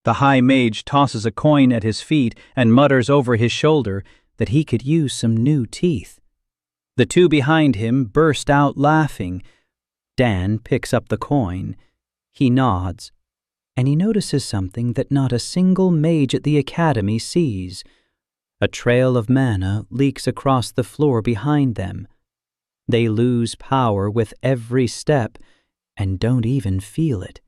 The high mage tosses a coin at his feet and mutters over his shoulder that he could use some new teeth. The two behind him burst out laughing. Dan picks up the coin. He nods, and he notices something that not a single mage at the academy sees. A trail of mana leaks across the floor behind them. They lose power with every step and don't even feel it.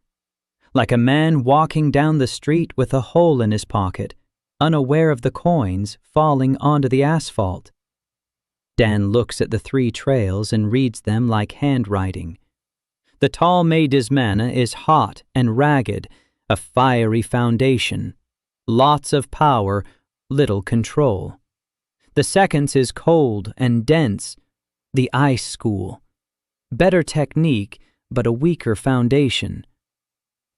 Like a man walking down the street with a hole in his pocket, unaware of the coins falling onto the asphalt. Dan looks at the 3 trails and reads them like handwriting. The tall mage's mana is hot and ragged, a fiery foundation. Lots of power, little control. The second's is cold and dense, the ice school. Better technique, but a weaker foundation.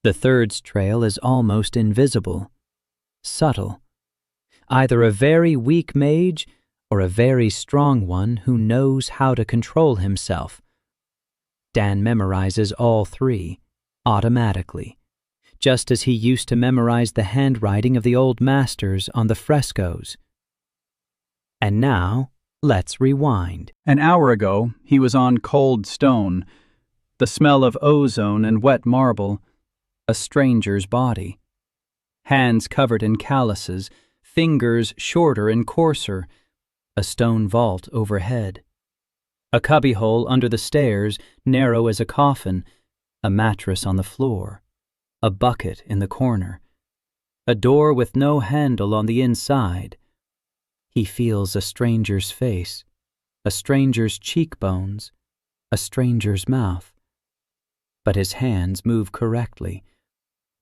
The third's trail is almost invisible, subtle. Either a very weak mage or a very strong one who knows how to control himself. Dan memorizes all 3, automatically, just as he used to memorize the handwriting of the old masters on the frescoes. And now, let's rewind. An hour ago, he was on cold stone, the smell of ozone and wet marble, a stranger's body. Hands covered in calluses, fingers shorter and coarser, a stone vault overhead. A cubbyhole under the stairs, narrow as a coffin, a mattress on the floor, a bucket in the corner, a door with no handle on the inside. He feels a stranger's face, a stranger's cheekbones, a stranger's mouth. But his hands move correctly.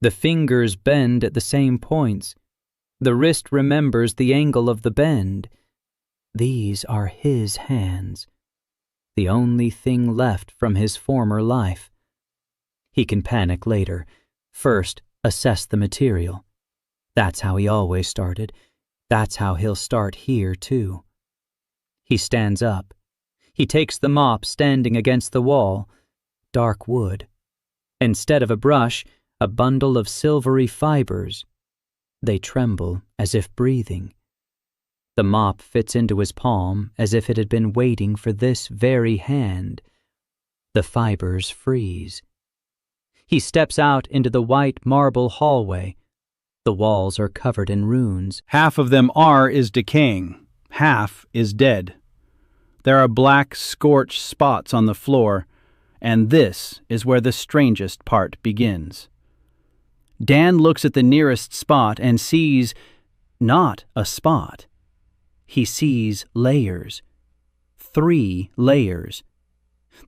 The fingers bend at the same points. The wrist remembers the angle of the bend. These are his hands, the only thing left from his former life. He can panic later. First, assess the material. That's how he always started. That's how he'll start here, too. He stands up. He takes the mop standing against the wall. Dark wood. Instead of a brush, a bundle of silvery fibers. They tremble as if breathing. The mop fits into his palm as if it had been waiting for this very hand. The fibers freeze. He steps out into the white marble hallway. The walls are covered in runes. Half of them is decaying, half is dead. There are black, scorched spots on the floor, and this is where the strangest part begins. Dan looks at the nearest spot and sees not a spot. He sees layers. 3 layers.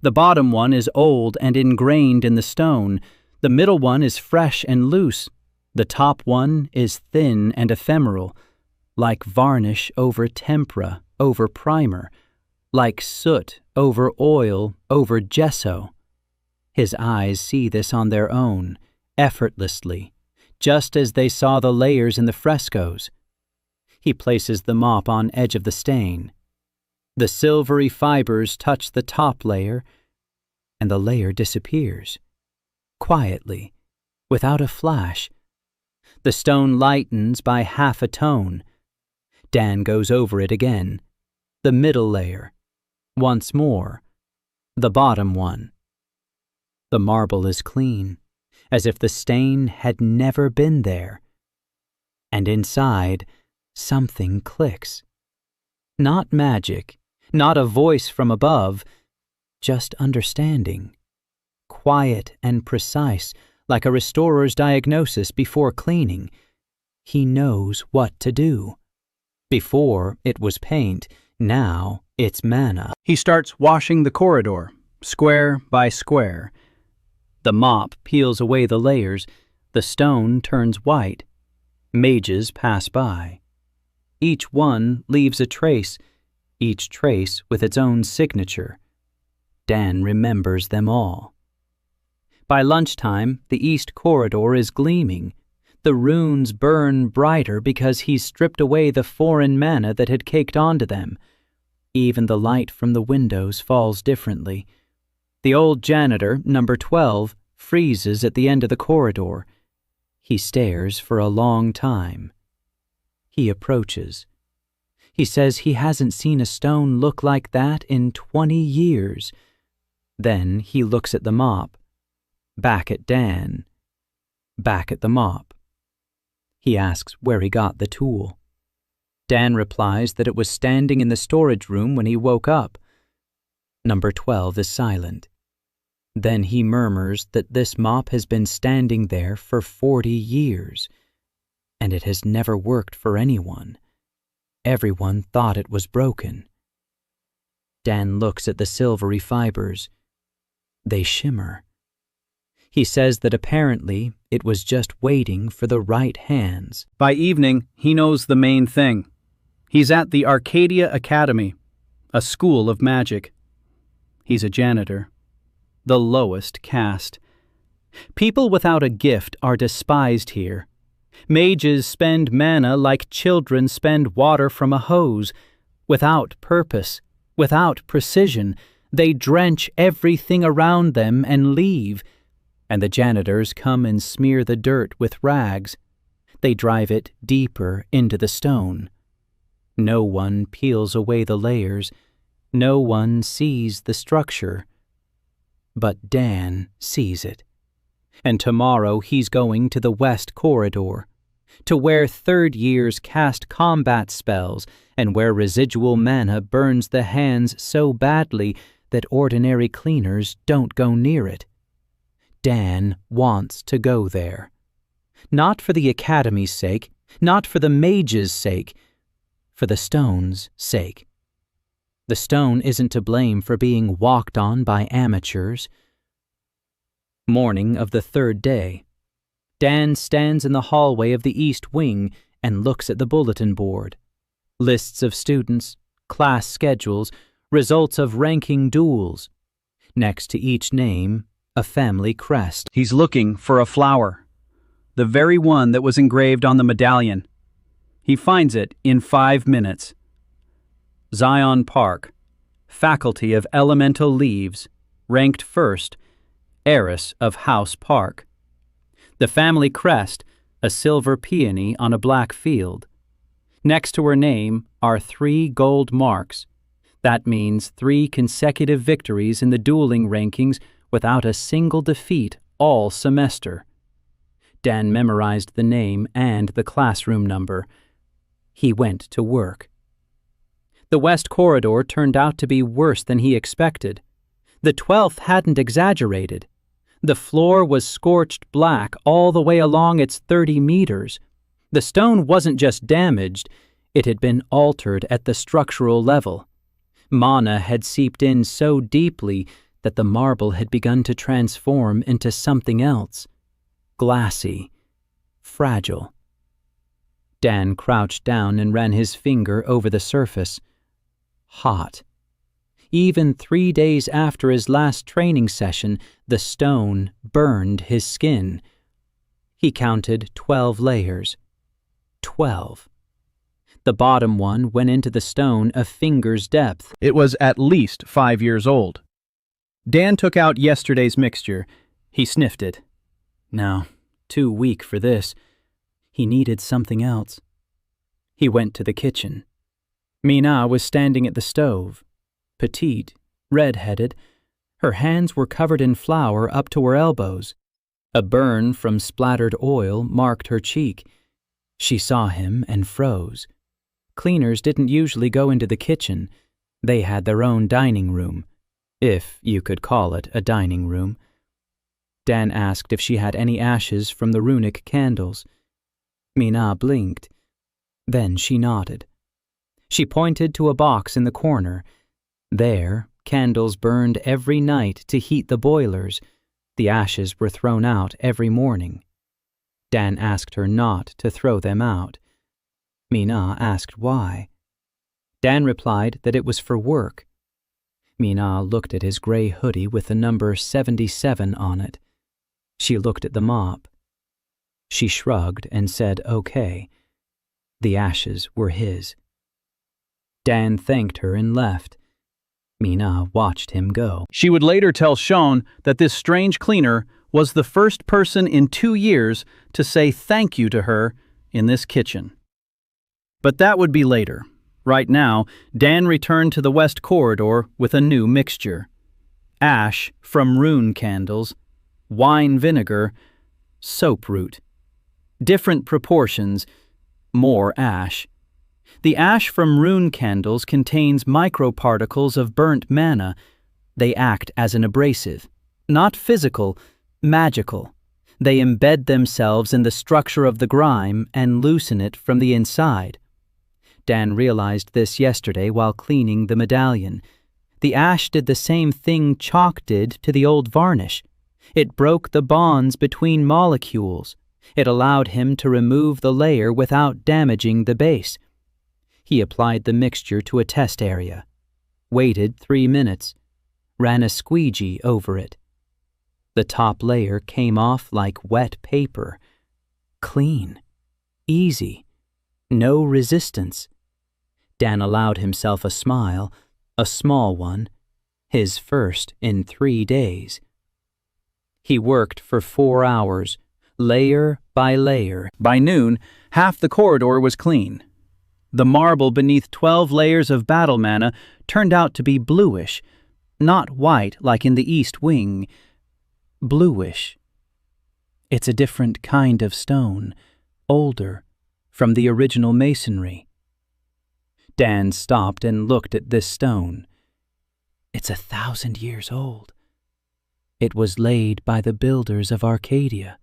The bottom one is old and ingrained in the stone. The middle one is fresh and loose. The top one is thin and ephemeral, like varnish over tempera, over primer, like soot over oil, over gesso. His eyes see this on their own, effortlessly, just as they saw the layers in the frescoes. He places the mop on edge of the stain. The silvery fibers touch the top layer, and the layer disappears. Quietly, without a flash. The stone lightens by half a tone. Dan goes over it again. The middle layer. Once more. The bottom one. The marble is clean, as if the stain had never been there. And inside, something clicks. Not magic, not a voice from above, just understanding. Quiet and precise, like a restorer's diagnosis before cleaning. He knows what to do. Before, it was paint. Now, it's mana. He starts washing the corridor, square by square. The mop peels away the layers. The stone turns white. Mages pass by. Each one leaves a trace, each trace with its own signature. Dan remembers them all. By lunchtime, the east corridor is gleaming. The runes burn brighter because he's stripped away the foreign mana that had caked onto them. Even the light from the windows falls differently. The old janitor, number 12, freezes at the end of the corridor. He stares for a long time. He approaches. He says he hasn't seen a stone look like that in 20 years. Then he looks at the mop, back at Dan, back at the mop. He asks where he got the tool. Dan replies that it was standing in the storage room when he woke up. Number 12 is silent. Then he murmurs that this mop has been standing there for 40 years, and it has never worked for anyone. Everyone thought it was broken. Dan looks at the silvery fibers. They shimmer. He says that apparently it was just waiting for the right hands. By evening, he knows the main thing. He's at the Arcadia Academy, a school of magic. He's a janitor. The lowest caste. People without a gift are despised here. Mages spend mana like children spend water from a hose. Without purpose, without precision, they drench everything around them and leave. And the janitors come and smear the dirt with rags. They drive it deeper into the stone. No one peels away the layers. No one sees the structure. But Dan sees it. And tomorrow he's going to the West Corridor, to where third years cast combat spells and where residual mana burns the hands so badly that ordinary cleaners don't go near it. Dan wants to go there. Not for the Academy's sake, not for the mage's sake, for the stone's sake. The stone isn't to blame for being walked on by amateurs. Morning of the third day. Dan stands in the hallway of the East Wing and looks at the bulletin board. Lists of students, class schedules, results of ranking duels. Next to each name, a family crest. He's looking for a flower, the very one that was engraved on the medallion. He finds it in 5 minutes. Zion Park, Faculty of Elemental Leaves, ranked first, heiress of House Park. The family crest, a silver peony on a black field. Next to her name are 3 gold marks. That means 3 consecutive victories in the dueling rankings without a single defeat all semester. Dan memorized the name and the classroom number. He went to work. The West Corridor turned out to be worse than he expected. The 12th hadn't exaggerated. The floor was scorched black all the way along its 30 meters. The stone wasn't just damaged, it had been altered at the structural level. Mana had seeped in so deeply that the marble had begun to transform into something else. Glassy, fragile. Dan crouched down and ran his finger over the surface. Hot. Even 3 days after his last training session, the stone burned his skin. He counted 12 layers. 12. The bottom one went into the stone a finger's depth. It was at least 5 years old. Dan took out yesterday's mixture. He sniffed it. No, too weak for this. He needed something else. He went to the kitchen. Mina was standing at the stove. Petite, red-headed. Her hands were covered in flour up to her elbows. A burn from splattered oil marked her cheek. She saw him and froze. Cleaners didn't usually go into the kitchen. They had their own dining room, if you could call it a dining room. Dan asked if she had any ashes from the runic candles. Mina blinked. Then she nodded. She pointed to a box in the corner. There, candles burned every night to heat the boilers. The ashes were thrown out every morning. Dan asked her not to throw them out. Mina asked why. Dan replied that it was for work. Mina looked at his gray hoodie with the number 77 on it. She looked at the mop. She shrugged and said okay. The ashes were his. Dan thanked her and left. Mina watched him go. She would later tell Sean that this strange cleaner was the first person in 2 years to say thank you to her in this kitchen. But that would be later. Right now, Dan returned to the west corridor with a new mixture. Ash from rune candles, wine vinegar, soap root. Different proportions, more ash. The ash from rune candles contains microparticles of burnt mana. They act as an abrasive. Not physical, magical. They embed themselves in the structure of the grime and loosen it from the inside. Dan realized this yesterday while cleaning the medallion. The ash did the same thing chalk did to the old varnish. It broke the bonds between molecules. It allowed him to remove the layer without damaging the base. He applied the mixture to a test area, waited 3 minutes, ran a squeegee over it. The top layer came off like wet paper. Clean. Easy. No resistance. Dan allowed himself a smile, a small one, his first in 3 days. He worked for 4 hours, layer by layer. By noon, half the corridor was clean. The marble beneath 12 layers of battle mana turned out to be bluish, not white like in the east wing. Bluish. It's a different kind of stone, older, from the original masonry. Dan stopped and looked at this stone. It's 1,000 years old. It was laid by the builders of Arcadia.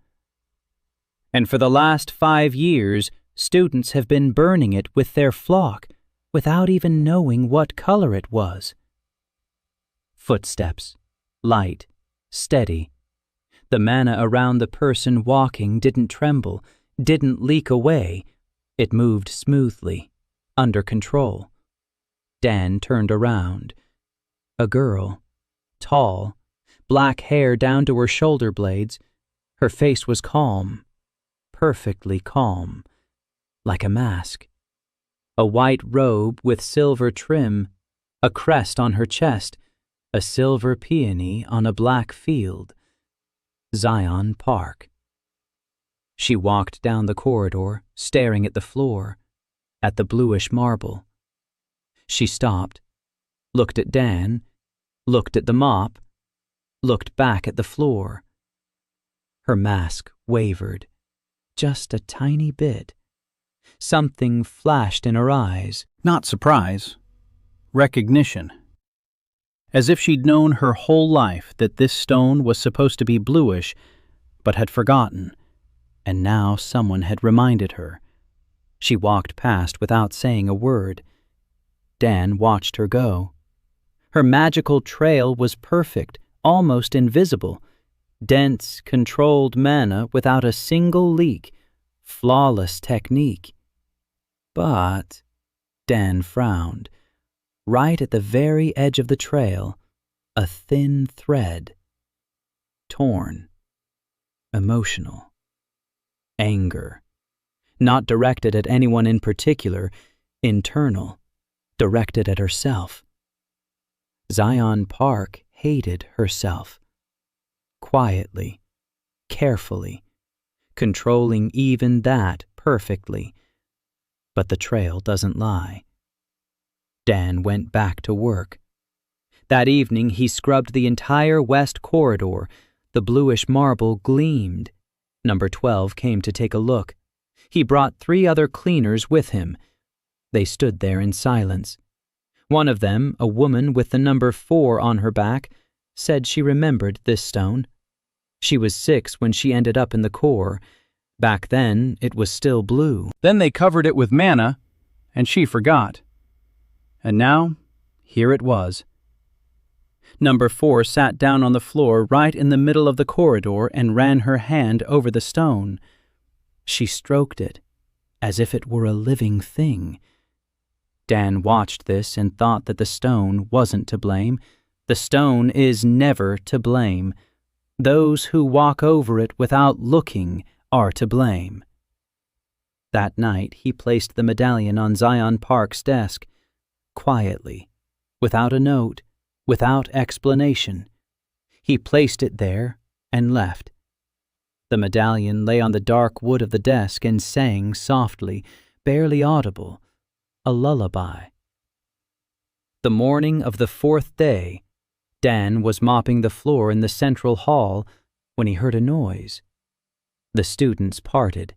And for the last 5 years, students have been burning it with their flock without even knowing what color it was. Footsteps, light, steady. The mana around the person walking didn't tremble, didn't leak away. It moved smoothly, under control. Dan turned around. A girl, tall, black hair down to her shoulder blades. Her face was calm, perfectly calm, like a mask. A white robe with silver trim, a crest on her chest, a silver peony on a black field. Zion Park. She walked down the corridor, staring at the floor, at the bluish marble. She stopped, looked at Dan, looked at the mop, looked back at the floor. Her mask wavered, just a tiny bit. Something flashed in her eyes. Not surprise. Recognition. As if she'd known her whole life that this stone was supposed to be bluish, but had forgotten, and now someone had reminded her. She walked past without saying a word. Dan watched her go. Her magical trail was perfect, almost invisible. Dense, controlled mana without a single leak. Flawless technique. But, Dan frowned. Right at the very edge of the trail, a thin thread. Torn. Emotional. Anger. Not directed at anyone in particular, internal, directed at herself. Zion Park hated herself. Quietly, carefully, controlling even that perfectly. But the trail doesn't lie. Dan went back to work. That evening he scrubbed the entire west corridor. The bluish marble gleamed. Number 12 came to take a look. He brought 3 other cleaners with him. They stood there in silence. One of them, a woman with the number 4 on her back, said she remembered this stone. She was 6 when she ended up in the core. Back then, it was still blue. Then they covered it with mana, and she forgot. And now, here it was. Number 4 sat down on the floor right in the middle of the corridor and ran her hand over the stone. She stroked it, as if it were a living thing. Dan watched this and thought that the stone wasn't to blame. The stone is never to blame. Those who walk over it without looking are to blame. That night he placed the medallion on Zion Park's desk, quietly, without a note, without explanation. He placed it there and left. The medallion lay on the dark wood of the desk and sang softly, barely audible, a lullaby. The morning of the 4th day, Dan was mopping the floor in the central hall when he heard a noise. The students parted.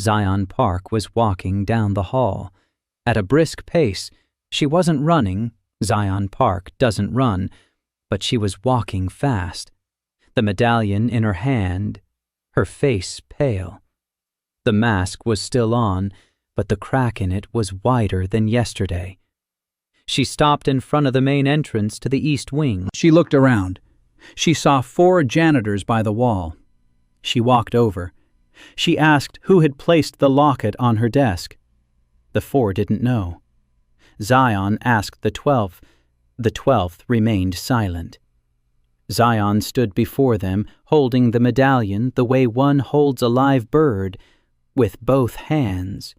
Zion Park was walking down the hall. At a brisk pace, she wasn't running. Zion Park doesn't run, but she was walking fast, the medallion in her hand, her face pale. The mask was still on, but the crack in it was wider than yesterday. She stopped in front of the main entrance to the east wing. She looked around. She saw 4 janitors by the wall. She walked over. She asked who had placed the locket on her desk. The 4 didn't know. Zion asked the 12th. The 12th remained silent. Zion stood before them, holding the medallion the way one holds a live bird, with both hands,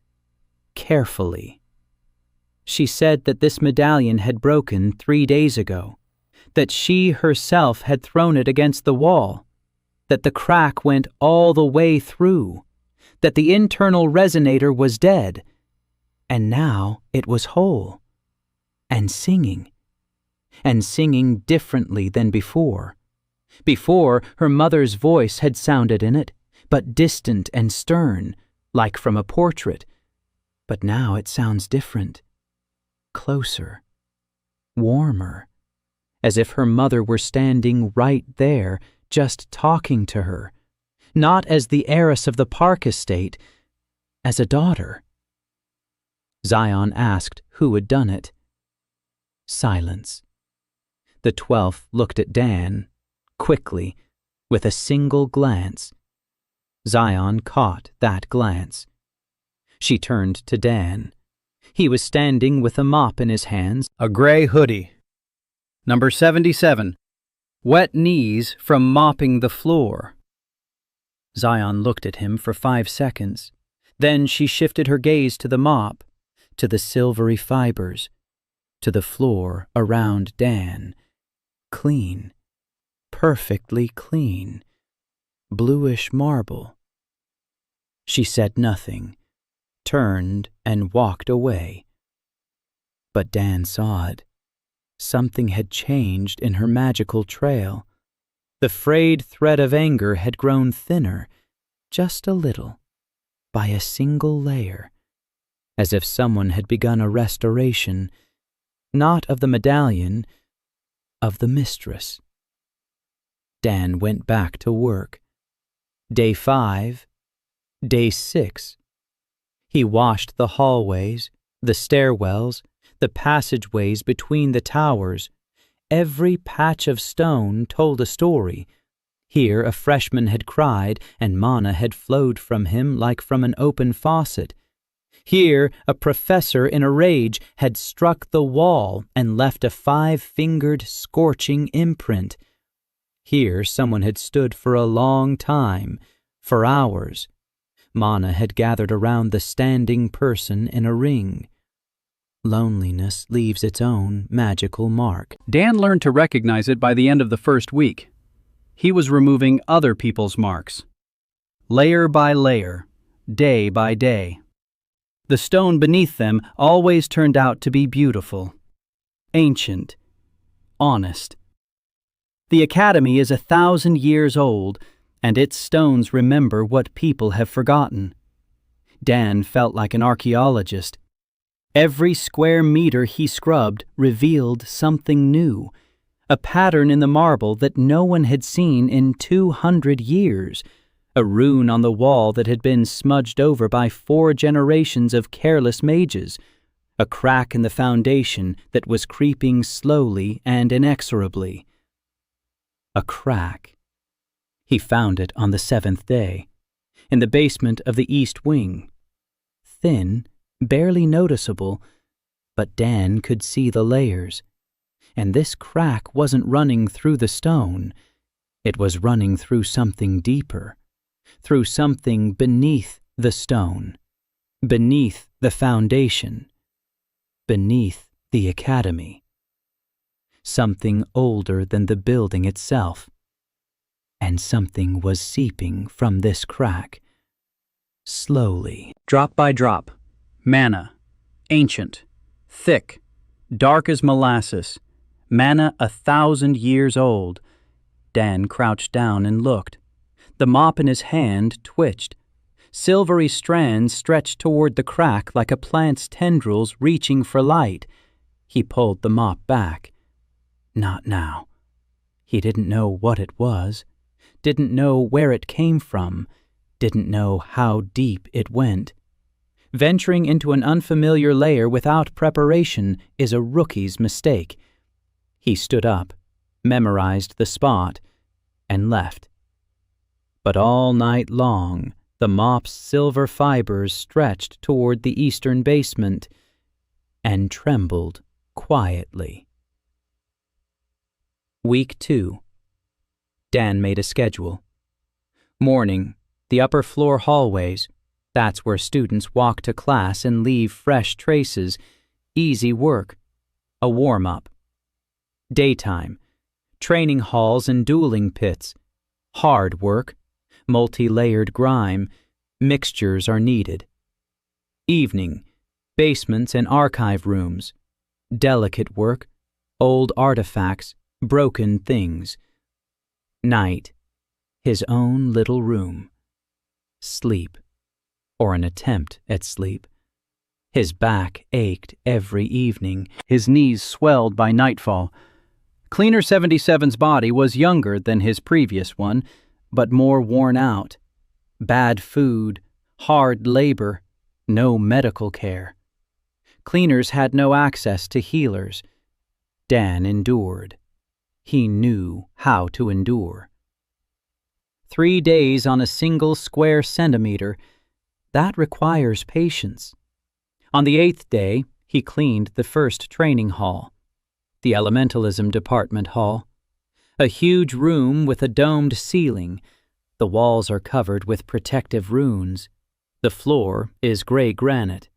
carefully. She said that this medallion had broken 3 days ago, that she herself had thrown it against the wall, that the crack went all the way through, that the internal resonator was dead, and now it was whole, and singing differently than before. Before, her mother's voice had sounded in it, but distant and stern, like from a portrait. But now it sounds different, closer, warmer, as if her mother were standing right there, just talking to her, not as the heiress of the Park estate, as a daughter. Zion asked who had done it. Silence. The 12th looked at Dan, quickly, with a single glance. Zion caught that glance. She turned to Dan. He was standing with a mop in his hands, a gray hoodie. Number 77. Wet knees from mopping the floor. Zion looked at him for 5 seconds. Then she shifted her gaze to the mop, to the silvery fibers, to the floor around Dan. Clean, perfectly clean, bluish marble. She said nothing, turned and walked away. But Dan saw it. Something had changed in her magical trail. The frayed thread of anger had grown thinner, just a little, by a single layer, as if someone had begun a restoration, not of the medallion, of the mistress. Dan went back to work. Day 5, day 6. He washed the hallways, the stairwells, the passageways between the towers. Every patch of stone told a story. Here a freshman had cried, and mana had flowed from him like from an open faucet. Here a professor in a rage had struck the wall and left a 5-fingered scorching imprint. Here someone had stood for a long time, for hours. Mana had gathered around the standing person in a ring. Loneliness leaves its own magical mark. Dan learned to recognize it by the end of the first week. He was removing other people's marks, layer by layer, day by day. The stone beneath them always turned out to be beautiful, ancient, honest. The Academy is 1,000 years old, and its stones remember what people have forgotten. Dan felt like an archaeologist. Every square meter he scrubbed revealed something new, a pattern in the marble that no one had seen in 200 years, a rune on the wall that had been smudged over by 4 generations of careless mages, a crack in the foundation that was creeping slowly and inexorably. A crack. He found it on the 7th day, in the basement of the east wing. Thin, barely noticeable, but Dan could see the layers. And this crack wasn't running through the stone. It was running through something deeper, through something beneath the stone, beneath the foundation, beneath the academy. Something older than the building itself. and something was seeping from this crack. Slowly, Drop by drop. Manna. Ancient. Thick. Dark as molasses. Manna 1,000 years old. Dan crouched down and looked. The mop in his hand twitched. Silvery strands stretched toward the crack like a plant's tendrils reaching for light. He pulled the mop back. Not now. He didn't know what it was, didn't know where it came from, didn't know how deep it went. Venturing into an unfamiliar layer without preparation is a rookie's mistake. He stood up, memorized the spot, and left. But all night long, the mop's silver fibers stretched toward the eastern basement and trembled quietly. Week 2. Dan made a schedule. Morning, the upper floor hallways. That's where students walk to class and leave fresh traces. Easy work. A warm-up. Daytime. Training halls and dueling pits. Hard work. Multi-layered grime. Mixtures are needed. Evening. Basements and archive rooms. Delicate work. Old artifacts. Broken things. Night. His own little room. Sleep. Or an attempt at sleep. His back ached every evening. His knees swelled by nightfall. Cleaner 77's body was younger than his previous one, but more worn out. Bad food, hard labor, no medical care. Cleaners had no access to healers. Dan endured. He knew how to endure. 3 days on a single square centimeter. That requires patience. On the 8th day, he cleaned the first training hall, the elementalism department hall. A huge room with a domed ceiling. The walls are covered with protective runes. The floor is gray granite.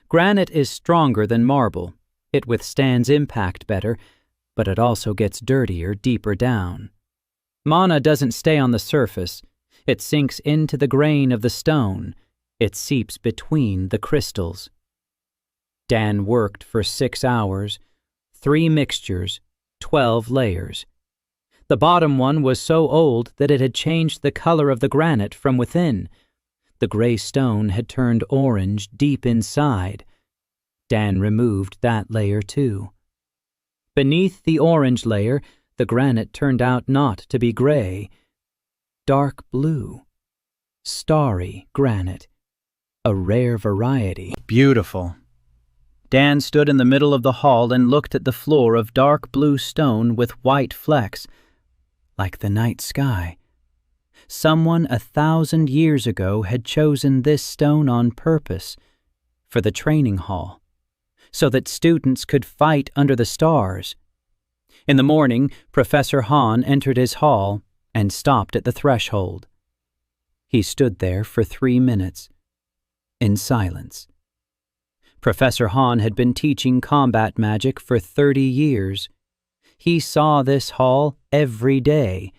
Granite is stronger than marble. It withstands impact better, but it also gets dirtier deeper down. Mana doesn't stay on the surface. It sinks into the grain of the stone. It seeps between the crystals. Dan worked for 6 hours, 3 mixtures, 12 layers. The bottom one was so old that it had changed the color of the granite from within. The gray stone had turned orange deep inside. Dan removed that layer too. Beneath the orange layer, the granite turned out not to be gray. Dark blue. Starry granite. A rare variety. Beautiful. Dan stood in the middle of the hall and looked at the floor of dark blue stone with white flecks, like the night sky. Someone 1,000 years ago had chosen this stone on purpose for the training hall, so that students could fight under the stars. In the morning, Professor Hahn entered his hall and stopped at the threshold. He stood there for 3 minutes, in silence. Professor Hahn had been teaching combat magic for 30 years. He saw this hall every day,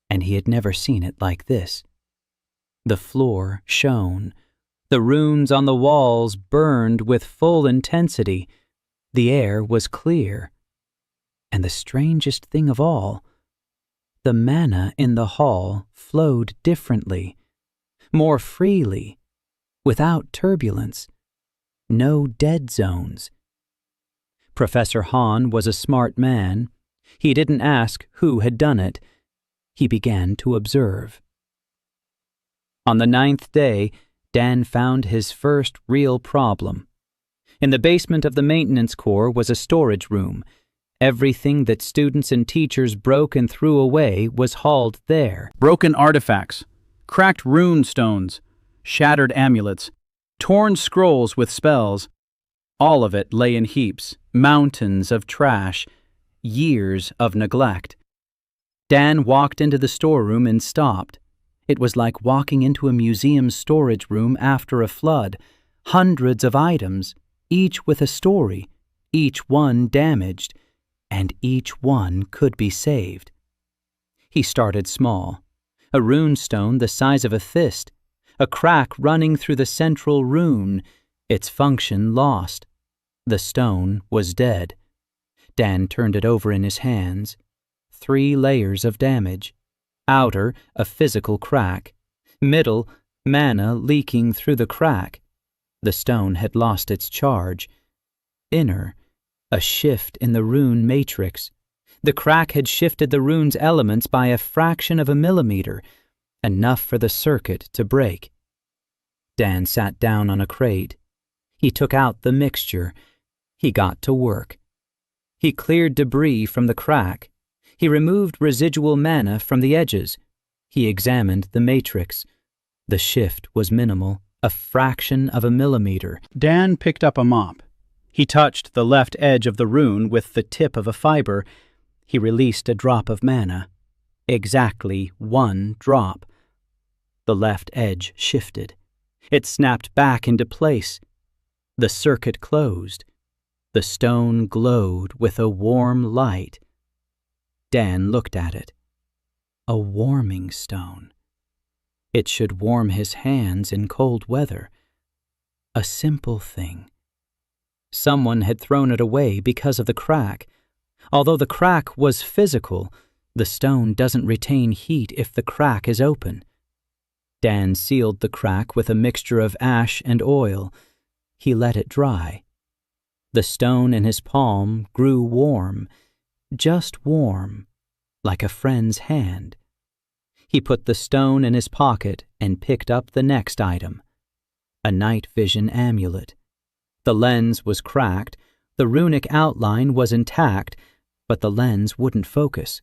and he had never seen it like this. The floor shone. The runes on the walls burned with full intensity. The air was clear. And the strangest thing of all, the mana in the hall flowed differently, more freely, without turbulence, no dead zones. Professor Hahn was a smart man. He didn't ask who had done it. He began to observe. On the 9th day, Dan found his first real problem. In the basement of the maintenance core was a storage room. Everything that students and teachers broke and threw away was hauled there. Broken artifacts, cracked rune stones, shattered amulets, torn scrolls with spells. All of it lay in heaps, mountains of trash, years of neglect. Dan walked into the storeroom and stopped. It was like walking into a museum storage room after a flood. Hundreds of items, each with a story, each one damaged, and each one could be saved. He started small. A rune stone the size of a fist, a crack running through the central rune, its function lost. The stone was dead. Dan turned it over in his hands. 3 layers of damage. Outer, a physical crack. Middle, mana leaking through the crack. The stone had lost its charge. Inner, a shift in the rune matrix. The crack had shifted the rune's elements by a fraction of a millimeter, enough for the circuit to break. Dan sat down on a crate. He took out the mixture. He got to work. He cleared debris from the crack. He removed residual mana from the edges. He examined the matrix. The shift was minimal, a fraction of a millimeter. Dan picked up a mop. He touched the left edge of the rune with the tip of a fiber. He released a drop of mana. Exactly 1 drop. The left edge shifted. It snapped back into place. The circuit closed. The stone glowed with a warm light. Dan looked at it. A warming stone. It should warm his hands in cold weather. A simple thing. Someone had thrown it away because of the crack. Although the crack was physical, the stone doesn't retain heat if the crack is open. Dan sealed the crack with a mixture of ash and oil. He let it dry. The stone in his palm grew warm, just warm, like a friend's hand. He put the stone in his pocket and picked up the next item. A night vision amulet. The lens was cracked, the runic outline was intact, but the lens wouldn't focus.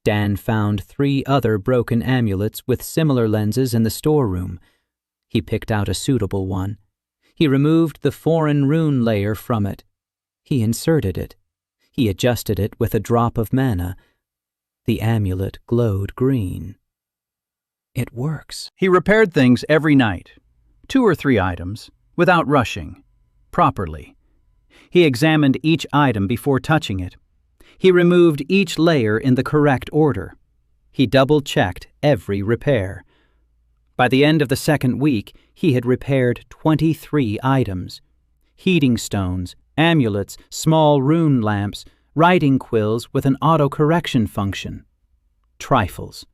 Dan found 3 other broken amulets with similar lenses in the storeroom. He picked out a suitable one. He removed the foreign rune layer from it. He inserted it. He adjusted it with a drop of mana. The amulet glowed green. It works. He repaired things every night, 2 or 3 items, without rushing, properly. He examined each item before touching it. He removed each layer in the correct order. He double-checked every repair. By the end of the 2nd week, he had repaired 23 items. Heating stones, amulets, small rune lamps, writing quills with an auto-correction function. Trifles.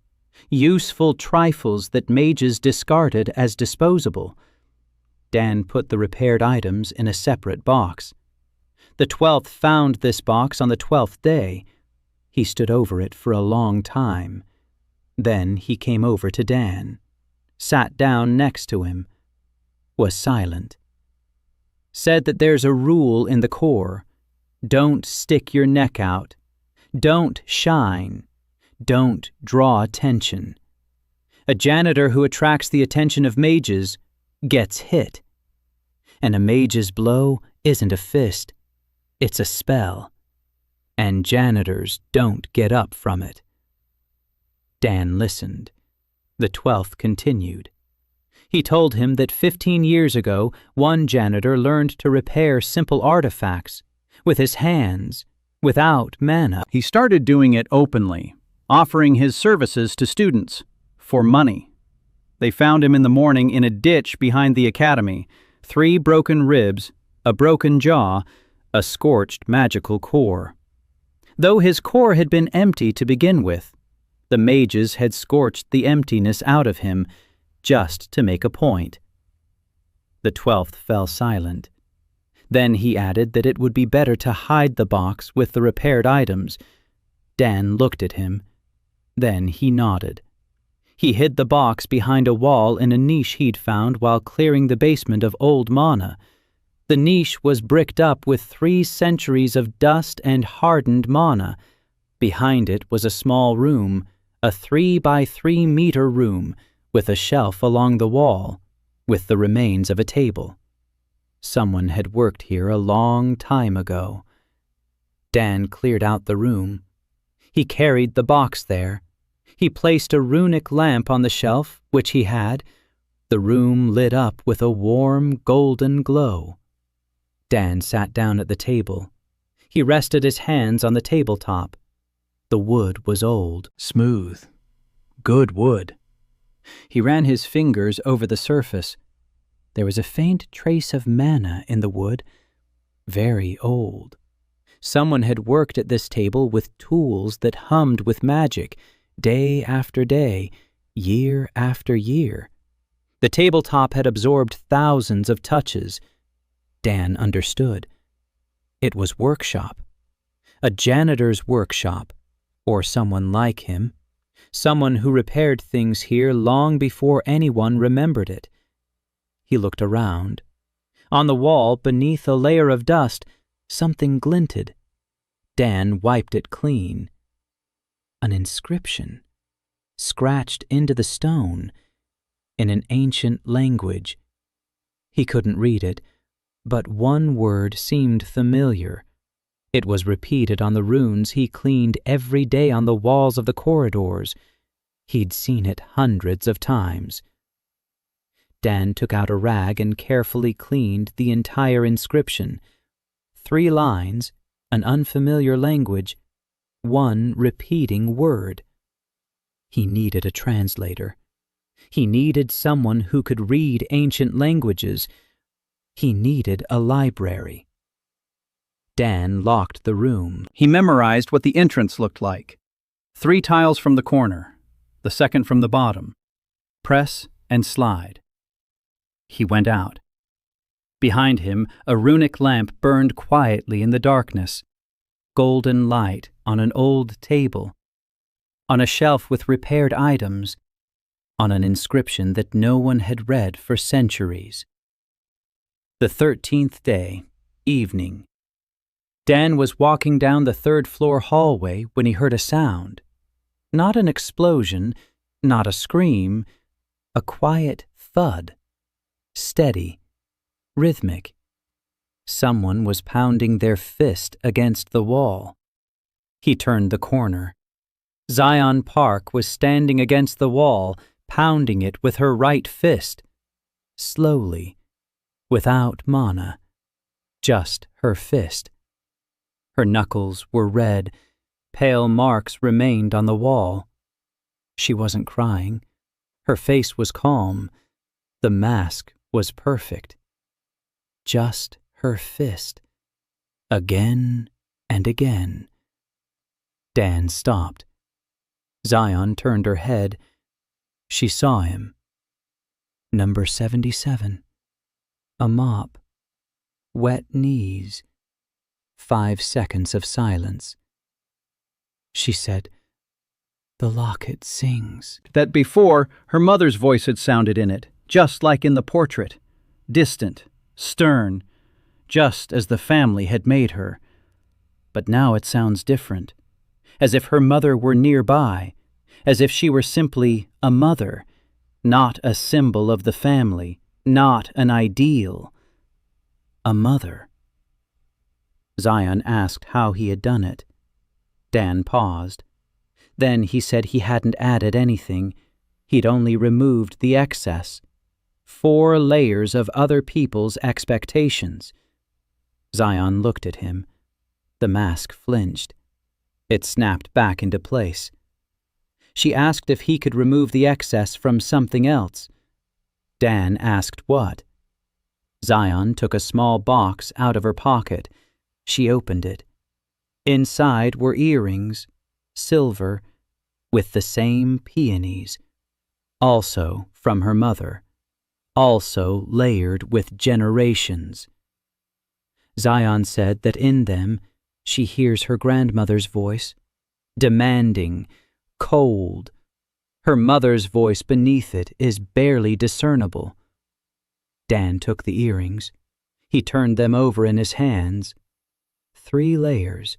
Useful trifles that mages discarded as disposable. Dan put the repaired items in a separate box. The 12th found this box on the 12th day. He stood over it for a long time. Then he came over to Dan, sat down next to him, was silent. Said that there's a rule in the Corps. Don't stick your neck out. Don't shine. Don't draw attention. A janitor who attracts the attention of mages gets hit. And a mage's blow isn't a fist. It's a spell, and janitors don't get up from it. Dan listened. The 12th continued. He told him that 15 years ago, one janitor learned to repair simple artifacts with his hands, without mana. He started doing it openly, offering his services to students, for money. They found him in the morning in a ditch behind the academy, 3 broken ribs, a broken jaw, a scorched magical core. Though his core had been empty to begin with, the mages had scorched the emptiness out of him just to make a point. The 12th fell silent. Then he added that it would be better to hide the box with the repaired items. Dan looked at him. Then he nodded. He hid the box behind a wall in a niche he'd found while clearing the basement of old mana. The niche was bricked up with 3 centuries of dust and hardened mana. Behind it was a small room, a 3 by 3 meter room, with a shelf along the wall, with the remains of a table. Someone had worked here a long time ago. Dan cleared out the room. He carried the box there. He placed a runic lamp on the shelf, which he had. The room lit up with a warm, golden glow. Dan sat down at the table. He rested his hands on the tabletop. The wood was old, smooth, good wood. He ran his fingers over the surface. There was a faint trace of manna in the wood, very old. Someone had worked at this table with tools that hummed with magic, day after day, year after year. The tabletop had absorbed thousands of touches. Dan understood. It was workshop. A janitor's workshop, or someone like him. Someone who repaired things here long before anyone remembered it. He looked around. On the wall, beneath a layer of dust, something glinted. Dan wiped it clean. An inscription, scratched into the stone, in an ancient language. He couldn't read it, but one word seemed familiar. It was repeated on the runes he cleaned every day on the walls of the corridors. He'd seen it hundreds of times. Dan took out a rag and carefully cleaned the entire inscription. 3 lines, an unfamiliar language, 1 repeating word. He needed a translator. He needed someone who could read ancient languages. He needed a library. Dan locked the room. He memorized what the entrance looked like. 3 tiles from the corner, the second from the bottom. Press and slide. He went out. Behind him, a runic lamp burned quietly in the darkness. Golden light on an old table. On a shelf with repaired items. On an inscription that no one had read for centuries. The 13th day, evening. Dan was walking down the 3rd-floor hallway when he heard a sound. Not an explosion, not a scream, a quiet thud. Steady, rhythmic. Someone was pounding their fist against the wall. He turned the corner. Zion Park was standing against the wall, pounding it with her right fist. Slowly, without mana, just her fist. Her knuckles were red. Pale marks remained on the wall. She wasn't crying. Her face was calm. The mask was perfect. Just her fist. Again and again. Dan stopped. Zion turned her head. She saw him. Number 77. A mop. Wet knees. 5 seconds of silence. She said, "The locket sings." That before, her mother's voice had sounded in it, just like in the portrait. Distant, stern, just as the family had made her. But now it sounds different. As if her mother were nearby. As if she were simply a mother, not a symbol of the family, not an ideal. A mother. Zion asked how he had done it. Dan paused. Then he said he hadn't added anything. He'd only removed the excess. 4 layers of other people's expectations. Zion looked at him. The mask flinched. It snapped back into place. She asked if he could remove the excess from something else. Dan asked what. Zion took a small box out of her pocket. She opened it. Inside were earrings, silver, with the same peonies. Also from her mother. Also layered with generations. Zion said that in them she hears her grandmother's voice, demanding, cold. Her mother's voice beneath it is barely discernible. Dan took the earrings. He turned them over in his hands. 3 layers,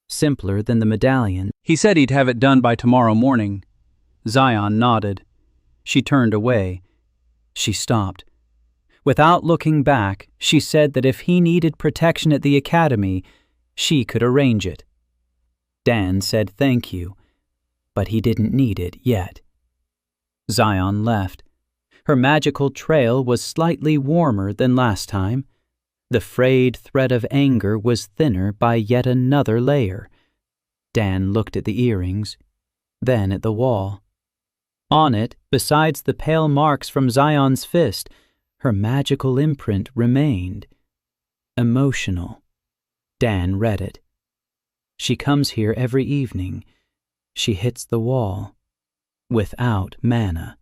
simpler than the medallion. He said he'd have it done by tomorrow morning. Zion nodded. She turned away. She stopped. Without looking back, she said that if he needed protection at the academy, she could arrange it. Dan said thank you, but he didn't need it yet. Zion left. Her magical trail was slightly warmer than last time. The frayed thread of anger was thinner by yet another layer. Dan looked at the earrings, then at the wall. On it, besides the pale marks from Zion's fist, her magical imprint remained. Emotional. Dan read it. She comes here every evening. She hits the wall. Without mana.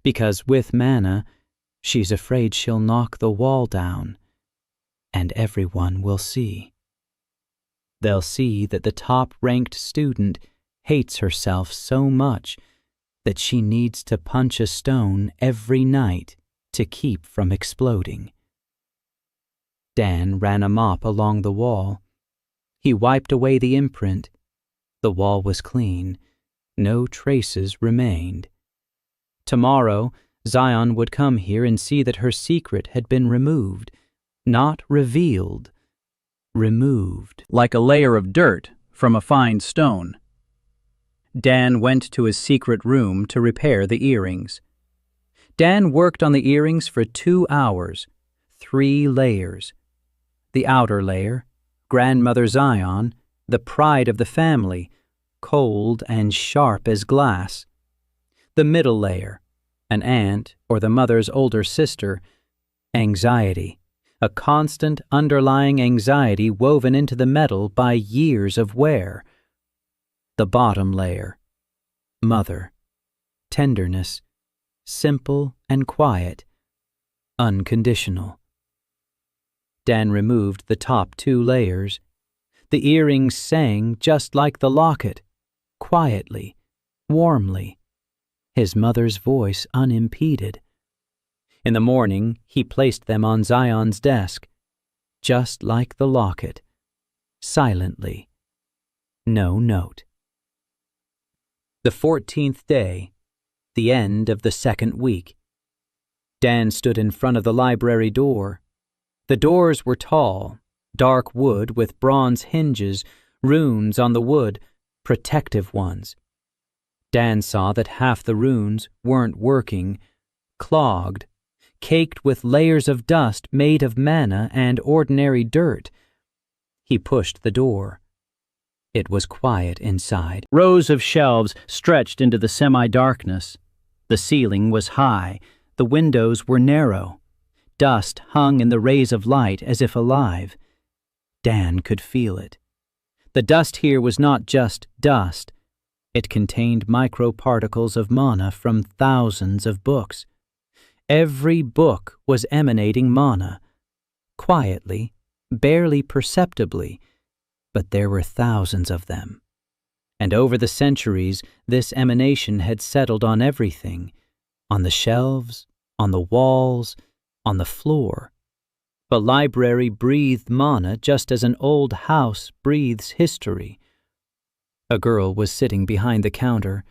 Because with mana, she's afraid she'll knock the wall down. And everyone will see. They'll see that the top-ranked student hates herself so much that she needs to punch a stone every night to keep from exploding. Dan ran a mop along the wall. He wiped away the imprint. The wall was clean. No traces remained. Tomorrow, Zion would come here and see that her secret had been removed. Not revealed. Removed. Like a layer of dirt from a fine stone. Dan went to his secret room to repair the earrings. Dan worked on the earrings for 2 hours, 3 layers. The outer layer, Grandmother Zion, the pride of the family, cold and sharp as glass. The middle layer, an aunt or the mother's older sister, anxiety, a constant underlying anxiety woven into the metal by years of wear. The bottom layer, mother, tenderness, simple and quiet, unconditional. Dan removed the top 2 layers. The earrings sang just like the locket, quietly, warmly, his mother's voice unimpeded. In the morning, he placed them on Zion's desk, just like the locket, silently. No note. The 14th day, the end of the 2nd week. Dan stood in front of the library door. The doors were tall, dark wood with bronze hinges, runes on the wood, protective ones. Dan saw that half the runes weren't working, clogged, caked with layers of dust made of mana and ordinary dirt. He pushed the door. It was quiet inside. Rows of shelves stretched into the semi-darkness. The ceiling was high. The windows were narrow. Dust hung in the rays of light as if alive. Dan could feel it. The dust here was not just dust. It contained microparticles of mana from thousands of books. Every book was emanating mana. Quietly, barely perceptibly, but there were thousands of them. And over the centuries, this emanation had settled on everything, on the shelves, on the walls, on the floor. The library breathed mana just as an old house breathes history. A girl was sitting behind the counter,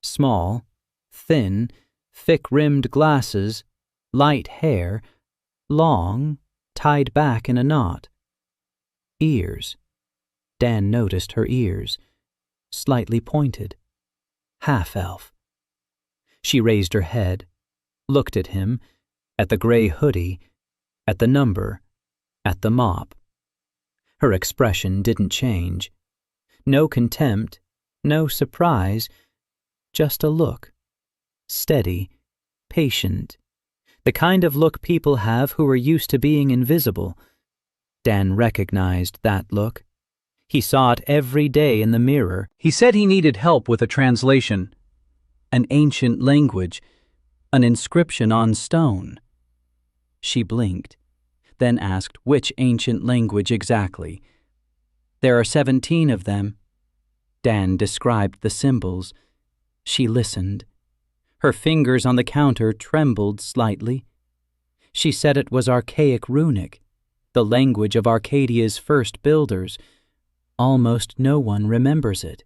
small, thin, thick-rimmed glasses, light hair, long, tied back in a knot. Ears. Dan noticed her ears, slightly pointed. Half-elf. She raised her head, looked at him, at the gray hoodie, at the number, at the mop. Her expression didn't change. No contempt, no surprise, just a look. Steady, patient. The kind of look people have who are used to being invisible. Dan recognized that look. He saw it every day in the mirror. He said he needed help with a translation, an ancient language, an inscription on stone. She blinked, then asked which ancient language exactly. There are 17 of them. Dan described the symbols. She listened. Her fingers on the counter trembled slightly. She said it was archaic runic, the language of Arcadia's first builders. Almost no one remembers it.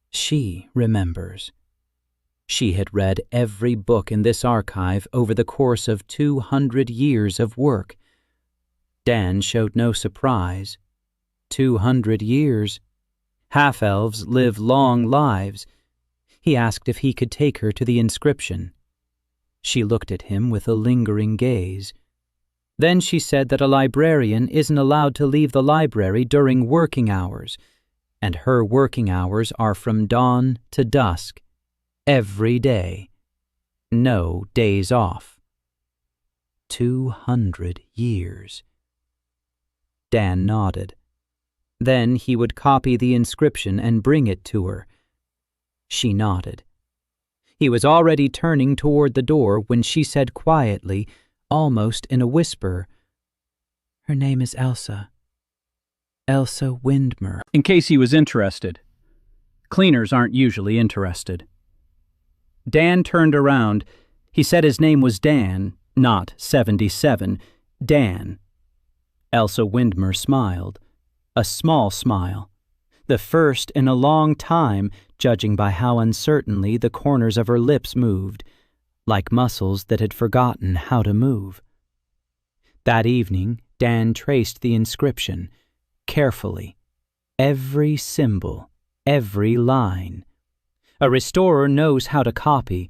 She remembers. She had read every book in this archive over the course of 200 years of work. Dan showed no surprise. 200 years. Half-elves live long lives. He asked if he could take her to the inscription. She looked at him with a lingering gaze. Then she said that a librarian isn't allowed to leave the library during working hours, and her working hours are from dawn to dusk, every day, no days off. 200 years. Dan nodded. Then he would copy the inscription and bring it to her. She nodded. He was already turning toward the door when she said quietly, almost in a whisper, "Her name is Elsa. Elsa Windmer." In case he was interested. Cleaners aren't usually interested. Dan turned around. He said his name was Dan, not 77. Dan. Elsa Windmer smiled. A small smile. The first in a long time, judging by how uncertainly the corners of her lips moved, like muscles that had forgotten how to move. That evening, Dan traced the inscription, carefully. Every symbol, every line. A restorer knows how to copy.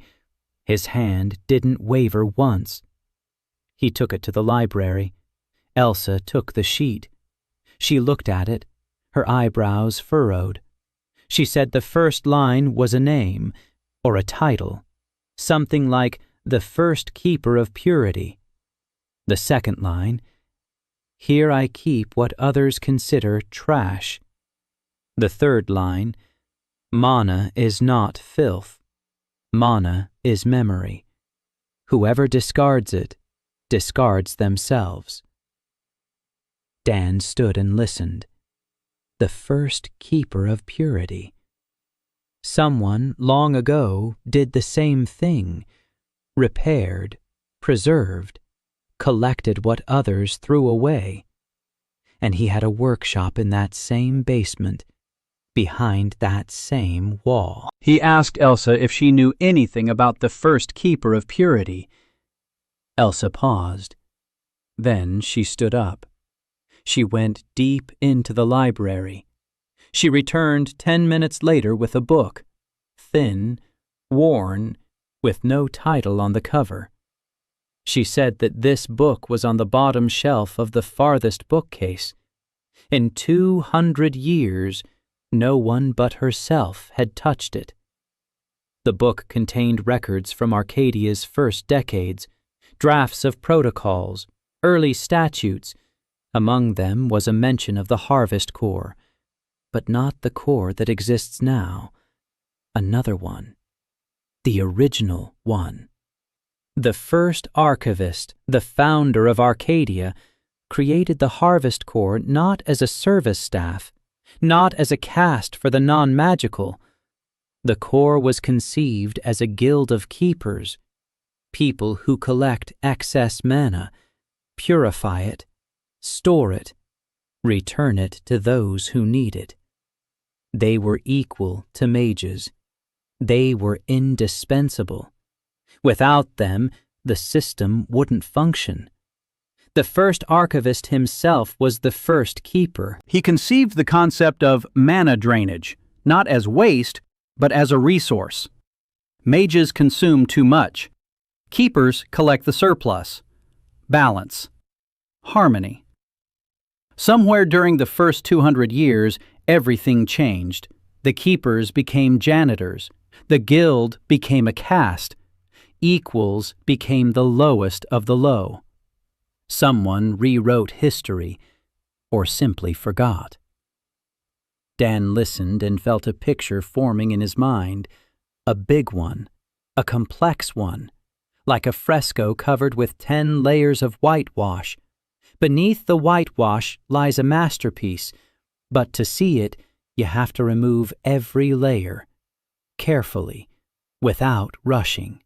His hand didn't waver once. He took it to the library. Elsa took the sheet. She looked at it, her eyebrows furrowed. She said the first line was a name, or a title, something like the first keeper of purity. The second line, here I keep what others consider trash. The third line, mana is not filth. Mana is memory. Whoever discards it, discards themselves. Dan stood and listened. The first keeper of purity. Someone long ago did the same thing, repaired, preserved, collected what others threw away. And he had a workshop in that same basement, behind that same wall. He asked Elsa if she knew anything about the first keeper of purity. Elsa paused. Then she stood up. She went deep into the library. She returned 10 minutes later with a book, thin, worn, with no title on the cover. She said that this book was on the bottom shelf of the farthest bookcase. In 200 years, no one but herself had touched it. The book contained records from Arcadia's first decades, drafts of protocols, early statutes. Among them was a mention of the Harvest Corps, but not the Corps that exists now. Another one. The original one. The first archivist, the founder of Arcadia, created the Harvest Corps not as a service staff, not as a caste for the non-magical. The Corps was conceived as a guild of keepers, people who collect excess mana, purify it, store it, return it to those who need it. They were equal to mages. They were indispensable. Without them, the system wouldn't function. The first archivist himself was the first keeper. He conceived the concept of mana drainage, not as waste, but as a resource. Mages consume too much. Keepers collect the surplus. Balance. Harmony. Somewhere during the first 200 years, everything changed. The keepers became janitors. The guild became a caste. Equals became the lowest of the low. Someone rewrote history, or simply forgot. Dan listened and felt a picture forming in his mind, a big one, a complex one, like a fresco covered with 10 layers of whitewash. Beneath the whitewash lies a masterpiece, but to see it, you have to remove every layer, carefully, without rushing.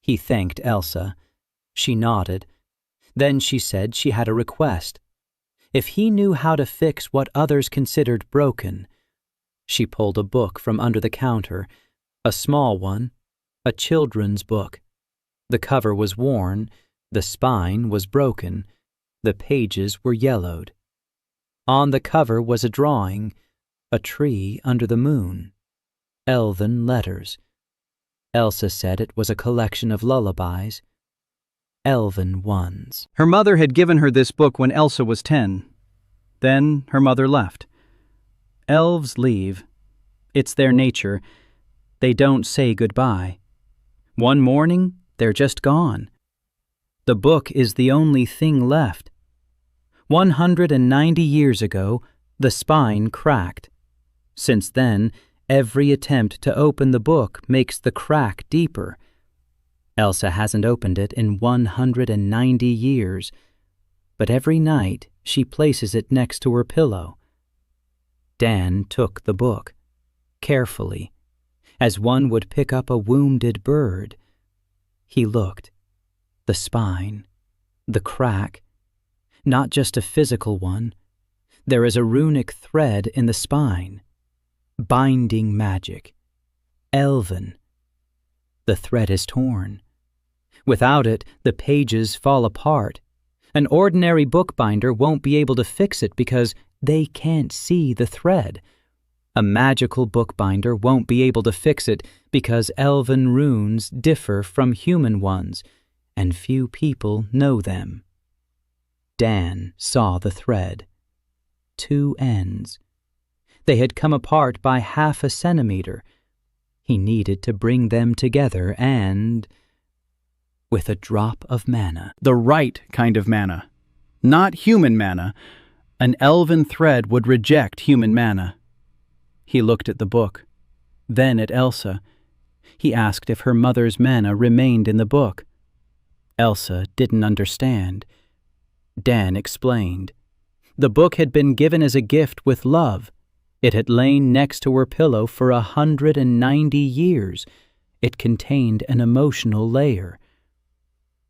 He thanked Elsa. She nodded. Then she said she had a request. If he knew how to fix what others considered broken. She pulled a book from under the counter, a small one, a children's book. The cover was worn, the spine was broken, the pages were yellowed. On the cover was a drawing, a tree under the moon, elven letters. Elsa said it was a collection of lullabies, elven ones. Her mother had given her this book when Elsa was 10. Then her mother left. Elves leave. It's their nature. They don't say goodbye. One morning, they're just gone. The book is the only thing left. 190 years ago, the spine cracked. Since then, every attempt to open the book makes the crack deeper. Elsa hasn't opened it in 190 years, but every night she places it next to her pillow. Dan took the book, carefully, as one would pick up a wounded bird. He looked. The spine, the crack, not just a physical one. There is a runic thread in the spine. Binding magic. Elven. The thread is torn. Without it, the pages fall apart. An ordinary bookbinder won't be able to fix it because they can't see the thread. A magical bookbinder won't be able to fix it because elven runes differ from human ones, and few people know them. Dan saw the thread. 2 ends. They had come apart by 1/2 centimeter. He needed to bring them together and... with a drop of mana. The right kind of mana. Not human mana. An elven thread would reject human mana. He looked at the book, then at Elsa. He asked if her mother's mana remained in the book. Elsa didn't understand. Dan explained. The book had been given as a gift with love. It had lain next to her pillow for 190 years. It contained an emotional layer.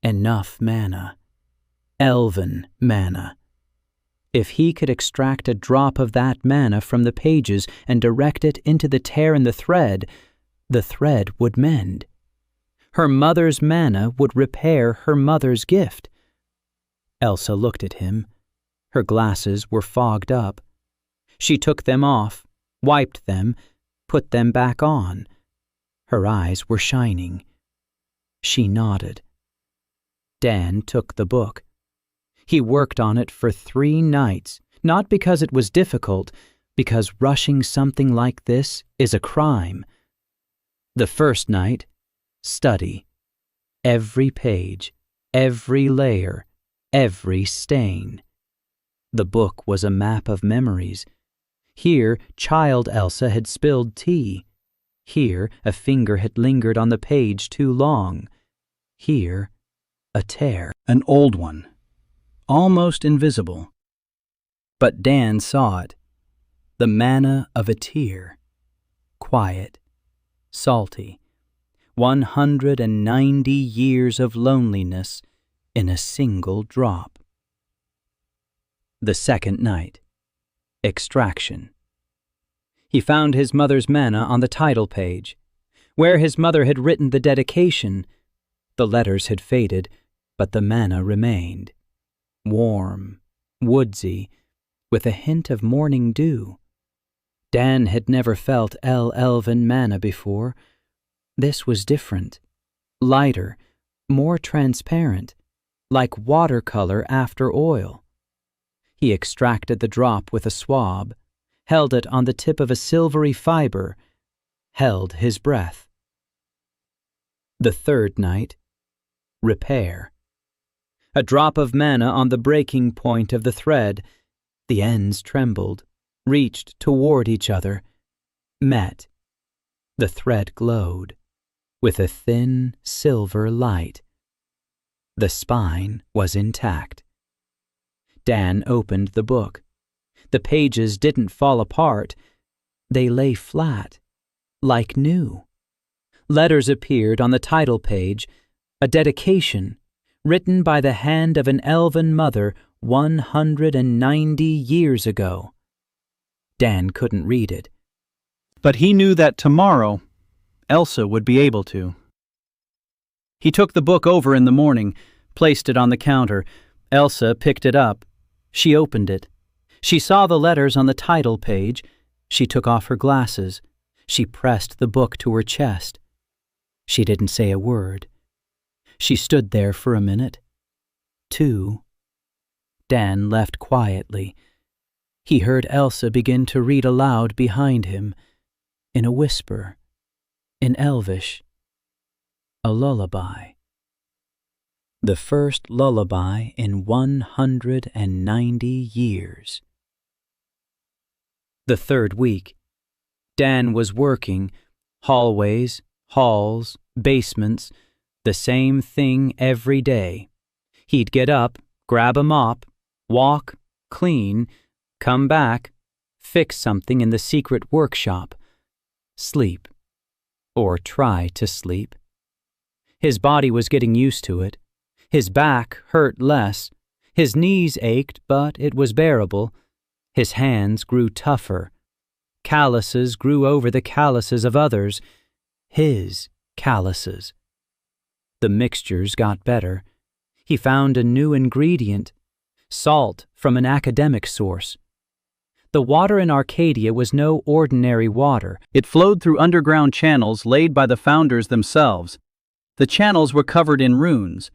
Enough mana. Elven mana. If he could extract a drop of that mana from the pages and direct it into the tear in the thread would mend. Her mother's mana would repair her mother's gift. Elsa looked at him. Her glasses were fogged up. She took them off, wiped them, put them back on. Her eyes were shining. She nodded. Dan took the book. He worked on it for 3 nights, not because it was difficult, because rushing something like this is a crime. The first night, study. Every page, every layer, every stain. The book was a map of memories. Here, child Elsa had spilled tea. Here, a finger had lingered on the page too long. Here, a tear. An old one. Almost invisible. But Dan saw it. The mana of a tear. Quiet. Salty. 190 years of loneliness in a single drop. The second night. Extraction. He found his mother's mana on the title page. Where his mother had written the dedication, the letters had faded, but the mana remained. Warm, woodsy, with a hint of morning dew. Dan had never felt elven mana before. This was different. Lighter, more transparent, like watercolor after oil. He extracted the drop with a swab, held it on the tip of a silvery fiber, held his breath. The third night, repair. A drop of mana on the breaking point of the thread. The ends trembled, reached toward each other, met. The thread glowed, with a thin silver light. The spine was intact. Dan opened the book. The pages didn't fall apart. They lay flat, like new. Letters appeared on the title page, a dedication, written by the hand of an elven mother 190 years ago. Dan couldn't read it. But he knew that tomorrow, Elsa would be able to. He took the book over in the morning, placed it on the counter. Elsa picked it up. She opened it. She saw the letters on the title page. She took off her glasses. She pressed the book to her chest. She didn't say a word. She stood there for a minute. 2. Dan left quietly. He heard Elsa begin to read aloud behind him, in a whisper, in Elvish, a lullaby. The first lullaby in 190 years. The third week, Dan was working, hallways, halls, basements, the same thing every day. He'd get up, grab a mop, walk, clean, come back, fix something in the secret workshop, sleep, or try to sleep. His body was getting used to it. His back hurt less. His knees ached, but it was bearable. His hands grew tougher. Calluses grew over the calluses of others. His calluses. The mixtures got better. He found a new ingredient, salt from an academic source. The water in Arcadia was no ordinary water. It flowed through underground channels laid by the founders themselves. The channels were covered in runes.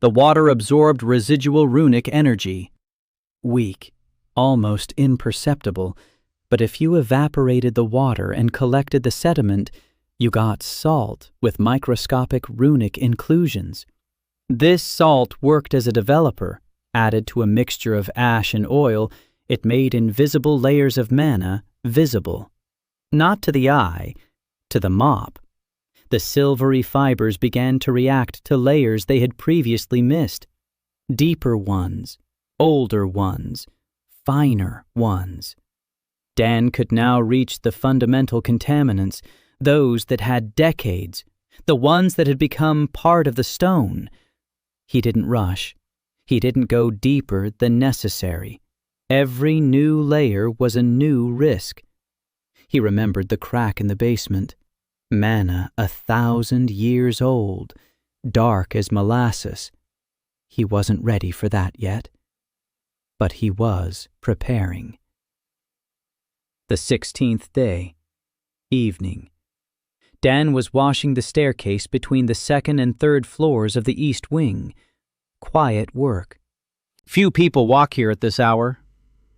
The water absorbed residual runic energy. Weak, almost imperceptible, but if you evaporated the water and collected the sediment, you got salt with microscopic runic inclusions. This salt worked as a developer. Added to a mixture of ash and oil, it made invisible layers of mana visible. Not to the eye, to the mop. The silvery fibers began to react to layers they had previously missed. Deeper ones, older ones, finer ones. Dan could now reach the fundamental contaminants, those that had decades, the ones that had become part of the stone. He didn't rush. He didn't go deeper than necessary. Every new layer was a new risk. He remembered the crack in the basement. Mana 1,000 years old, dark as molasses. He wasn't ready for that yet. But he was preparing. The 16th day, evening. Dan was washing the staircase between the second and third floors of the east wing. Quiet work. Few people walk here at this hour.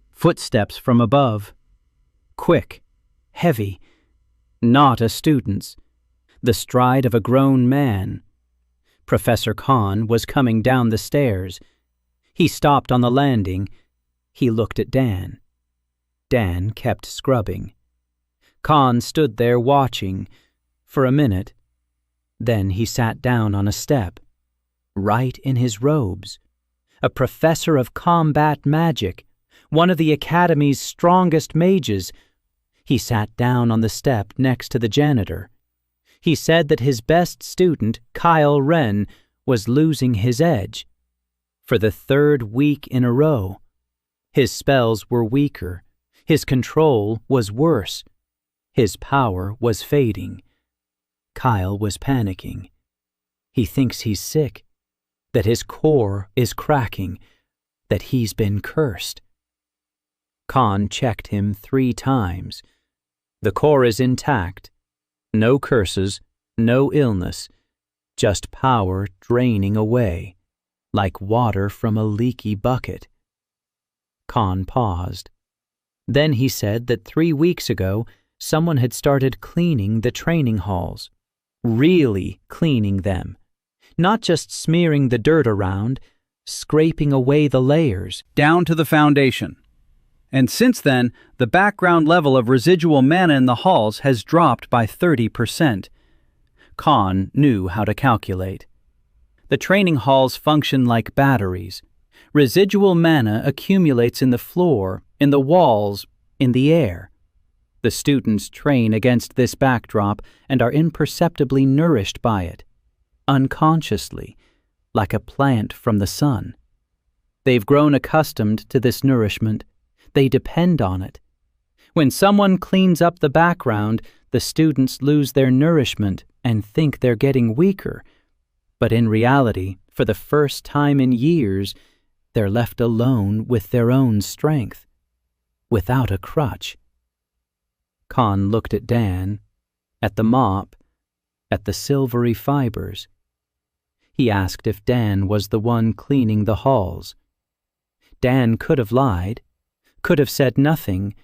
Footsteps from above. Quick, heavy. Not a student's. The stride of a grown man. Professor Khan was coming down the stairs. He stopped on the landing. He looked at Dan. Dan kept scrubbing. Khan stood there watching for a minute. Then he sat down on a step, right in his robes. A professor of combat magic, one of the Academy's strongest mages. He sat down on the step next to the janitor. He said that his best student, Kyle Wren, was losing his edge. For the third week in a row. His spells were weaker. His control was worse. His power was fading. Kyle was panicking. He thinks he's sick, that his core is cracking, that he's been cursed. Khan checked him 3 times. The core is intact. No curses, no illness, just power draining away, like water from a leaky bucket. Khan paused. Then he said that 3 weeks ago, someone had started cleaning the training halls. Really cleaning them. Not just smearing the dirt around, scraping away the layers. Down to the foundation. And since then, the background level of residual mana in the halls has dropped by 30%. Khan knew how to calculate. The training halls function like batteries. Residual mana accumulates in the floor, in the walls, in the air. The students train against this backdrop and are imperceptibly nourished by it, unconsciously, like a plant from the sun. They've grown accustomed to this nourishment. They depend on it. When someone cleans up the background, the students lose their nourishment and think they're getting weaker. But in reality, for the first time in years, they're left alone with their own strength, without a crutch. Khan looked at Dan, at the mop, at the silvery fibers. He asked if Dan was the one cleaning the halls. Dan could have lied, could have said nothing.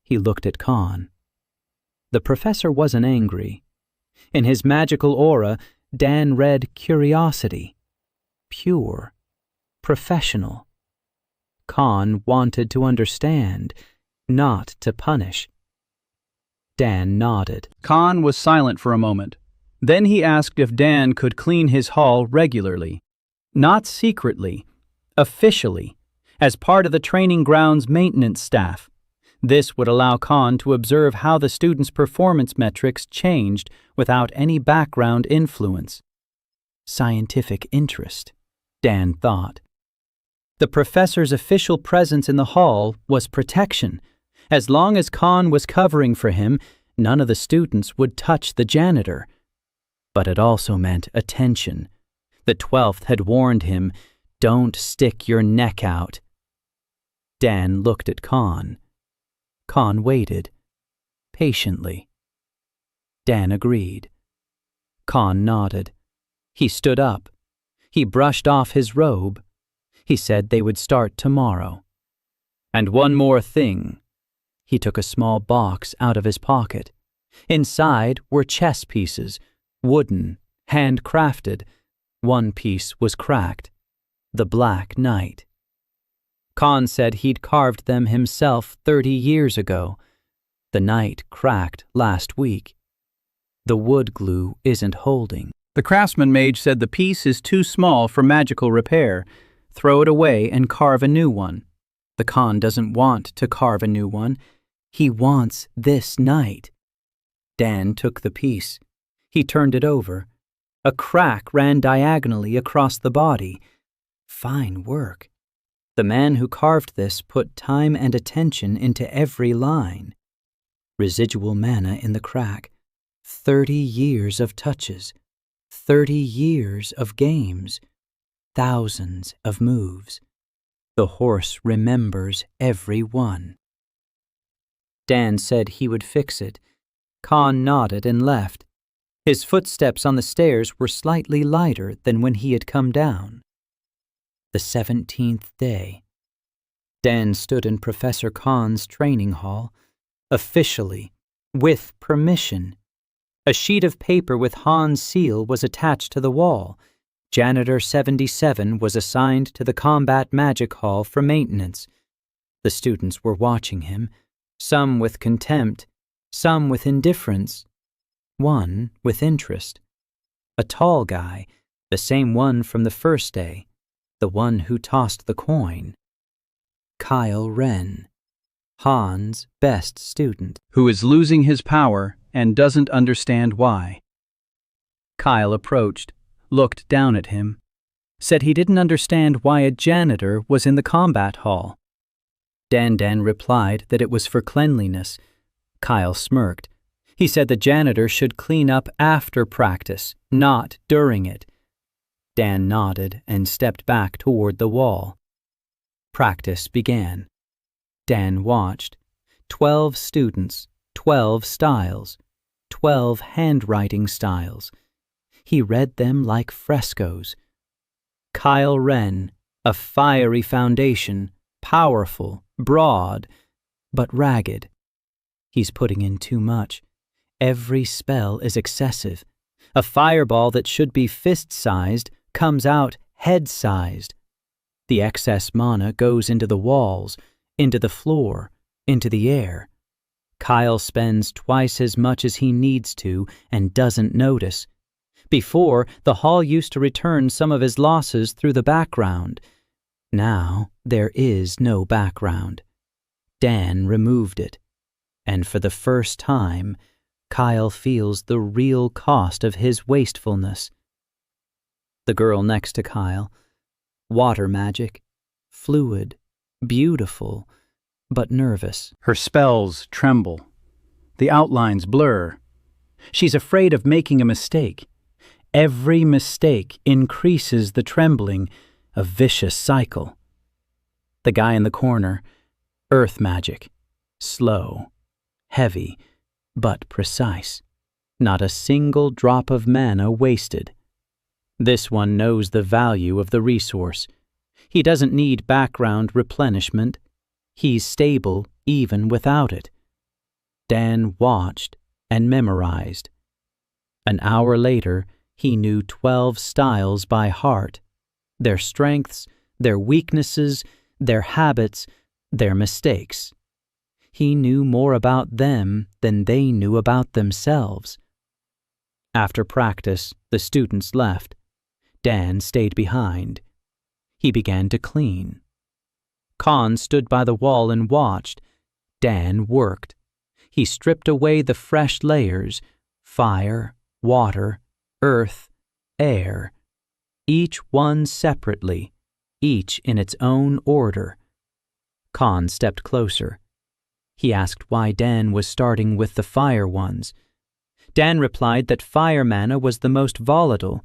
He looked at Khan. The professor wasn't angry. In his magical aura, Dan read curiosity. Pure. Professional. Khan wanted to understand, not to punish. Dan nodded. Khan was silent for a moment. Then he asked if Dan could clean his hall regularly. Not secretly, officially, as part of the training grounds maintenance staff. This would allow Khan to observe how the students' performance metrics changed without any background influence. Scientific interest, Dan thought. The professor's official presence in the hall was protection. As long as Khan was covering for him, none of the students would touch the janitor. But it also meant attention. The 12th had warned him, "Don't stick your neck out." Dan looked at Khan. Khan waited, patiently. Dan agreed. Khan nodded. He stood up. He brushed off his robe. He said they would start tomorrow. And one more thing. He took a small box out of his pocket. Inside were chess pieces, wooden, handcrafted. One piece was cracked. The Black Knight. Khan said he'd carved them himself 30 years ago. The knight cracked last week. The wood glue isn't holding. The craftsman mage said the piece is too small for magical repair. Throw it away and carve a new one. The Khan doesn't want to carve a new one. He wants this knight. Dan took the piece. He turned it over. A crack ran diagonally across the body. Fine work. The man who carved this put time and attention into every line. Residual mana in the crack. 30 years of touches. 30 years of games. Thousands of moves. The horse remembers every one. Dan said he would fix it. Khan nodded and left. His footsteps on the stairs were slightly lighter than when he had come down. The 17th day. Dan stood in Professor Khan's training hall, officially, with permission. A sheet of paper with Han's seal was attached to the wall. Janitor 77 was assigned to the Combat Magic Hall for maintenance. The students were watching him, some with contempt, some with indifference, one with interest. A tall guy, the same one from the first day, the one who tossed the coin. Kyle Wren, Han's best student. Who is losing his power and doesn't understand why. Kyle approached, looked down at him, said he didn't understand why a janitor was in the combat hall. Dan replied that it was for cleanliness. Kyle smirked. He said the janitor should clean up after practice, not during it. Dan nodded and stepped back toward the wall. Practice began. Dan watched. 12 students, 12 styles, 12 handwriting styles. He read them like frescoes. Kyle Wren, a fiery foundation, powerful, broad, but ragged. He's putting in too much. Every spell is excessive. A fireball that should be fist-sized comes out head-sized. The excess mana goes into the walls, into the floor, into the air. Kyle spends twice as much as he needs to and doesn't notice. Before, the hall used to return some of his losses through the background. Now, there is no background. Dan removed it. And for the first time, Kyle feels the real cost of his wastefulness. The girl next to Kyle, water magic, fluid, beautiful, but nervous. Her spells tremble. The outlines blur. She's afraid of making a mistake. Every mistake increases the trembling, a vicious cycle. The guy in the corner, earth magic, slow, heavy, but precise. Not a single drop of mana wasted. This one knows the value of the resource. He doesn't need background replenishment. He's stable even without it. Dan watched and memorized. An hour later, he knew 12 styles by heart, their strengths, their weaknesses, their habits, their mistakes. He knew more about them than they knew about themselves. After practice, the students left. Dan stayed behind. He began to clean. Con stood by the wall and watched. Dan worked. He stripped away the fresh layers: fire, water, earth, air, each one separately, each in its own order. Con stepped closer. He asked why Dan was starting with the fire ones. Dan replied that fire mana was the most volatile.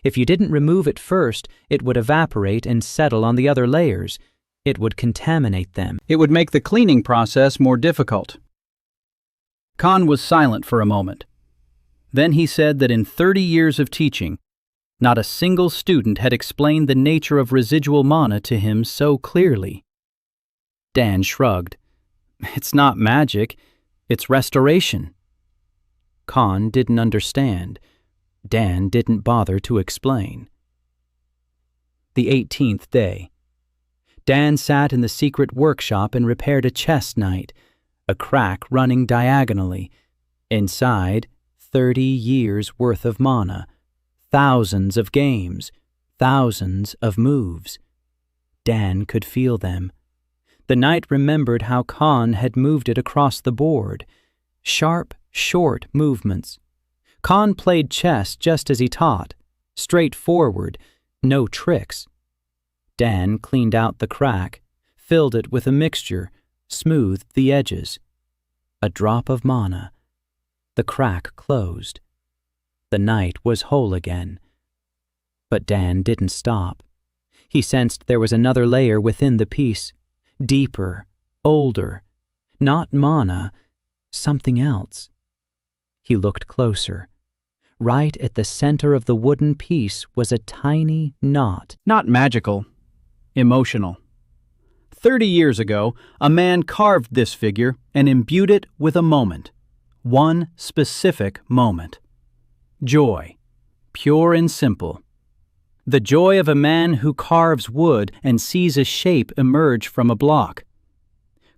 If you didn't remove it first, it would evaporate and settle on the other layers. It would contaminate them. It would make the cleaning process more difficult. Con was silent for a moment. Then he said that in 30 years of teaching, not a single student had explained the nature of residual mana to him so clearly. Dan shrugged. It's not magic, it's restoration. Con didn't understand. Dan didn't bother to explain. The 18th day. Dan sat in the secret workshop and repaired a chest knight, a crack running diagonally. Inside, 30 years' worth of mana, thousands of games, thousands of moves. Dan could feel them. The knight remembered how Con had moved it across the board. Sharp, short movements. Con played chess just as he taught, straightforward, no tricks. Dan cleaned out the crack, filled it with a mixture, smoothed the edges. A drop of mana. The crack closed. The knight was whole again. But Dan didn't stop. He sensed there was another layer within the piece, deeper, older, not mana, something else. He looked closer. Right at the center of the wooden piece was a tiny knot. Not magical, emotional. 30 years ago, a man carved this figure and imbued it with a moment. One specific moment. Joy, pure and simple. The joy of a man who carves wood and sees a shape emerge from a block.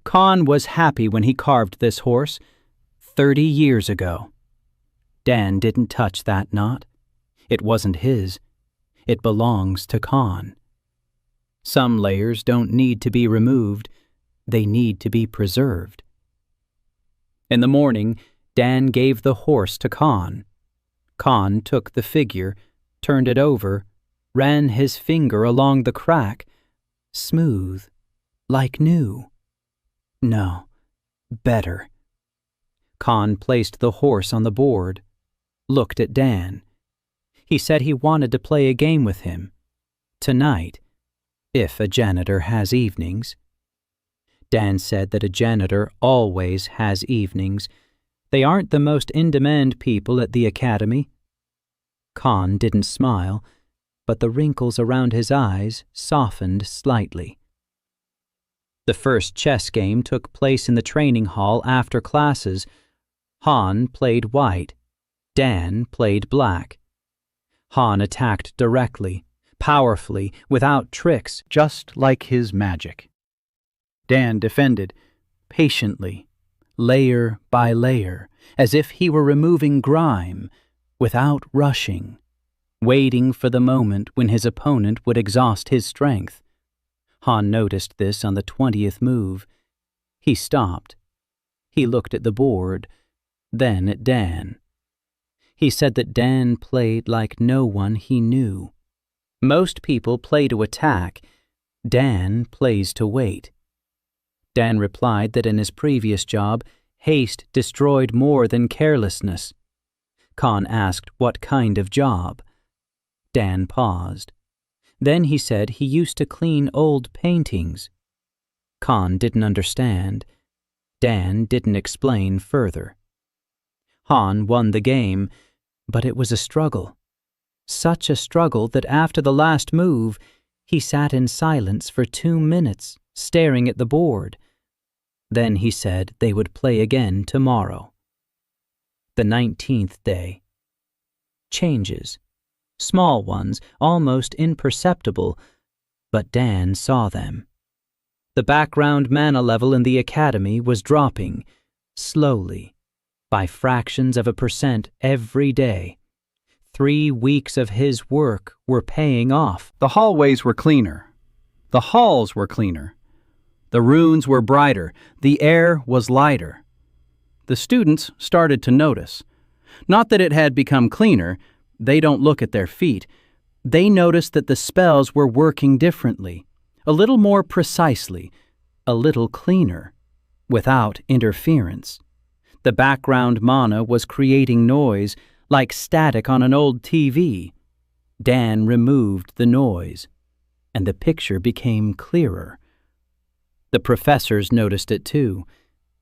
Con was happy when he carved this horse 30 years ago. Dan didn't touch that knot. It wasn't his. It belongs to Con. Some layers don't need to be removed. They need to be preserved. In the morning, Dan gave the horse to Con. Con took the figure, turned it over, ran his finger along the crack. Smooth, like new. No, better. Con placed the horse on the board, looked at Dan. He said he wanted to play a game with him. Tonight, if a janitor has evenings. Dan said that a janitor always has evenings. They aren't the most in-demand people at the academy. Con didn't smile, but the wrinkles around his eyes softened slightly. The first chess game took place in the training hall after classes. Han played white. Dan played black. Han attacked directly, powerfully, without tricks, just like his magic. Dan defended, patiently, layer by layer, as if he were removing grime, without rushing, waiting for the moment when his opponent would exhaust his strength. Han noticed this on the 20th move. He stopped. He looked at the board, then at Dan. He said that Dan played like no one he knew. Most people play to attack. Dan plays to wait. Dan replied that in his previous job, haste destroyed more than carelessness. Con asked what kind of job. Dan paused. Then he said he used to clean old paintings. Con didn't understand. Dan didn't explain further. Han won the game, but it was a struggle. Such a struggle that after the last move, he sat in silence for 2 minutes, staring at the board, Then he said they would play again tomorrow. The 19th day. Changes. Small ones, almost imperceptible, but Dan saw them. The background mana level in the academy was dropping, slowly, by fractions of a % every day. 3 weeks of his work were paying off. The hallways were cleaner. The halls were cleaner. The runes were brighter. The air was lighter. The students started to notice. Not that it had become cleaner. They don't look at their feet. They noticed that the spells were working differently, a little more precisely, a little cleaner, without interference. The background mana was creating noise, like static on an old TV. Dan removed the noise, and the picture became clearer. The professors noticed it too.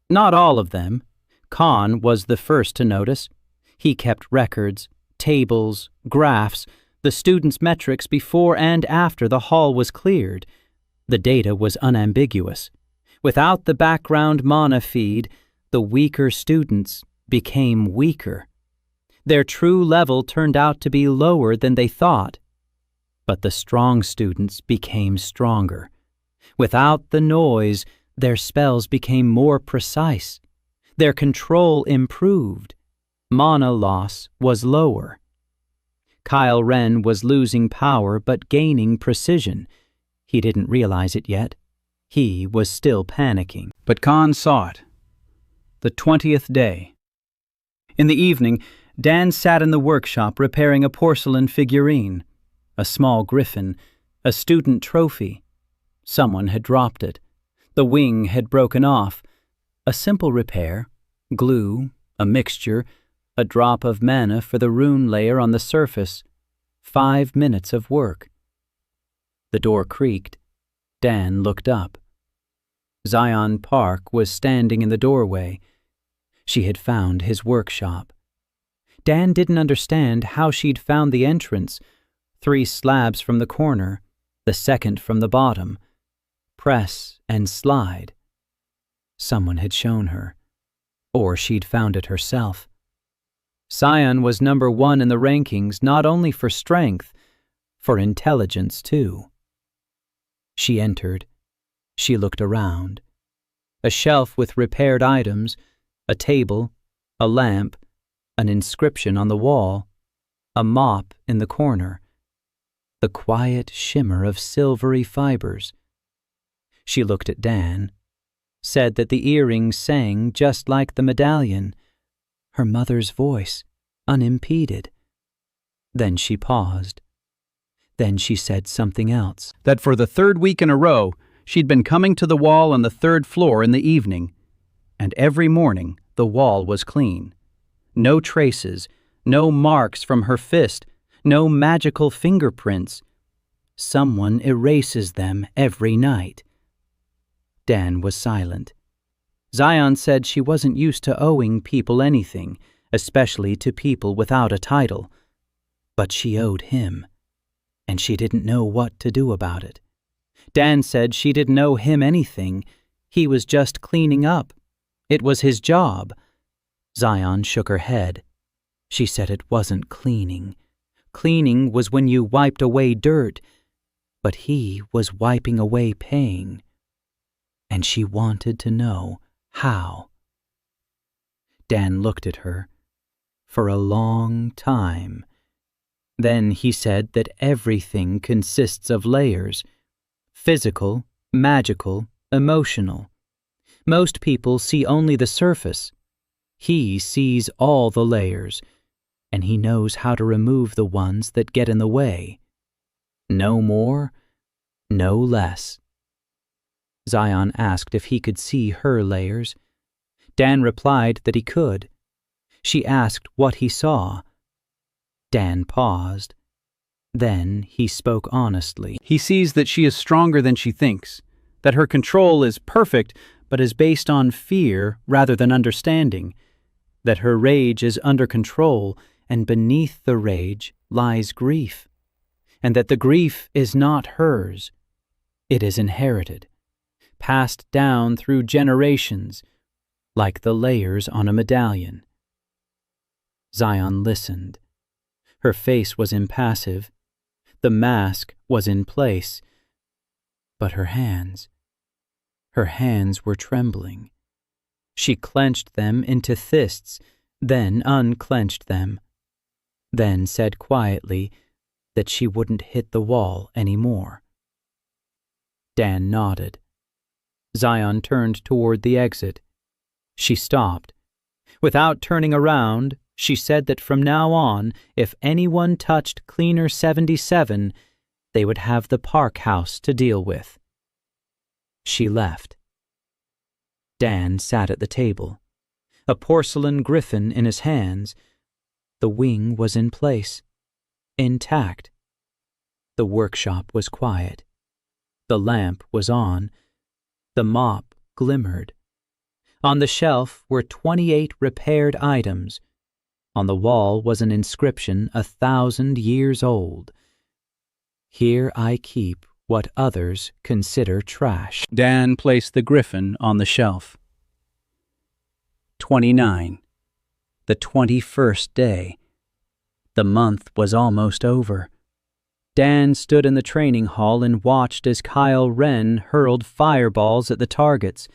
Not all of them. Khan was the first to notice. He kept records, tables, graphs, the students' metrics before and after the hall was cleared. The data was unambiguous. Without the background mana feed, the weaker students became weaker. Their true level turned out to be lower than they thought. But the strong students became stronger. Without the noise, their spells became more precise. Their control improved. Mana loss was lower. Kyle Wren was losing power but gaining precision. He didn't realize it yet. He was still panicking. But Khan saw it. The 20th day. In the evening, Dan sat in the workshop repairing a porcelain figurine, a small griffin, a student trophy. Someone had dropped it. The wing had broken off. A simple repair, glue, a mixture, a drop of mana for the rune layer on the surface. 5 minutes of work. The door creaked. Dan looked up. Zion Park was standing in the doorway. She had found his workshop. Dan didn't understand how she'd found the entrance. 3 slabs from the corner, the second from the bottom. Press and slide. Someone had shown her. Or she'd found it herself. Zion was number 1 in the rankings, not only for strength, for intelligence too. She entered. She looked around. A shelf with repaired items, a table, a lamp, an inscription on the wall, a mop in the corner, the quiet shimmer of silvery fibers. She looked at Dan, said that the earrings sang just like the medallion, her mother's voice, unimpeded. Then she paused. Then she said something else. That for the 3rd week in a row, she'd been coming to the wall on the 3rd floor in the evening, and every morning the wall was clean. No traces, no marks from her fist, no magical fingerprints. Someone erases them every night. Dan was silent. Zion said she wasn't used to owing people anything, especially to people without a title. But she owed him, and she didn't know what to do about it. Dan said she didn't owe him anything. He was just cleaning up. It was his job. Zion shook her head. She said it wasn't cleaning. Cleaning was when you wiped away dirt, but he was wiping away pain. And she wanted to know how. Dan looked at her for a long time. Then he said that everything consists of layers: physical, magical, emotional. Most people see only the surface. He sees all the layers, and he knows how to remove the ones that get in the way. No more, no less. Zion asked if he could see her layers. Dan replied that he could. She asked what he saw. Dan paused. Then he spoke honestly. He sees that she is stronger than she thinks, that her control is perfect but is based on fear rather than understanding, that her rage is under control and beneath the rage lies grief, and that the grief is not hers. It is inherited. passed down through generations, like the layers on a medallion. Zion listened. Her face was impassive. The mask was in place. But her hands were trembling. She clenched them into fists, then unclenched them, then said quietly that she wouldn't hit the wall anymore. Dan nodded. Zion turned toward the exit. She stopped. Without turning around, she said that from now on, if anyone touched Cleaner 77, they would have the Park House to deal with. She left. Dan sat at the table, a porcelain griffin in his hands. The wing was in place, intact. The workshop was quiet. The lamp was on. The mop glimmered. On the shelf were 28 repaired items. On the wall was an inscription 1,000 years old. Here I keep what others consider trash. Dan placed the griffin on the shelf. 29. The 21st day. The month was almost over. Dan stood in the training hall and watched as Kyle Wren hurled fireballs at the targets.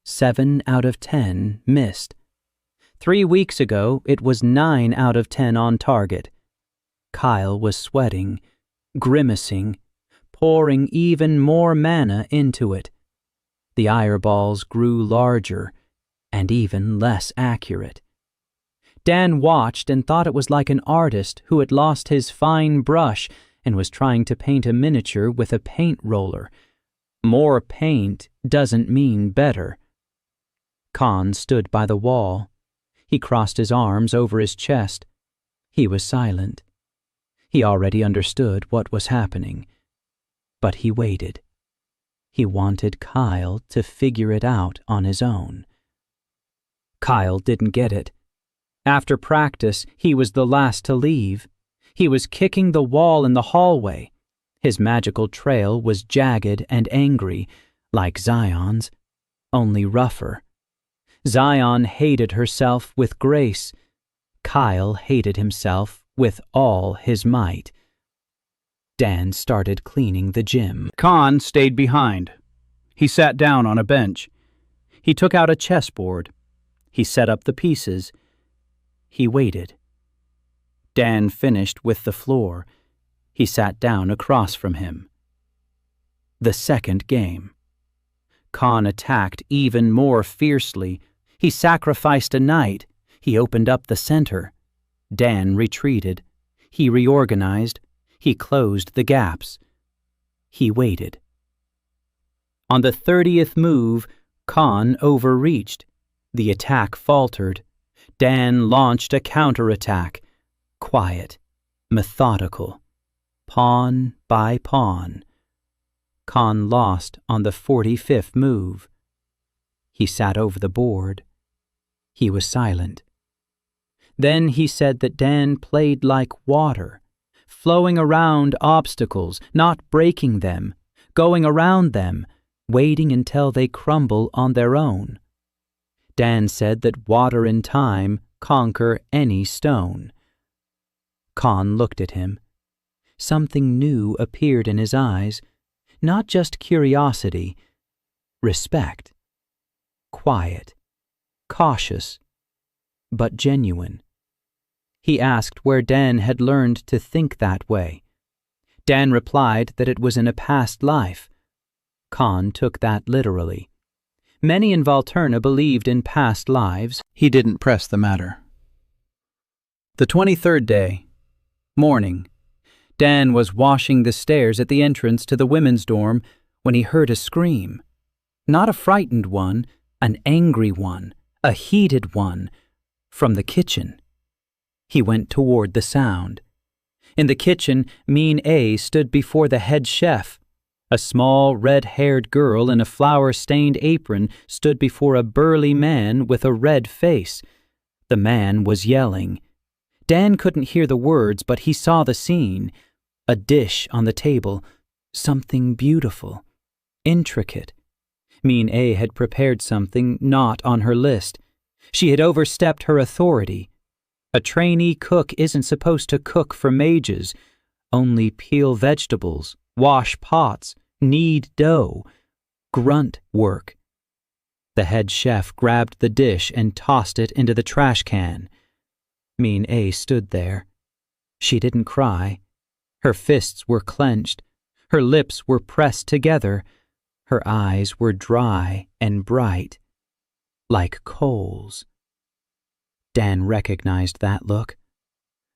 7 out of 10 missed. 3 weeks ago, it was 9 out of 10 on target. Kyle was sweating, grimacing, pouring even more mana into it. The eyeballs grew larger and even less accurate. Dan watched and thought it was like an artist who had lost his fine brush and was trying to paint a miniature with a paint roller. More paint doesn't mean better. Khan stood by the wall. He crossed his arms over his chest. He was silent. He already understood what was happening. But he waited. He wanted Kyle to figure it out on his own. Kyle didn't get it. After practice, he was the last to leave. He was kicking the wall in the hallway. His magical trail was jagged and angry, like Zion's, only rougher. Zion hated herself with grace. Kyle hated himself with all his might. Dan started cleaning the gym. Khan stayed behind. He sat down on a bench. He took out a chessboard. He set up the pieces. He waited. Dan finished with the floor. He sat down across from him. The second game. Khan attacked even more fiercely. He sacrificed a knight. He opened up the center. Dan retreated. He reorganized. He closed the gaps. He waited. On the 30th move, Khan overreached. The attack faltered. Dan launched a counterattack. Quiet, methodical, pawn by pawn. Khan lost on the 45th move. He sat over the board. He was silent. Then he said that Dan played like water, flowing around obstacles, not breaking them, going around them, waiting until they crumble on their own. Dan said that water and time conquer any stone. Khan looked at him. Something new appeared in his eyes, not just curiosity, respect. Quiet, cautious, but genuine. He asked where Dan had learned to think that way. Dan replied that it was in a past life. Khan took that literally. Many in Valterna believed in past lives. He didn't press the matter. The 23rd day. Morning. Dan was washing the stairs at the entrance to the women's dorm when he heard a scream. Not a frightened one, an angry one, a heated one, from the kitchen. He went toward the sound. In the kitchen, Mean A stood before the head chef. A small, red-haired girl in a flour-stained apron stood before a burly man with a red face. The man was yelling. Dan couldn't hear the words, but he saw the scene. A dish on the table, something beautiful, intricate. Mean A had prepared something not on her list. She had overstepped her authority. A trainee cook isn't supposed to cook for mages, only peel vegetables, wash pots, knead dough, grunt work. The head chef grabbed the dish and tossed it into the trash can. Mean A stood there. She didn't cry. Her fists were clenched. Her lips were pressed together. Her eyes were dry and bright, like coals. Dan recognized that look.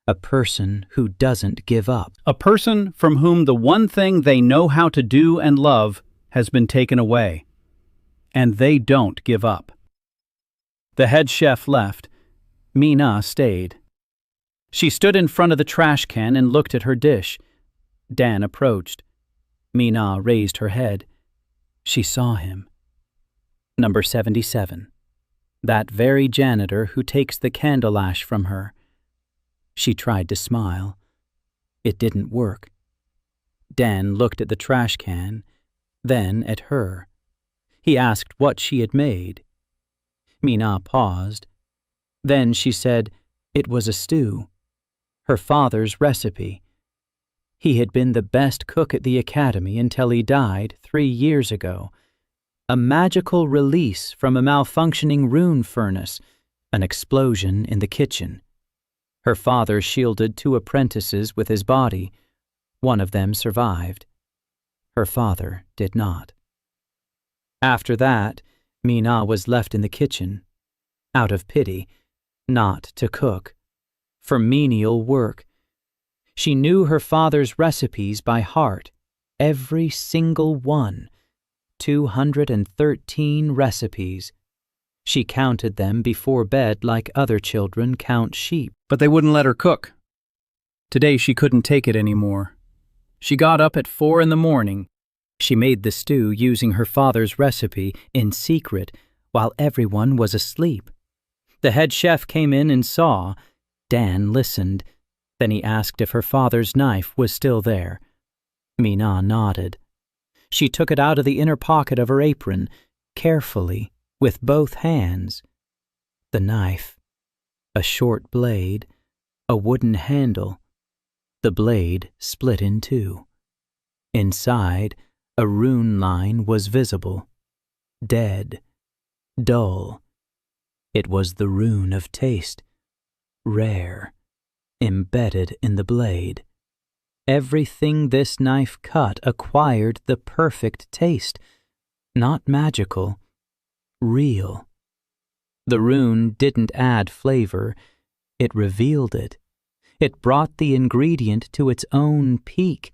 A person who doesn't give up. A person from whom the one thing they know how to do and love has been taken away. And they don't give up. The head chef left. Mina stayed. She stood in front of the trash can and looked at her dish. Dan approached. Mina raised her head. She saw him. Number 77. That very janitor who takes the candle ash from her. She tried to smile. It didn't work. Dan looked at the trash can, then at her. He asked what she had made. Mina paused. Then she said it was a stew. Her father's recipe. He had been the best cook at the academy until he died 3 years ago. A magical release from a malfunctioning rune furnace, an explosion in the kitchen. Her father shielded 2 apprentices with his body. One of them survived. Her father did not. After that, Mina was left in the kitchen, out of pity, not to cook, for menial work. She knew her father's recipes by heart, every single one, 213 recipes. She counted them before bed like other children count sheep. But they wouldn't let her cook. Today she couldn't take it anymore. She got up at 4 a.m. She made the stew using her father's recipe in secret while everyone was asleep. The head chef came in and saw. Dan listened. Then he asked if her father's knife was still there. Mina nodded. She took it out of the inner pocket of her apron, carefully, with both hands. The knife. A short blade, a wooden handle. The blade split in 2. Inside, a rune line was visible. Dead. Dull. It was the rune of taste. Rare. Embedded in the blade. Everything this knife cut acquired the perfect taste. Not magical. Real. The rune didn't add flavor. It revealed it. It brought the ingredient to its own peak.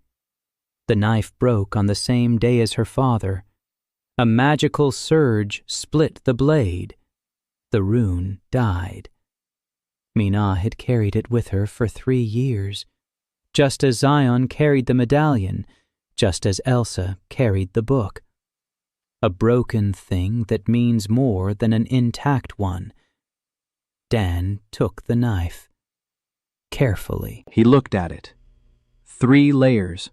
The knife broke on the same day as her father. A magical surge split the blade. The rune died. Mina had carried it with her for 3 years, just as Zion carried the medallion, just as Elsa carried the book. A broken thing that means more than an intact one. Dan took the knife. Carefully. He looked at it. 3 layers.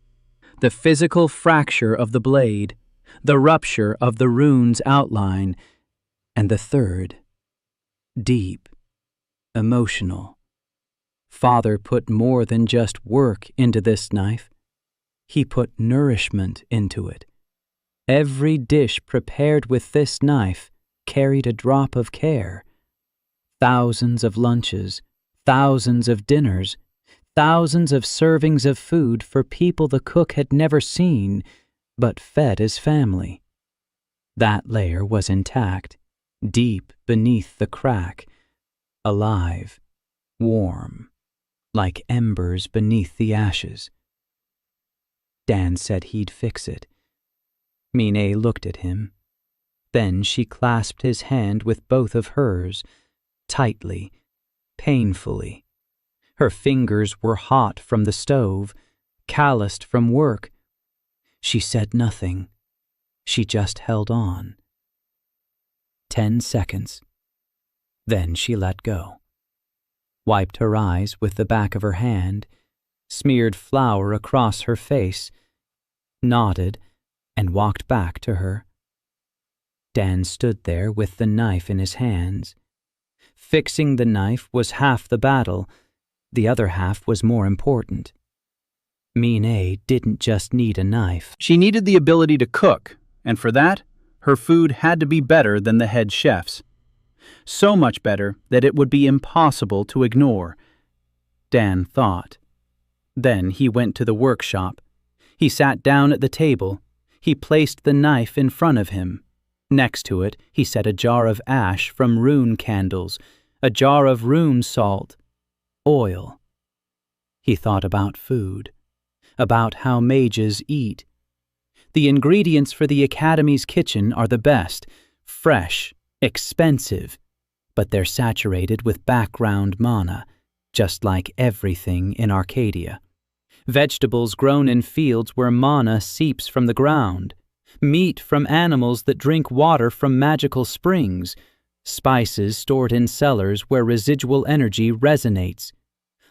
The physical fracture of the blade, the rupture of the rune's outline, and the third, deep, emotional. Father put more than just work into this knife. He put nourishment into it. Every dish prepared with this knife carried a drop of care. Thousands of lunches, thousands of dinners, thousands of servings of food for people the cook had never seen, but fed as family. That layer was intact, deep beneath the crack, alive, warm, like embers beneath the ashes. Dan said he'd fix it. Mina looked at him. Then she clasped his hand with both of hers, tightly, painfully. Her fingers were hot from the stove, calloused from work. She said nothing. She just held on. 10 seconds. Then she let go. Wiped her eyes with the back of her hand, smeared flour across her face, nodded, and walked back to her. Dan stood there with the knife in his hands. Fixing the knife was half the battle. The other half was more important. Min-ae didn't just need a knife. She needed the ability to cook, and for that, her food had to be better than the head chef's. So much better that it would be impossible to ignore, Dan thought. Then he went to the workshop. He sat down at the table. He placed the knife in front of him. Next to it, he set a jar of ash from rune candles, a jar of rune salt, oil. He thought about food, about how mages eat. The ingredients for the Academy's kitchen are the best, fresh, expensive, but they're saturated with background mana, just like everything in Arcadia. Vegetables grown in fields where mana seeps from the ground, meat from animals that drink water from magical springs, spices stored in cellars where residual energy resonates.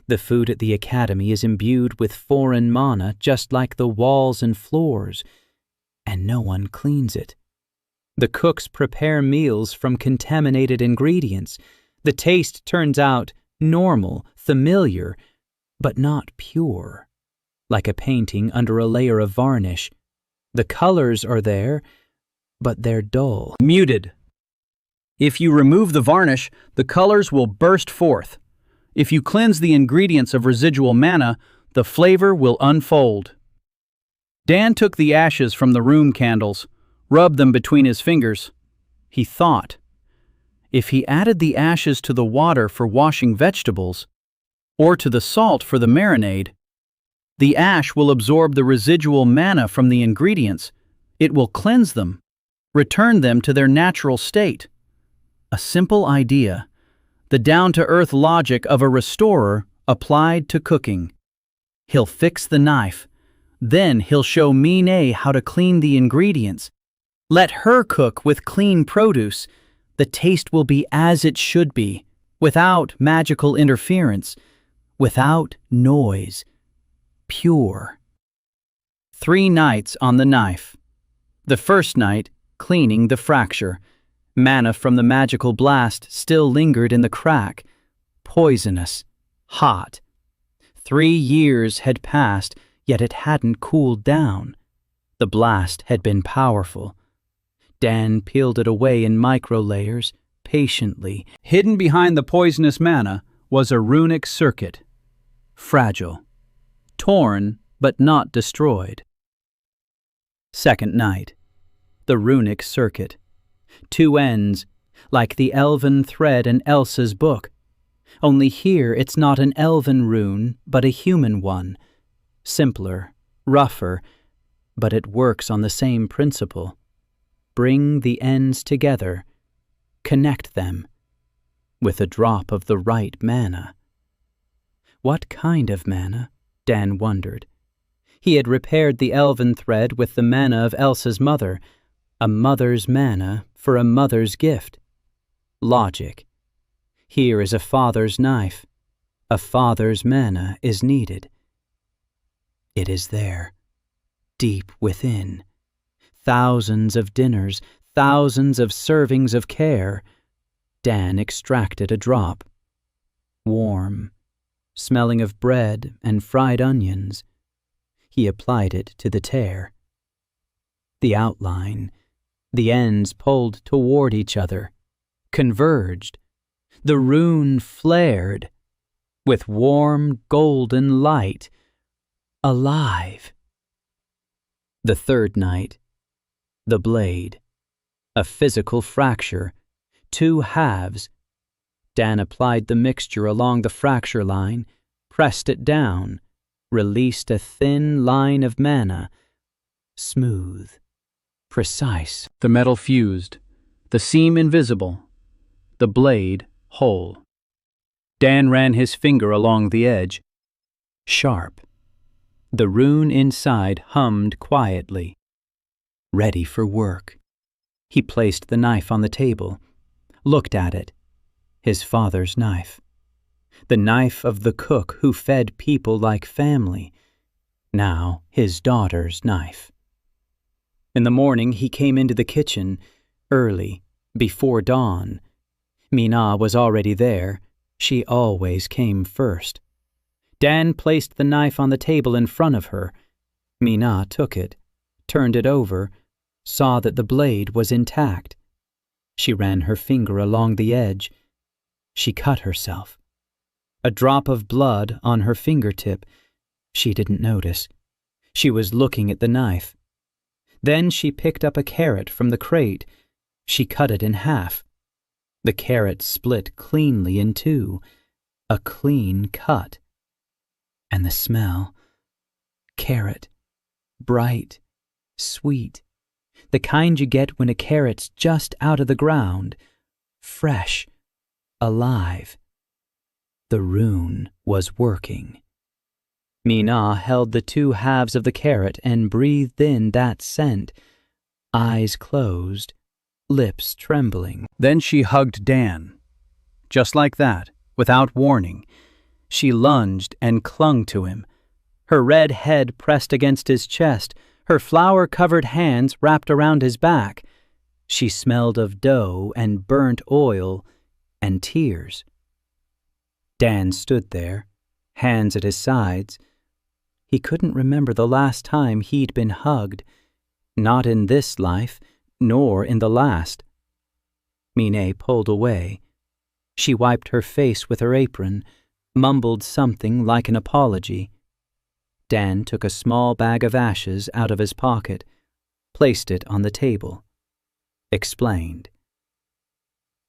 The food at the Academy is imbued with foreign mana just like the walls and floors, and no one cleans it. The cooks prepare meals from contaminated ingredients. The taste turns out normal, familiar, but not pure, like a painting under a layer of varnish. The colors are there, but they're dull. Muted. If you remove the varnish, the colors will burst forth. If you cleanse the ingredients of residual mana, the flavor will unfold. Dan took the ashes from the room candles, rubbed them between his fingers. He thought, if he added the ashes to the water for washing vegetables, or to the salt for the marinade, the ash will absorb the residual mana from the ingredients. It will cleanse them, return them to their natural state. A simple idea, the down-to-earth logic of a restorer applied to cooking. He'll fix the knife. Then he'll show Min-ae how to clean the ingredients. Let her cook with clean produce. The taste will be as it should be, without magical interference, without noise. Pure. 3 nights on the knife. The first night, cleaning the fracture. Mana from the magical blast still lingered in the crack. Poisonous. Hot. 3 years had passed, yet it hadn't cooled down. The blast had been powerful. Dan peeled it away in micro-layers, patiently. Hidden behind the poisonous mana was a runic circuit. Fragile. Torn, but not destroyed. Second night. The runic circuit. 2 ends, like the elven thread in Elsa's book. Only here it's not an elven rune, but a human one. Simpler, rougher, but it works on the same principle. Bring the ends together. Connect them. With a drop of the right mana. What kind of mana? Dan wondered. He had repaired the elven thread with the mana of Elsa's mother, a mother's mana for a mother's gift. Logic. Here is a father's knife. A father's mana is needed. It is there, deep within. Thousands of dinners, thousands of servings of care. Dan extracted a drop. Warm, smelling of bread and fried onions. He applied it to the tear. The outline, the ends pulled toward each other, converged. The rune flared, with warm golden light, alive. The third night, the blade, a physical fracture, 2 halves. Dan applied the mixture along the fracture line, pressed it down, released a thin line of mana, smooth, precise. The metal fused, the seam invisible, the blade whole. Dan ran his finger along the edge. Sharp. The rune inside hummed quietly. Ready for work. He placed the knife on the table, looked at it. His father's knife. The knife of the cook who fed people like family. Now his daughter's knife. In the morning he came into the kitchen. Early, before dawn. Mina was already there. She always came first. Dan placed the knife on the table in front of her. Mina took it, turned it over, saw that the blade was intact. She ran her finger along the edge. She cut herself. A drop of blood on her fingertip. She didn't notice. She was looking at the knife. Then she picked up a carrot from the crate. She cut it in half. The carrot split cleanly in two. A clean cut. And the smell. Carrot. Bright. Sweet. The kind you get when a carrot's just out of the ground. Fresh. Alive. The rune was working. Mina held the two halves of the carrot and breathed in that scent. Eyes closed. Lips trembling. Then she hugged Dan. Just like that, without warning. She lunged and clung to him. Her red head pressed against his chest, her flour-covered hands wrapped around his back. She smelled of dough and burnt oil and tears. Dan stood there, hands at his sides. He couldn't remember the last time he'd been hugged, not in this life, nor in the last. Mina pulled away. She wiped her face with her apron, mumbled something like an apology. Dan took a small bag of ashes out of his pocket, placed it on the table. Explained.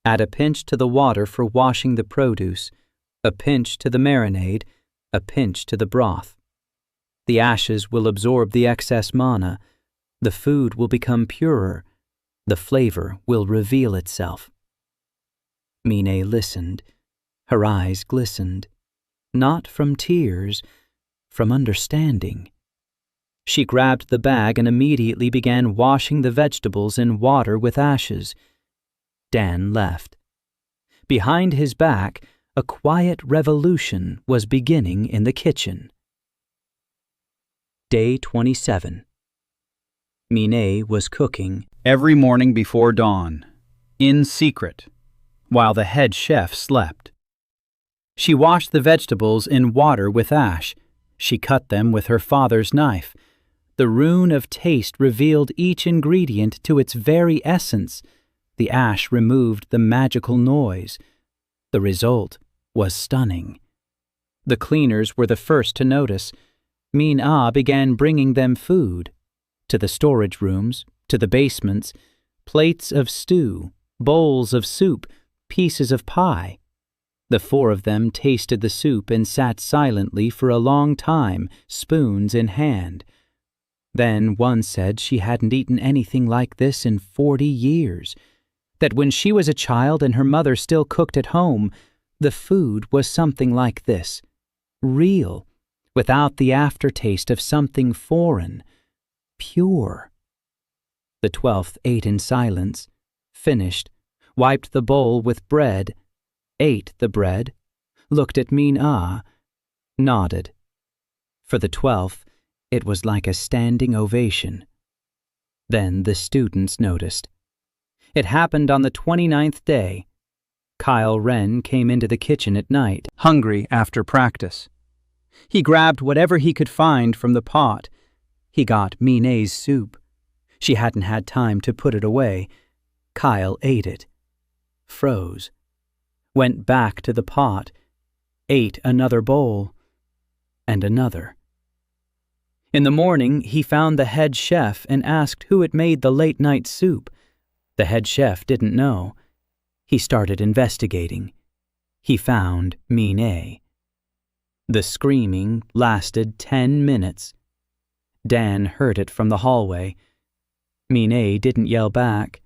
Add a pinch to the water for washing the produce, a pinch to the marinade, a pinch to the broth. The ashes will absorb the excess mana. The food will become purer. The flavor will reveal itself. Mina listened. Her eyes glistened. Not from tears, from understanding. She grabbed the bag and immediately began washing the vegetables in water with ashes. Dan left. Behind his back, a quiet revolution was beginning in the kitchen. Day 27. Mina was cooking every morning before dawn, in secret, while the head chef slept. She washed the vegetables in water with ash. She cut them with her father's knife. The rune of taste revealed each ingredient to its very essence. The ash removed the magical noise. The result was stunning. The cleaners were the first to notice. Mina began bringing them food. To the storage rooms, to the basements, plates of stew, bowls of soup, pieces of pie. The four of them tasted the soup and sat silently for a long time, spoons in hand. Then one said she hadn't eaten anything like this in 40 years, that when she was a child and her mother still cooked at home, the food was something like this, real, without the aftertaste of something foreign, pure. The 12th ate in silence, finished, wiped the bowl with bread, ate the bread, looked at Mina, nodded. For the 12th, it was like a standing ovation. Then the students noticed. It happened on the 29th day. Kyle Wren came into the kitchen at night, hungry after practice. He grabbed whatever he could find from the pot. He got Mina's soup. She hadn't had time to put it away. Kyle ate it. Froze. Went back to the pot. Ate another bowl. And another. In the morning, he found the head chef and asked who had made the late-night soup. The head chef didn't know. He started investigating. He found Mina. The screaming lasted 10 minutes. Dan heard it from the hallway. Mina didn't yell back.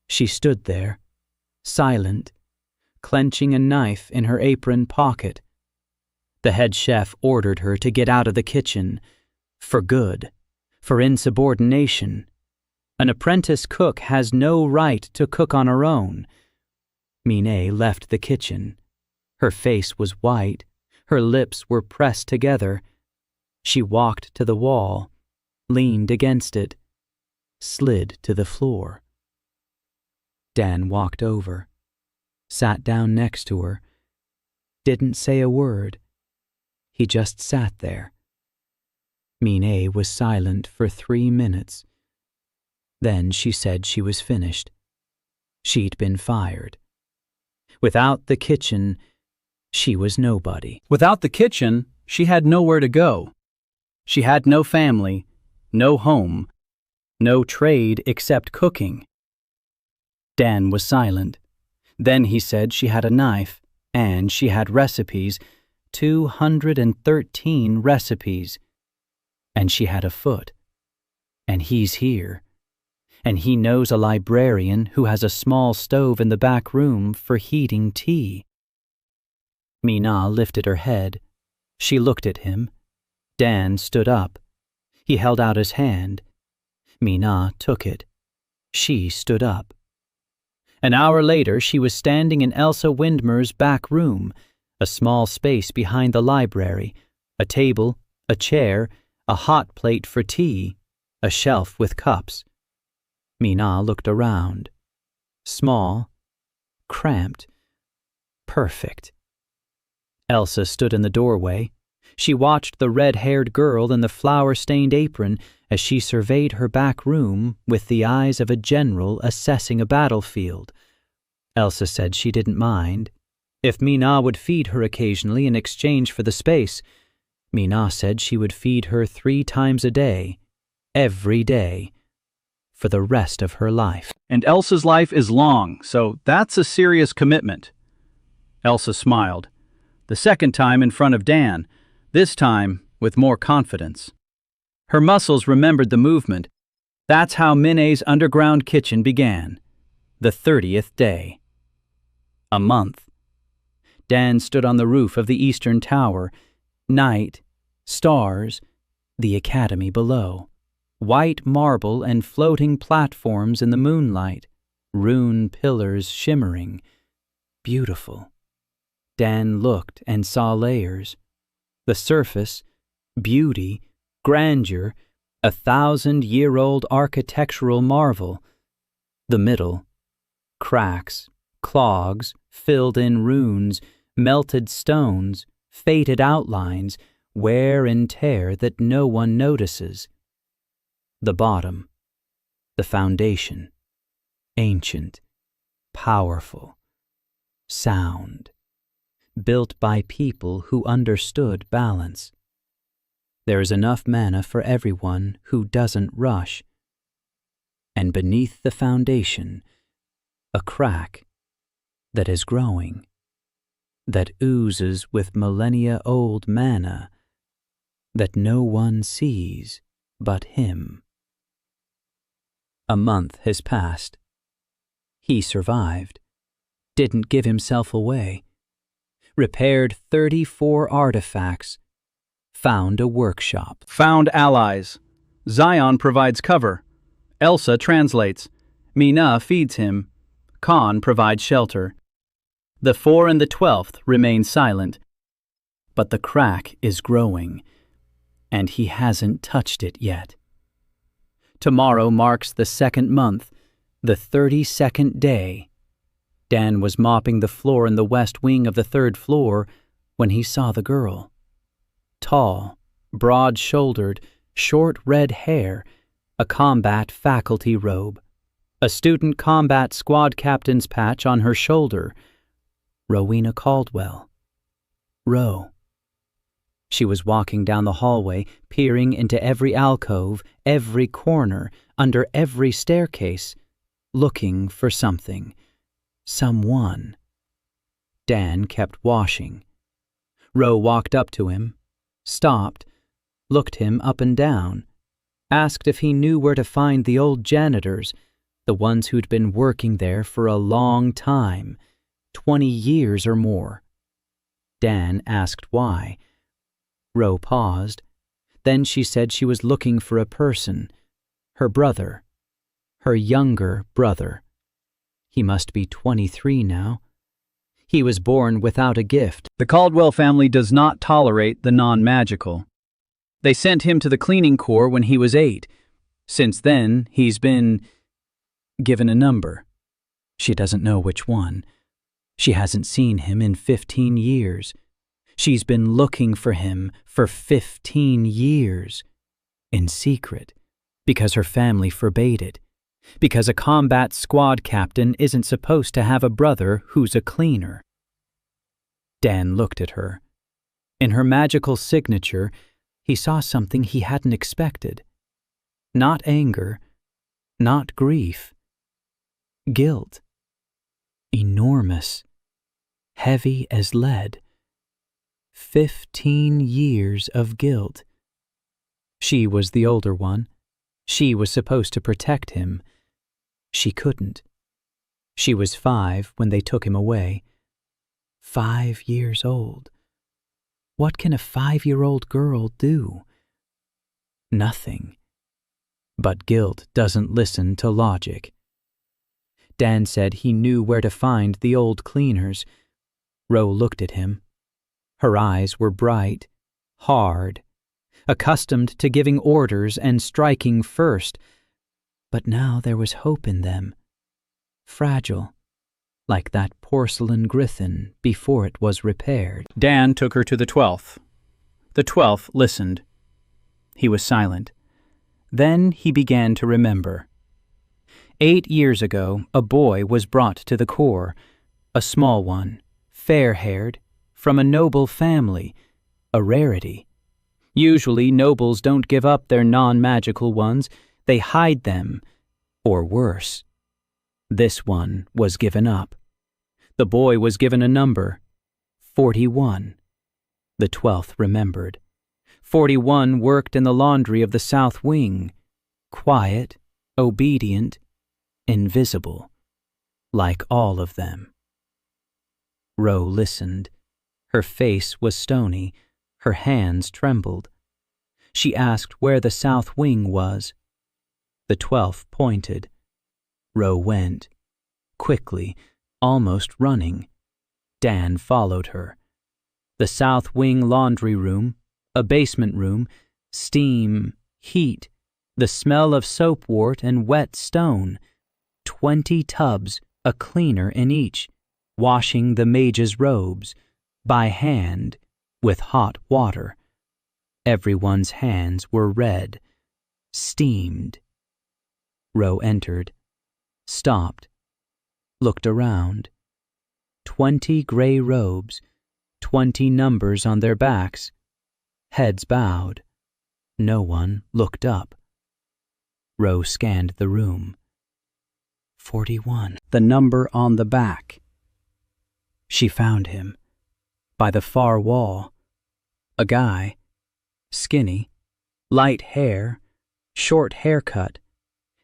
She stood there, silent, clenching a knife in her apron pocket. The head chef ordered her to get out of the kitchen, for good, for insubordination. An apprentice cook has no right to cook on her own. Mina left the kitchen. Her face was white. Her lips were pressed together. She walked to the wall, leaned against it, slid to the floor. Dan walked over, sat down next to her, didn't say a word. He just sat there. Minnie was silent for 3 minutes. Then she said she was finished. She'd been fired. Without the kitchen, she was nobody. Without the kitchen, she had nowhere to go. She had no family, no home, no trade except cooking. Dan was silent. Then he said she had a knife, and she had recipes, 213 recipes. And she had a foot. And he's here. And he knows a librarian who has a small stove in the back room for heating tea. Minnie lifted her head. She looked at him. Dan stood up. He held out his hand. Minnie took it. She stood up. An hour later, she was standing in Elsa Windmer's back room, a small space behind the library, a table, a chair, a hot plate for tea, a shelf with cups. Minnie looked around. Small, cramped, perfect. Elsa stood in the doorway. She watched the red-haired girl in the flower-stained apron as she surveyed her back room with the eyes of a general assessing a battlefield. Elsa said she didn't mind. If Minnie would feed her occasionally in exchange for the space, Minnie said she would feed her 3 times a day, every day, for the rest of her life. And Elsa's life is long, so that's a serious commitment. Elsa smiled. The second time in front of Dan, this time with more confidence. Her muscles remembered the movement. That's how Minnie's underground kitchen began. The 30th day. A month. Dan stood on the roof of the eastern tower. Night, stars, the academy below. White marble and floating platforms in the moonlight, rune pillars shimmering. Beautiful. Dan looked and saw layers. The surface, beauty, grandeur, 1,000-year-old architectural marvel. The middle, cracks, clogs, filled-in runes, melted stones, faded outlines, wear and tear that no one notices. The bottom, the foundation, ancient, powerful, sound, built by people who understood balance. There is enough mana for everyone who doesn't rush. And beneath the foundation, a crack that is growing, that oozes with millennia-old mana that no one sees but him. A month has passed. He survived, didn't give himself away, repaired 34 artifacts, found a workshop. Found allies. Zion provides cover. Elsa translates. Minnie feeds him. Khan provides shelter. The 4 and the 12th remain silent. But the crack is growing, and he hasn't touched it yet. Tomorrow marks the 2nd month, the 32nd day. Dan was mopping the floor in the west wing of the 3rd floor when he saw the girl. Tall, broad-shouldered, short red hair, a combat faculty robe, a student combat squad captain's patch on her shoulder. Rowena Caldwell. Ro. She was walking down the hallway, peering into every alcove, every corner, under every staircase, looking for something. Someone. Dan kept washing. Ro walked up to him, stopped, looked him up and down, asked if he knew where to find the old janitors, the ones who'd been working there for a long time, 20 years or more. Dan asked why. Ro paused. Then she said she was looking for a person, her brother, her younger brother. He must be 23 now. He was born without a gift. The Caldwell family does not tolerate the non-magical. They sent him to the cleaning corps when he was 8. Since then, he's been given a number. She doesn't know which one. She hasn't seen him in 15 years. She's been looking for him for 15 years. In secret, because her family forbade it. Because a combat squad captain isn't supposed to have a brother who's a cleaner. Dan looked at her. In her magical signature, he saw something he hadn't expected. Not anger, not grief. Guilt. Enormous. Heavy as lead. 15 years of guilt. She was the older one. She was supposed to protect him. She couldn't. She was 5 when they took him away. 5 years old. What can a 5-year-old girl do? Nothing. But guilt doesn't listen to logic. Dan said he knew where to find the old cleaners. Ro looked at him. Her eyes were bright, hard, accustomed to giving orders and striking first. But now there was hope in them. Fragile, like that porcelain griffin before it was repaired. Dan took her to the 12th. The 12th listened. He was silent. Then he began to remember. 8 years ago, a boy was brought to the Corps, a small one, fair-haired, from a noble family, a rarity. Usually nobles don't give up their non-magical ones, they hide them, or worse. This one was given up. The boy was given a number, 41. The 12th remembered. 41 worked in the laundry of the South Wing, quiet, obedient, invisible, like all of them. Ro listened. Her face was stony, her hands trembled. She asked where the South Wing was. The 12th pointed. Ro went, quickly, almost running. Dan followed her. The South Wing laundry room, a basement room, steam, heat, the smell of soapwort and wet stone, 20 tubs, a cleaner in each, washing the mage's robes, by hand, with hot water. Everyone's hands were red, steamed. Ro entered, stopped, looked around. 20 gray robes, 20 numbers on their backs, heads bowed. No one looked up. Ro scanned the room. 41, the number on the back. She found him, by the far wall. A guy, skinny, light hair, short haircut,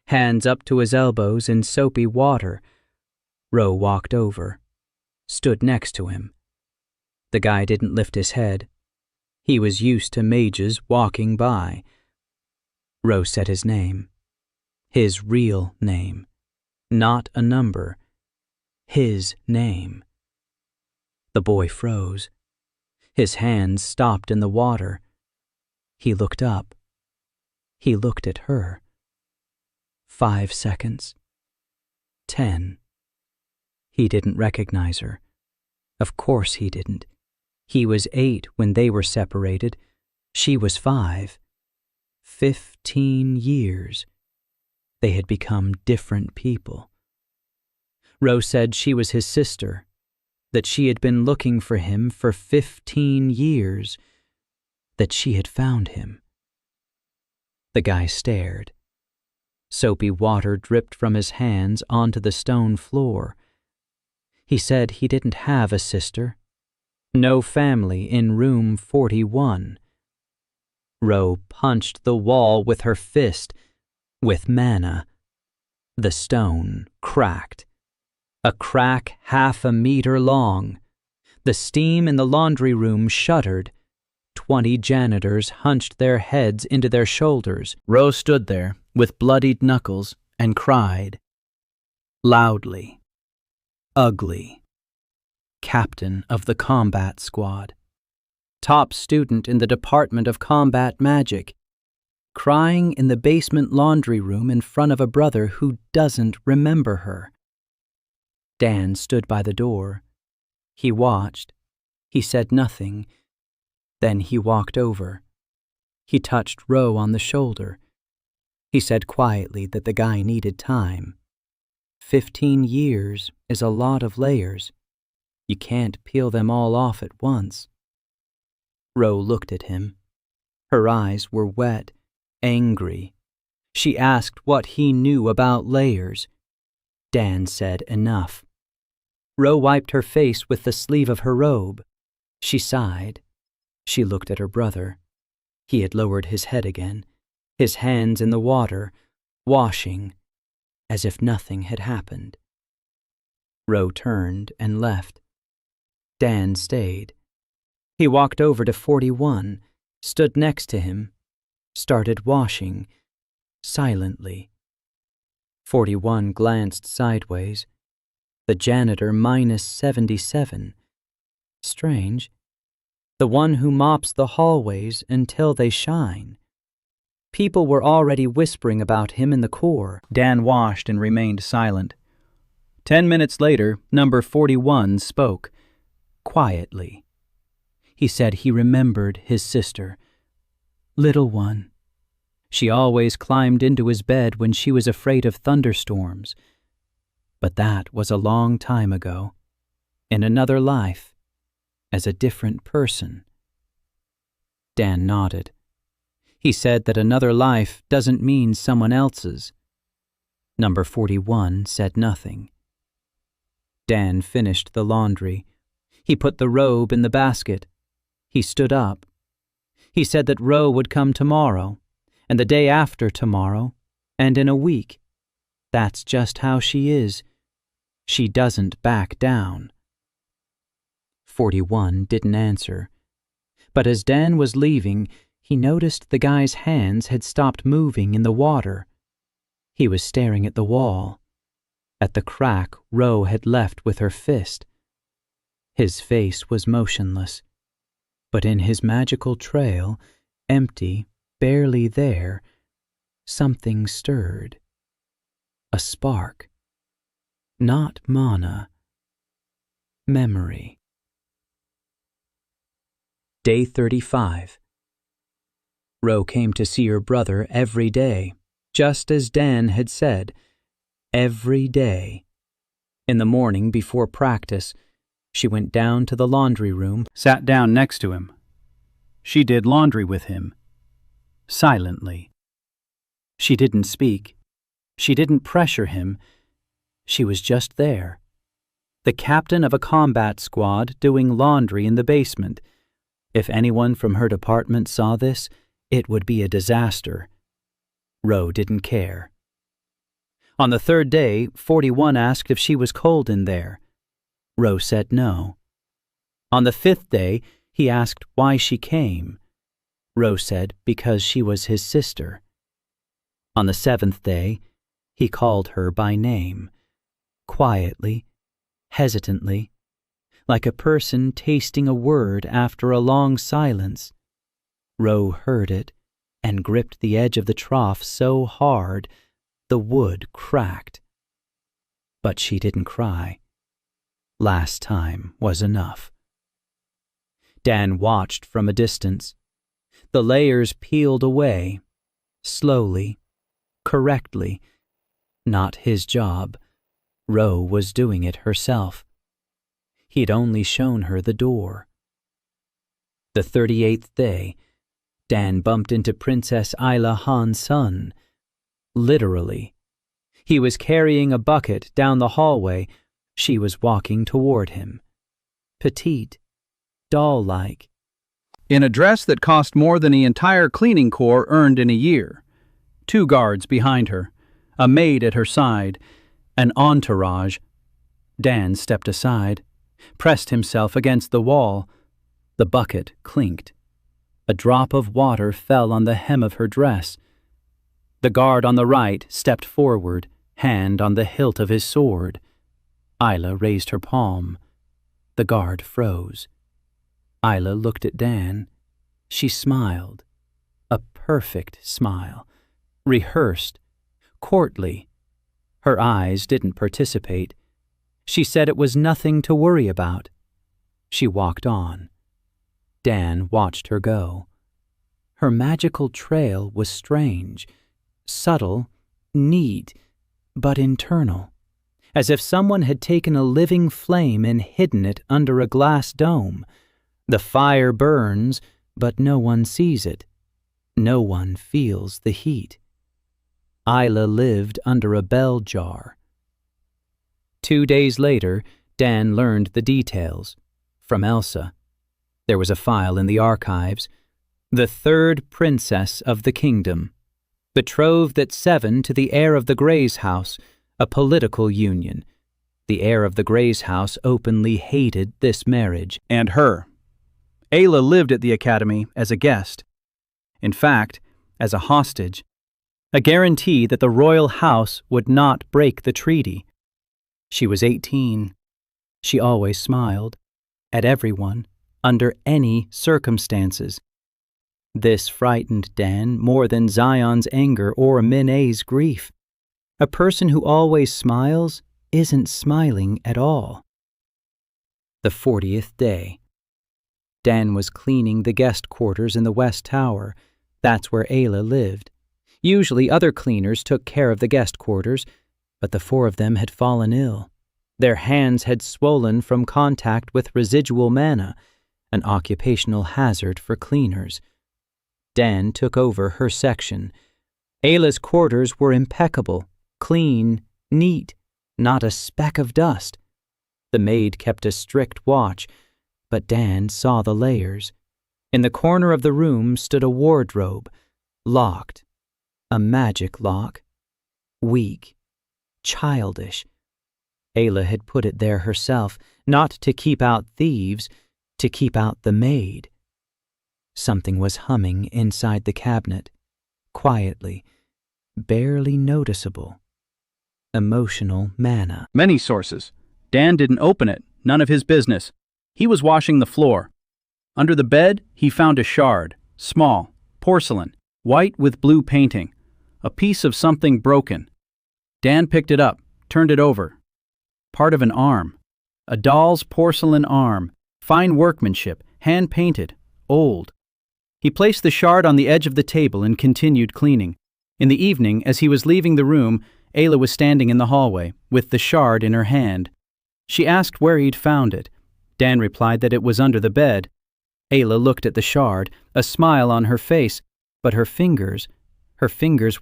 hands up to his elbows in soapy water. Ro walked over, stood next to him. The guy didn't lift his head. He was used to mages walking by. Ro said his name. His real name. Not a number. His name. The boy froze. His hands stopped in the water. He looked up. He looked at her. 5 seconds. 10. He didn't recognize her. Of course he didn't. He was 8 when they were separated. She was 5. 15 years. They had become different people. Ro said she was his sister, that she had been looking for him for 15 years, that she had found him. The guy stared. Soapy water dripped from his hands onto the stone floor. He said he didn't have a sister. No family in room 41. Ro punched the wall with her fist, with mana. The stone cracked. A crack half a meter long. The steam in the laundry room shuddered. 20 janitors hunched their heads into their shoulders. Ro stood there with bloodied knuckles and cried. Loudly. Ugly. Captain of the combat squad. Top student in the Department of Combat Magic. Crying in the basement laundry room in front of a brother who doesn't remember her. Dan stood by the door. He watched. He said nothing. Then he walked over. He touched Roe on the shoulder. He said quietly that the guy needed time. 15 years is a lot of layers. You can't peel them all off at once. Roe looked at him. Her eyes were wet, angry. She asked what he knew about layers. Dan said enough. Roe wiped her face with the sleeve of her robe. She sighed. She looked at her brother. He had lowered his head again, his hands in the water, washing, as if nothing had happened. Roe turned and left. Dan stayed. He walked over to 41, stood next to him, started washing, silently. 41 glanced sideways. The janitor -77. Strange. The one who mops the hallways until they shine. People were already whispering about him in the Corps. Dan washed and remained silent. 10 minutes later, number 41 spoke, quietly. He said he remembered his sister. Little one. She always climbed into his bed when she was afraid of thunderstorms. But that was a long time ago, in another life, as a different person. Dan nodded. He said that another life doesn't mean someone else's. Number 41 said nothing. Dan finished the laundry. He put the robe in the basket. He stood up. He said that Roe would come tomorrow, and the day after tomorrow, and in a week. That's just how she is. She doesn't back down. 41 didn't answer. But as Dan was leaving, he noticed the guy's hands had stopped moving in the water. He was staring at the wall, at the crack Roe had left with her fist. His face was motionless, but in his magical trail, empty, barely there, something stirred. A spark. Not mana. Memory. Day 35. Roe came to see her brother every day, just as Dan had said, every day. In the morning before practice, she went down to the laundry room, Sat down next to him. She did laundry with him, silently. She didn't speak. She didn't pressure him. She was just there. The captain of a combat squad doing laundry in the basement. If anyone from her department saw this, it would be a disaster. Roe didn't care. On the third day, 41 asked if she was cold in there. Roe said no. On the fifth day, he asked why she came. Roe said because she was his sister. On the seventh day, he called her by name, quietly, hesitantly, like a person tasting a word after a long silence. Roe heard it and gripped the edge of the trough so hard the wood cracked. But she didn't cry. Last time was enough. Dan watched from a distance. The layers peeled away, slowly, correctly. Not his job. Roe was doing it herself. He'd only shown her the door. The 38th day, Dan bumped into Princess Isla Han's son. Literally. He was carrying a bucket down the hallway. She was walking toward him. Petite, doll-like. In a dress that cost more than the entire cleaning corps earned in a year. 2 guards behind her, a maid at her side, an entourage. Dan stepped aside, pressed himself against the wall. The bucket clinked. A drop of water fell on the hem of her dress. The guard on the right stepped forward, hand on the hilt of his sword. Isla raised her palm. The guard froze. Isla looked at Dan. She smiled. A perfect smile. Rehearsed. Courtly. Her eyes didn't participate. She said it was nothing to worry about. She walked on. Dan watched her go. Her magical trail was strange, subtle, neat, but internal, as if someone had taken a living flame and hidden it under a glass dome. The fire burns, but no one sees it. No one feels the heat. Isla lived under a bell jar. 2 days later, Dan learned the details from Elsa. There was a file in the archives. The third princess of the kingdom, betrothed at 7 to the heir of the Grey's house, a political union. The heir of the Grey's house openly hated this marriage. And her. Ayla lived at the academy as a guest. In fact, as a hostage. A guarantee that the royal house would not break the treaty. She was 18. She always smiled. At everyone, under any circumstances. This frightened Dan more than Zion's anger or Minet's grief. A person who always smiles isn't smiling at all. The 40th day. Dan was cleaning the guest quarters in the West Tower. That's where Ayla lived. Usually other cleaners took care of the guest quarters, but the 4 of them had fallen ill. Their hands had swollen from contact with residual mana, an occupational hazard for cleaners. Dan took over her section. Ayla's quarters were impeccable, clean, neat, not a speck of dust. The maid kept a strict watch, but Dan saw the layers. In the corner of the room stood a wardrobe, locked. A magic lock. Weak. Childish. Ayla had put it there herself, not to keep out thieves, to keep out the maid. Something was humming inside the cabinet, quietly, barely noticeable. Emotional mana. Many sources. Dan didn't open it, none of his business. He was washing the floor. Under the bed, he found a shard, small, porcelain, white with blue painting, a piece of something broken. Dan picked it up, turned it over. Part of an arm. A doll's porcelain arm, fine workmanship, hand-painted, old. He placed the shard on the edge of the table and continued cleaning. In the evening, as he was leaving the room, Ayla was standing in the hallway, with the shard in her hand. She asked where he'd found it. Dan replied that it was under the bed. Ayla looked at the shard, a smile on her face, but her fingers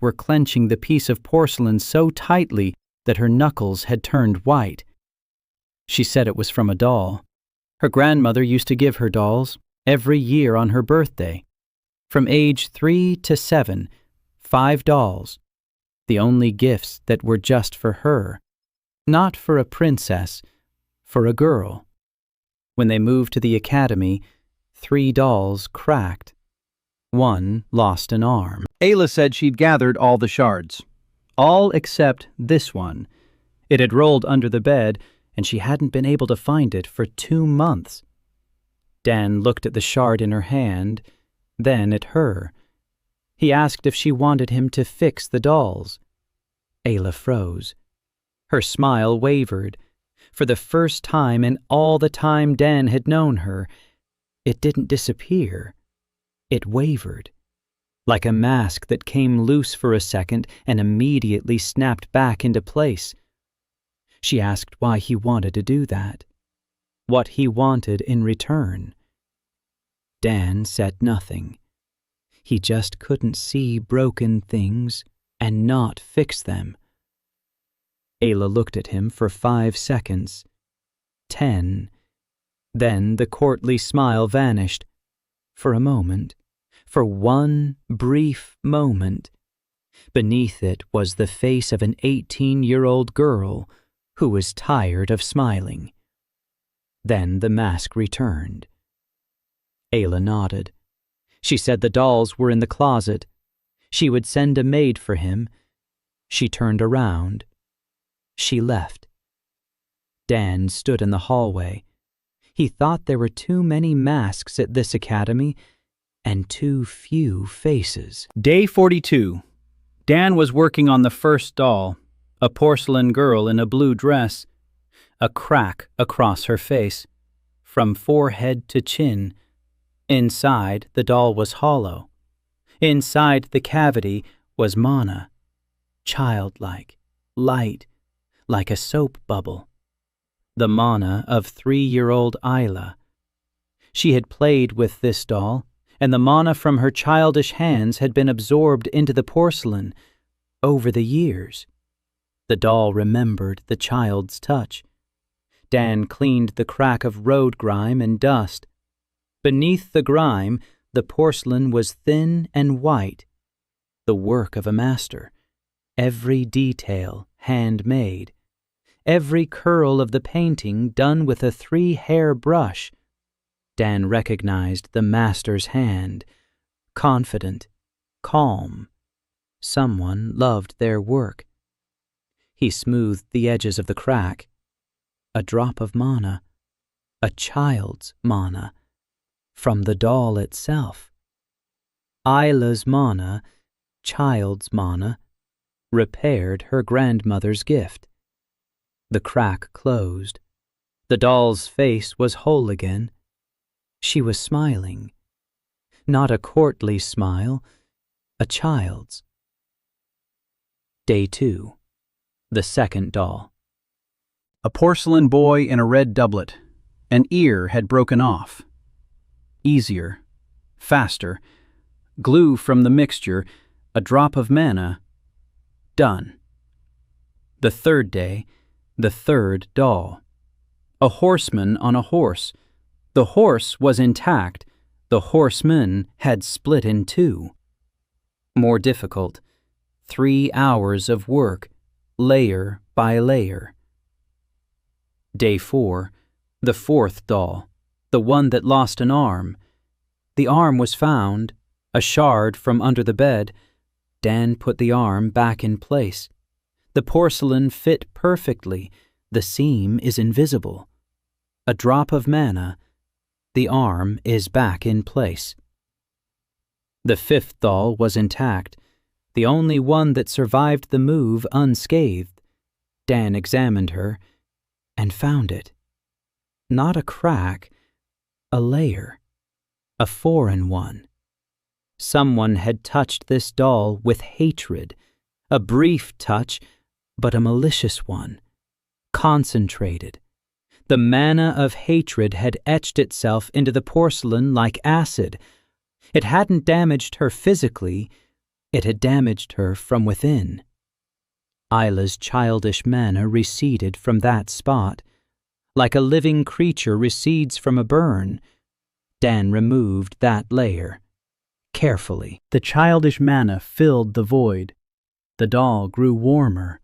were clenching the piece of porcelain so tightly that her knuckles had turned white. She said it was from a doll. Her grandmother used to give her dolls every year on her birthday. From age 3 to 7, 5 dolls. The only gifts that were just for her. Not for a princess, for a girl. When they moved to the academy, 3 dolls cracked. 1 lost an arm. Ayla said she'd gathered all the shards. All except this one. It had rolled under the bed, and she hadn't been able to find it for 2 months. Dan looked at the shard in her hand, then at her. He asked if she wanted him to fix the dolls. Ayla froze. Her smile wavered. For the first time in all the time Dan had known her, it didn't disappear. It wavered. Like a mask that came loose for a second and immediately snapped back into place. She asked why he wanted to do that. What he wanted in return. Dan said nothing. He just couldn't see broken things and not fix them. Ayla looked at him for 5 seconds. 10. Then the courtly smile vanished. For a moment. For one brief moment. Beneath it was the face of an 18-year-old girl who was tired of smiling. Then the mask returned. Ayla nodded. She said the dolls were in the closet. She would send a maid for him. She turned around. She left. Dan stood in the hallway. He thought there were too many masks at this academy and too few faces. Day 42. Dan was working on the first doll, a porcelain girl in a blue dress. a crack across her face, from forehead to chin. Inside, the doll was hollow. Inside the cavity was Mana, childlike, light, like a soap bubble. The Mana of 3-year-old Isla. She had played with this doll, and the Mana from her childish hands had been absorbed into the porcelain over the years. The doll remembered the child's touch. Dan cleaned the crack of road grime and dust. Beneath the grime, the porcelain was thin and white, the work of a master, every detail handmade, every curl of the painting done with a 3-hair brush. Dan recognized the master's hand, confident, calm. Someone loved their work. He smoothed the edges of the crack. A drop of Mana, a child's Mana, from the doll itself. Isla's Mana, child's Mana, repaired her grandmother's gift. The crack closed. The doll's face was whole again. She was smiling. Not a courtly smile, a child's. Day 2. The second doll. A porcelain boy in a red doublet. An ear had broken off. Easier, faster, glue from the mixture, a drop of Mana. Done. The third day, the third doll. A horseman on a horse. The horse was intact. The horseman had split in two. More difficult. 3 hours of work, layer by layer. Day 4, the fourth doll, the one that lost an arm. The arm was found, a shard from under the bed. Dan put the arm back in place. The porcelain fit perfectly. The seam is invisible. A drop of Mana. The arm is back in place. The fifth doll was intact, the only one that survived the move unscathed. Dan examined her and found it. Not a crack, a layer, a foreign one. Someone had touched this doll with hatred, a brief touch, but a malicious one, concentrated. The Mana of hatred had etched itself into the porcelain like acid. It hadn't damaged her physically, it had damaged her from within. Isla's childish Mana receded from that spot. Like a living creature recedes from a burn, Dan removed that layer. Carefully, the childish Mana filled the void. The doll grew warmer.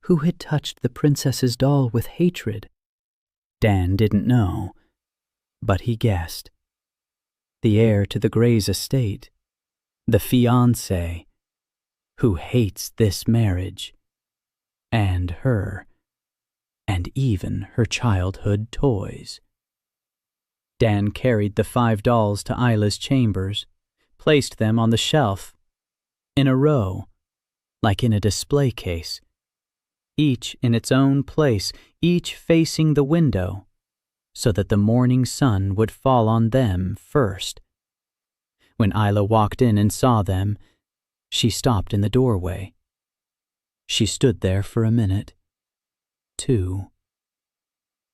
Who had touched the princess's doll with hatred? Dan didn't know, but he guessed. The heir to the Gray's estate, the fiancé, who hates this marriage, and her, and even her childhood toys. Dan carried the 5 dolls to Isla's chambers, placed them on the shelf, in a row, like in a display case, each in its own place, each facing the window, so that the morning sun would fall on them first. When Isla walked in and saw them, she stopped in the doorway. She stood there for a minute, 2.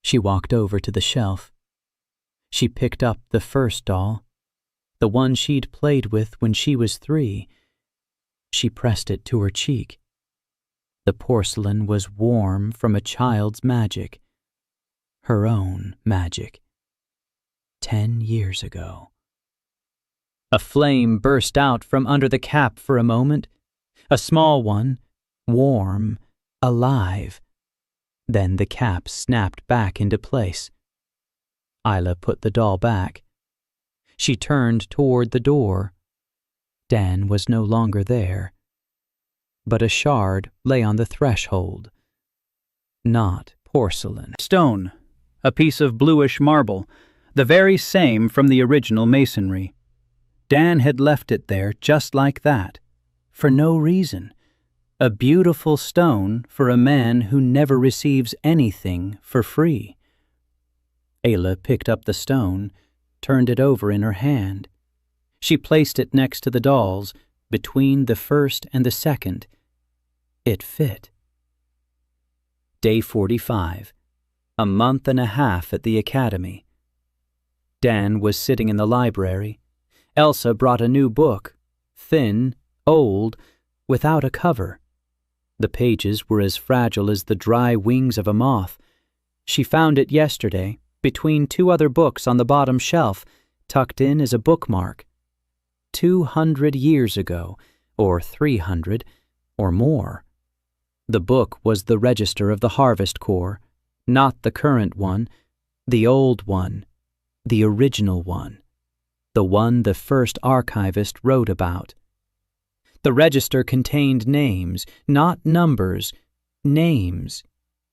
She walked over to the shelf. She picked up the first doll, the one she'd played with when she was 3. She pressed it to her cheek. The porcelain was warm from a child's magic, her own magic. 10 years ago. A flame burst out from under the cap for a moment, a small one, warm, alive. Then the cap snapped back into place. Isla put the doll back. She turned toward the door. Dan was no longer there, but a shard lay on the threshold. Not porcelain. Stone, a piece of bluish marble, the very same from the original masonry. Dan had left it there just like that, for no reason. A beautiful stone for a man who never receives anything for free. Ayla picked up the stone, turned it over in her hand. She placed it next to the dolls, between the first and the second. It fit. Day 45. A month and a half at the academy. Dan was sitting in the library. Elsa brought a new book, thin, old, without a cover. The pages were as fragile as the dry wings of a moth. She found it yesterday, between two other books on the bottom shelf, tucked in as a bookmark. 200 years ago, or 300, or more. The book was the register of the Harvest Corps, not the current one, the old one, the original one, the one the first archivist wrote about. The register contained names, not numbers, names.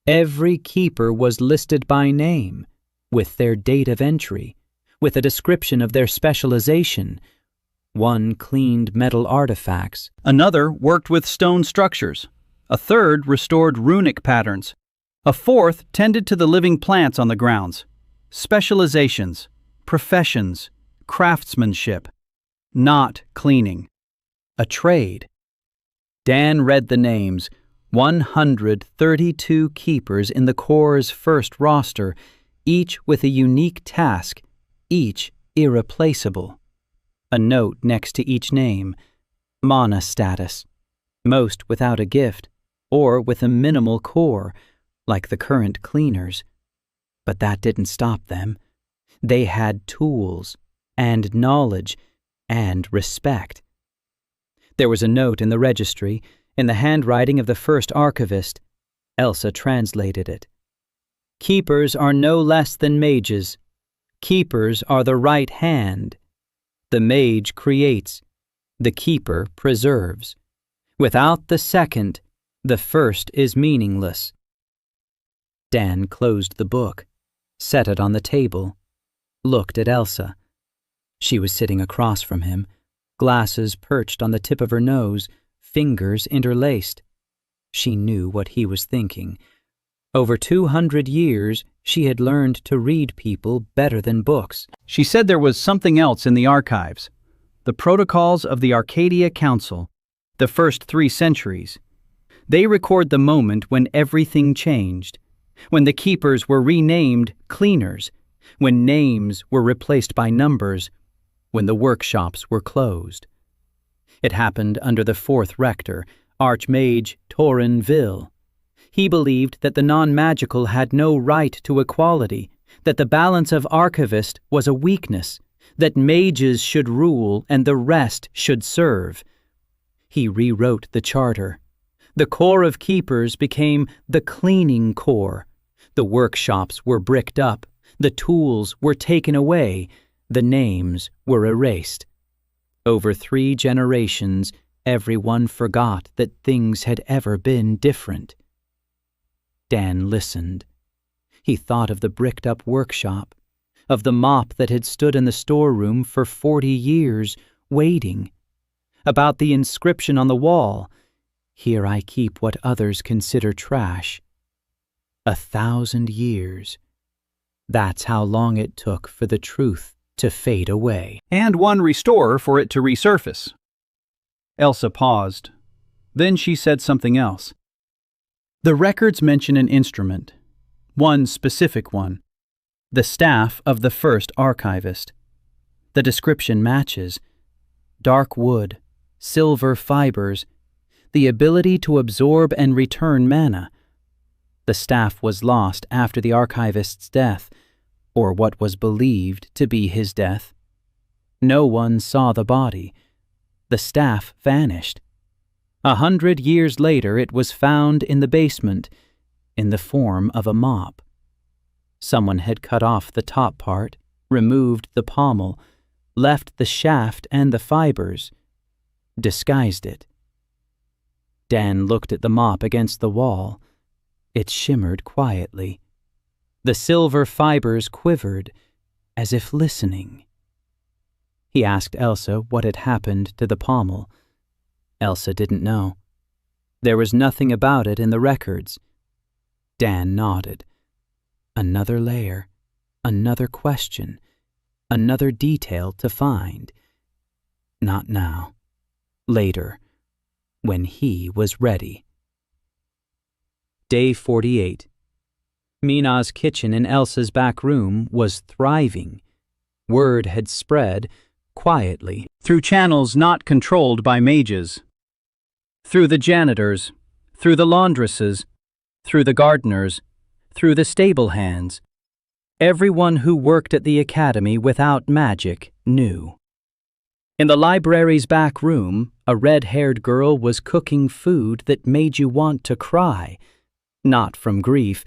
Every keeper was listed by name, with their date of entry, with a description of their specialization. One cleaned metal artifacts. Another worked with stone structures. A third restored runic patterns. A fourth tended to the living plants on the grounds. Specializations, professions, craftsmanship. Not cleaning. A trade. Dan read the names. 132 keepers in the Corps' first roster, each with a unique task, each irreplaceable. A note next to each name. Mana status. Most without a gift, or with a minimal core, like the current cleaners. But that didn't stop them. They had tools, and knowledge, and respect. There was a note in the registry, in the handwriting of the first archivist. Elsa translated it. Keepers are no less than mages. Keepers are the right hand. The mage creates. The keeper preserves. Without the second, the first is meaningless. Dan closed the book, set it on the table, looked at Elsa. She was sitting across from him, glasses perched on the tip of her nose, fingers interlaced. She knew what he was thinking. Over 200 years, she had learned to read people better than books. She said there was something else in the archives. The protocols of the Arcadia Council, the first 3 centuries. They record the moment when everything changed, when the keepers were renamed cleaners, when names were replaced by numbers, when the workshops were closed. It happened under the 4th rector, Archmage Torin Vil. He believed that the non-magical had no right to equality, that the balance of archivist was a weakness, that mages should rule and the rest should serve. He rewrote the charter. The Corps of Keepers became the Cleaning Corps. The workshops were bricked up, the tools were taken away, the names were erased. Over 3 generations, everyone forgot that things had ever been different. Dan listened. He thought of the bricked-up workshop, of the mop that had stood in the storeroom for 40 years, waiting, about the inscription on the wall, "Here I keep what others consider trash." 1,000 years. That's how long it took for the truth to fade away. And 1 restorer for it to resurface. Elsa paused. Then she said something else. The records mention an instrument, one specific one, the staff of the first archivist. The description matches. Dark wood, silver fibers, the ability to absorb and return mana. The staff was lost after the archivist's death, or what was believed to be his death. No one saw the body. The staff vanished. 100 years later, it was found in the basement, in the form of a mop. Someone had cut off the top part, removed the pommel, left the shaft and the fibers, disguised it. Dan looked at the mop against the wall. It shimmered quietly. The silver fibers quivered, as if listening. He asked Elsa what had happened to the pommel. Elsa didn't know. There was nothing about it in the records. Dan nodded. Another layer, another question, another detail to find. Not now. Later, when he was ready. Day 48. Mina's kitchen in Elsa's back room was thriving. Word had spread, quietly, through channels not controlled by mages. Through the janitors, through the laundresses, through the gardeners, through the stable hands. Everyone who worked at the academy without magic knew. In the library's back room, a red-haired girl was cooking food that made you want to cry. Not from grief,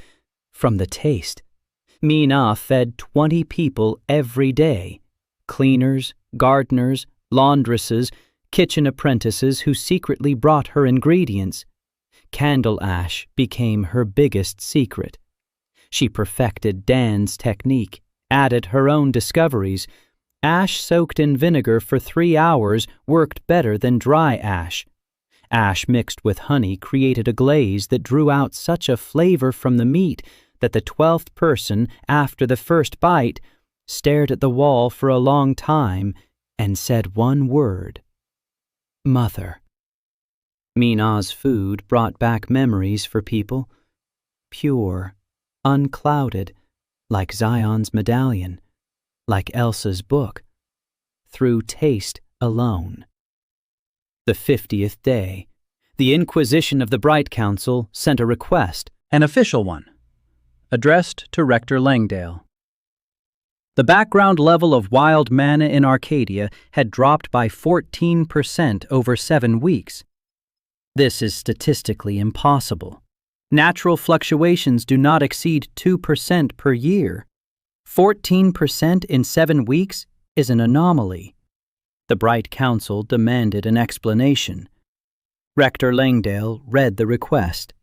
from the taste. Mina fed 20 people every day. Cleaners, gardeners, laundresses, kitchen apprentices who secretly brought her ingredients. Candle ash became her biggest secret. She perfected Dan's technique, added her own discoveries. Ash soaked in vinegar for 3 hours worked better than dry ash. Ash mixed with honey created a glaze that drew out such a flavor from the meat that the 12th person, after the first bite, stared at the wall for a long time and said one word: Mother. Mina's food brought back memories for people. Pure, unclouded, like Zion's medallion, like Elsa's book, through taste alone. The 50th day, the Inquisition of the Bright Council sent a request, an official one, addressed to Rector Langdale. The background level of wild mana in Arcadia had dropped by 14% over 7 weeks. This is statistically impossible. Natural fluctuations do not exceed 2% per year. 14% in 7 weeks is an anomaly. The Bright Council demanded an explanation. Rector Langdale read the request.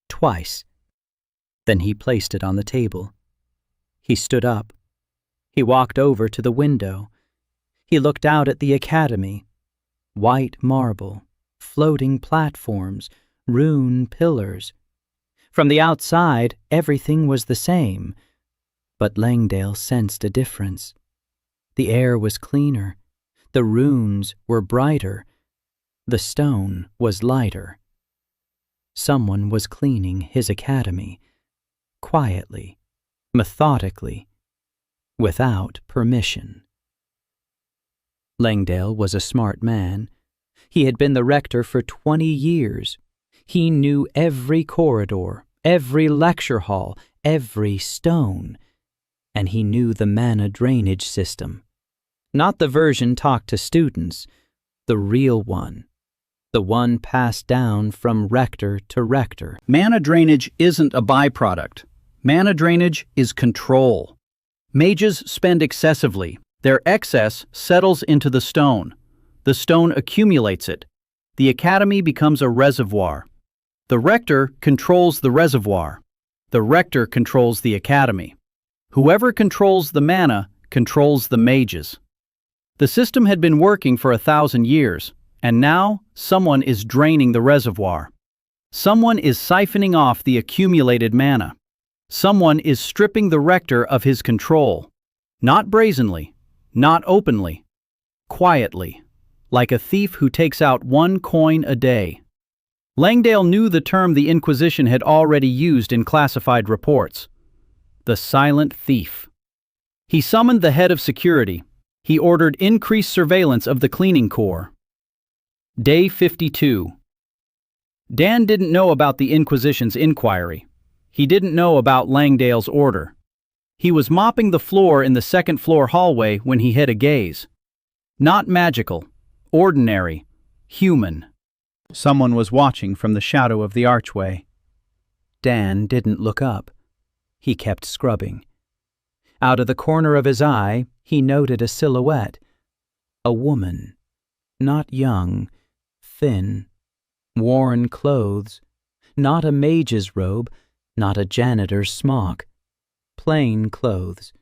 Twice. Then he placed it on the table. He stood up. He walked over to the window. He looked out at the academy. White marble, floating platforms, rune pillars. From the outside, everything was the same. But Langdale sensed a difference. The air was cleaner. The runes were brighter. The stone was lighter. Someone was cleaning his academy, quietly, methodically, without permission. Langdale was a smart man. He had been the rector for 20 years. He knew every corridor, every lecture hall, every stone. And he knew the mana drainage system. Not the version taught to students, the real one. The one passed down from rector to rector. Mana drainage isn't a byproduct. Mana drainage is control. Mages spend excessively. Their excess settles into the stone. The stone accumulates it. The academy becomes a reservoir. The rector controls the reservoir. The rector controls the academy. Whoever controls the mana controls the mages. The system had been working for 1,000 years, and now someone is draining the reservoir. Someone is siphoning off the accumulated mana. Someone is stripping the rector of his control. Not brazenly, not openly, quietly, like a thief who takes out 1 coin a day. Langdale knew the term the Inquisition had already used in classified reports. The silent thief. He summoned the head of security. He ordered increased surveillance of the cleaning corps. Day 52. Dan didn't know about the Inquisition's inquiry. He didn't know about Langdale's order. He was mopping the floor in the second-floor hallway when he hit a gaze. Not magical, ordinary, human. Someone was watching from the shadow of the archway. Dan didn't look up. He kept scrubbing. Out of the corner of his eye, he noted a silhouette. A woman. Not young, thin, worn clothes. Not a mage's robe, not a janitor's smock. Plain clothes.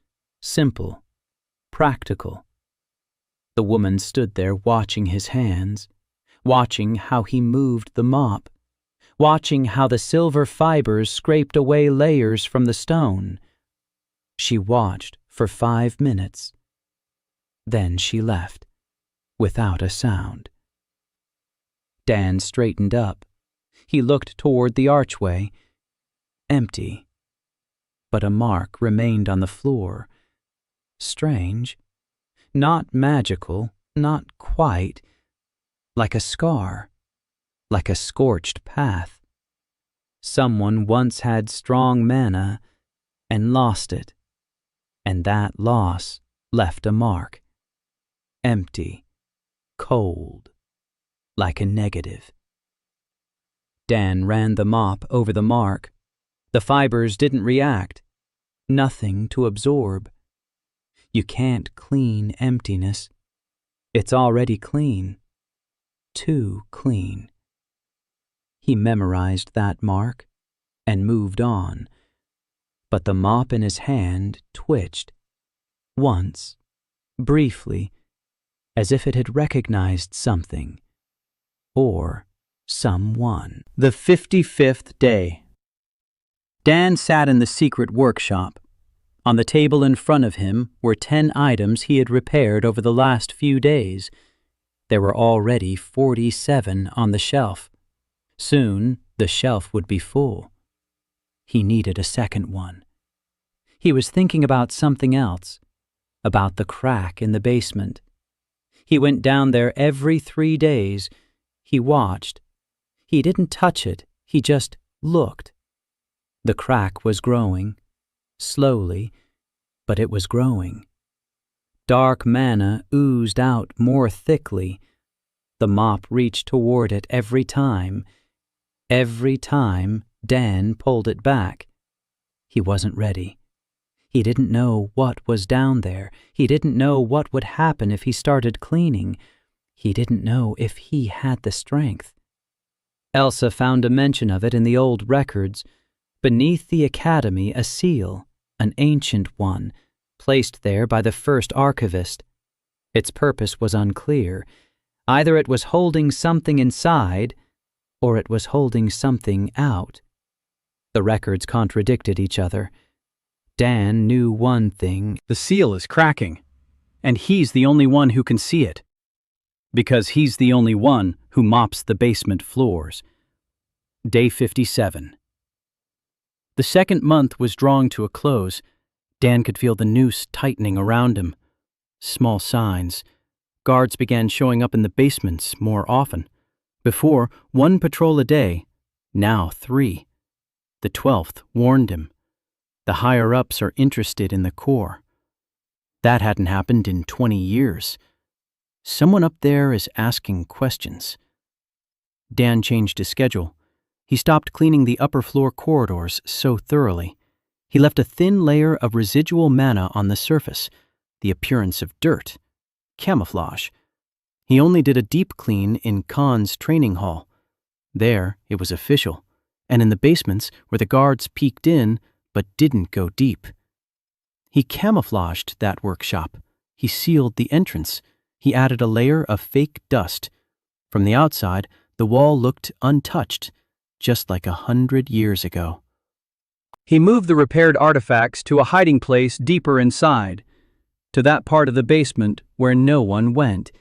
Simple. Practical. The woman stood there watching his hands, watching how he moved the mop, watching how the silver fibers scraped away layers from the stone. She watched for 5 minutes. Then she left, without a sound. Dan straightened up. He looked toward the archway. Empty. But a mark remained on the floor. Strange. Not magical, not quite. Like a scar. Like a scorched path. Someone once had strong mana and lost it. And that loss left a mark. Empty. Cold. Like a negative. Dan ran the mop over the mark. The fibers didn't react. Nothing to absorb. You can't clean emptiness. It's already clean. Too clean. He memorized that mark and moved on. But the mop in his hand twitched. Once. Briefly. As if it had recognized something. Or someone. The 55th day. Dan sat in the secret workshop. On the table in front of him were 10 items he had repaired over the last few days. There were already 47 on the shelf. Soon, the shelf would be full. He needed a second one. He was thinking about something else, about the crack in the basement. He went down there every 3 days. He watched. He didn't touch it, he just looked. The crack was growing, slowly, but it was growing. Dark mana oozed out more thickly. The mop reached toward it every time. Every time Dan pulled it back. He wasn't ready. He didn't know what was down there. He didn't know what would happen if he started cleaning. He didn't know if he had the strength. Elsa found a mention of it in the old records. Beneath the Academy, a seal, an ancient one, placed there by the first archivist. Its purpose was unclear. Either it was holding something inside, or it was holding something out. The records contradicted each other. Dan knew one thing. The seal is cracking, and he's the only one who can see it. Because he's the only one who mops the basement floors. Day 57. The second month was drawing to a close. Dan could feel the noose tightening around him. Small signs. Guards began showing up in the basements more often. Before, 1 patrol a day. Now 3. The 12th warned him. The higher-ups are interested in the core. That hadn't happened in 20 years. Someone up there is asking questions. Dan changed his schedule. He stopped cleaning the upper floor corridors so thoroughly. He left a thin layer of residual mana on the surface, the appearance of dirt, camouflage. He only did a deep clean in Khan's training hall. There, it was official, and in the basements where the guards peeked in but didn't go deep. He camouflaged that workshop. He sealed the entrance. He added a layer of fake dust. From the outside, the wall looked untouched, just like 100 years ago. He moved the repaired artifacts to a hiding place deeper inside, to that part of the basement where no one went.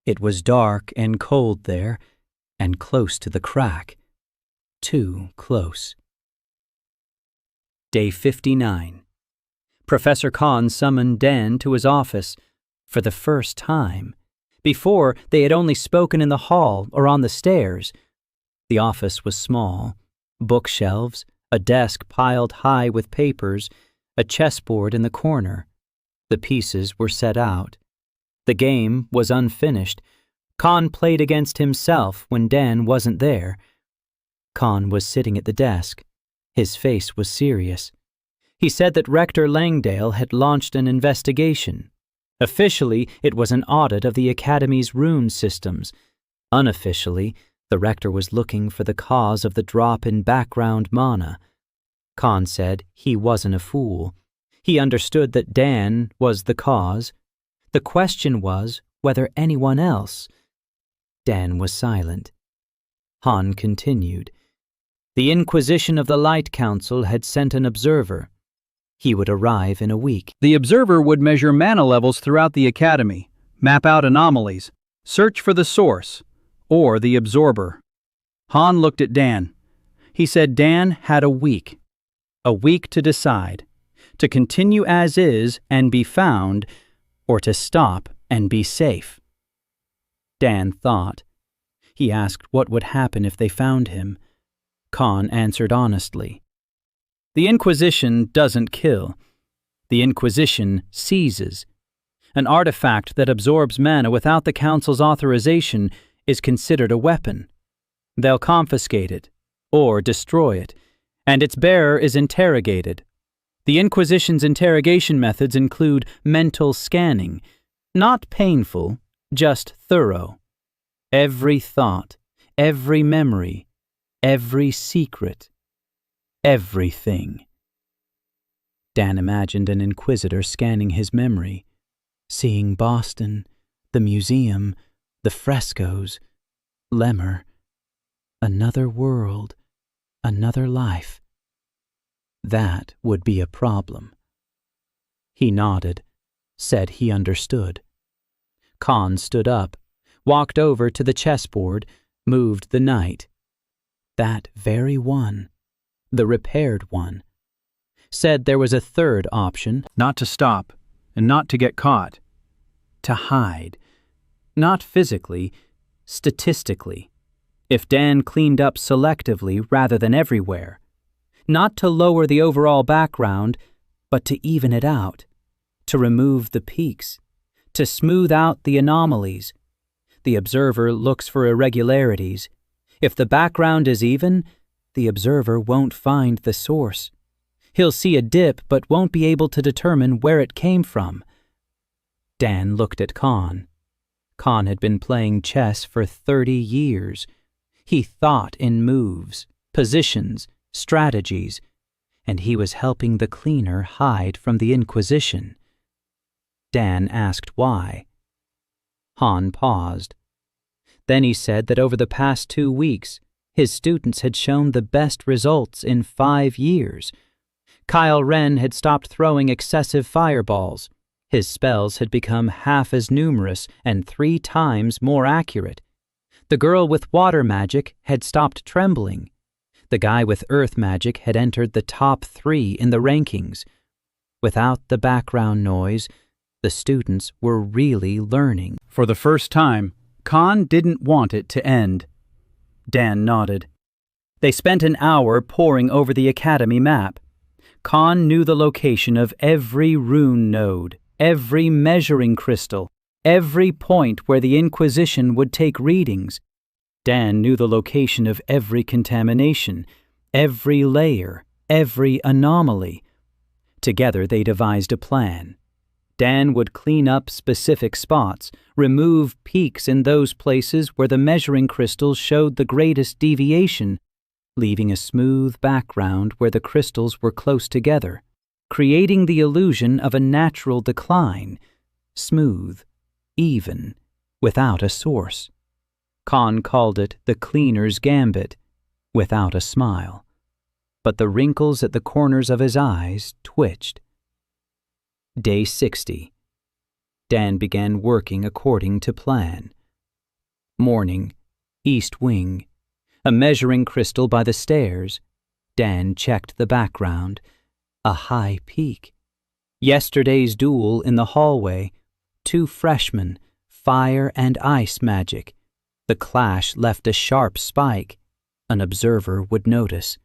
It was dark and cold there, and close to the crack. Too close. Day 59. Professor Khan summoned Dan to his office for the first time. Before, they had only spoken in the hall or on the stairs. The office was small. Bookshelves, a desk piled high with papers, a chessboard in the corner. The pieces were set out. The game was unfinished. Khan played against himself when Dan wasn't there. Khan was sitting at the desk. His face was serious. He said that Rector Langdale had launched an investigation. Officially, it was an audit of the Academy's rune systems. Unofficially, the rector was looking for the cause of the drop in background mana. Khan said he wasn't a fool. He understood that Dan was the cause. The question was whether anyone else. Dan was silent. Han continued. The Inquisition of the Light Council had sent an observer. He would arrive in a week. The observer would measure mana levels throughout the academy, map out anomalies, search for the source, or the absorber. Han looked at Dan. He said Dan had a week to decide, to continue as is and be found, or to stop and be safe. Dan thought. He asked what would happen if they found him. Khan answered honestly. The Inquisition doesn't kill. The Inquisition seizes. An artifact that absorbs mana without the Council's authorization is considered a weapon. They'll confiscate it, or destroy it, and its bearer is interrogated. The Inquisition's interrogation methods include mental scanning, not painful, just thorough. Every thought, every memory, every secret, everything. Dan imagined an inquisitor scanning his memory, seeing Boston, the museum, the frescoes, Lemmer, another world, another life. That would be a problem. He nodded, said he understood. Khan stood up, walked over to the chessboard, moved the knight. That very one, the repaired one. Said there was a third option. Not to stop, and not to get caught. To hide. Not physically, statistically. If Dan cleaned up selectively rather than everywhere. Not to lower the overall background, but to even it out. To remove the peaks. To smooth out the anomalies. The observer looks for irregularities. If the background is even, the observer won't find the source. He'll see a dip but won't be able to determine where it came from. Dan looked at Khan. Khan had been playing chess for 30 years. He thought in moves, positions, strategies, and he was helping the cleaner hide from the Inquisition. Dan asked why. Han paused. Then he said that over the past 2 weeks, his students had shown the best results in 5 years. Kyle Ren had stopped throwing excessive fireballs. His spells had become half as numerous and 3 times more accurate. The girl with water magic had stopped trembling. The guy with earth magic had entered the top 3 in the rankings. Without the background noise, the students were really learning. For the first time, Khan didn't want it to end. Dan nodded. They spent an hour poring over the academy map. Khan knew the location of every rune node, every measuring crystal, every point where the Inquisition would take readings. Dan knew the location of every contamination, every layer, every anomaly. Together they devised a plan. Dan would clean up specific spots, remove peaks in those places where the measuring crystals showed the greatest deviation, leaving a smooth background where the crystals were close together, creating the illusion of a natural decline, smooth, even, without a source. Khan called it the cleaner's gambit, without a smile. But the wrinkles at the corners of his eyes twitched. Day 60. Dan began working according to plan. Morning, east wing, a measuring crystal by the stairs. Dan checked the background. A high peak. Yesterday's duel in the hallway. 2 freshmen, fire and ice magic. The clash left a sharp spike. An observer would notice.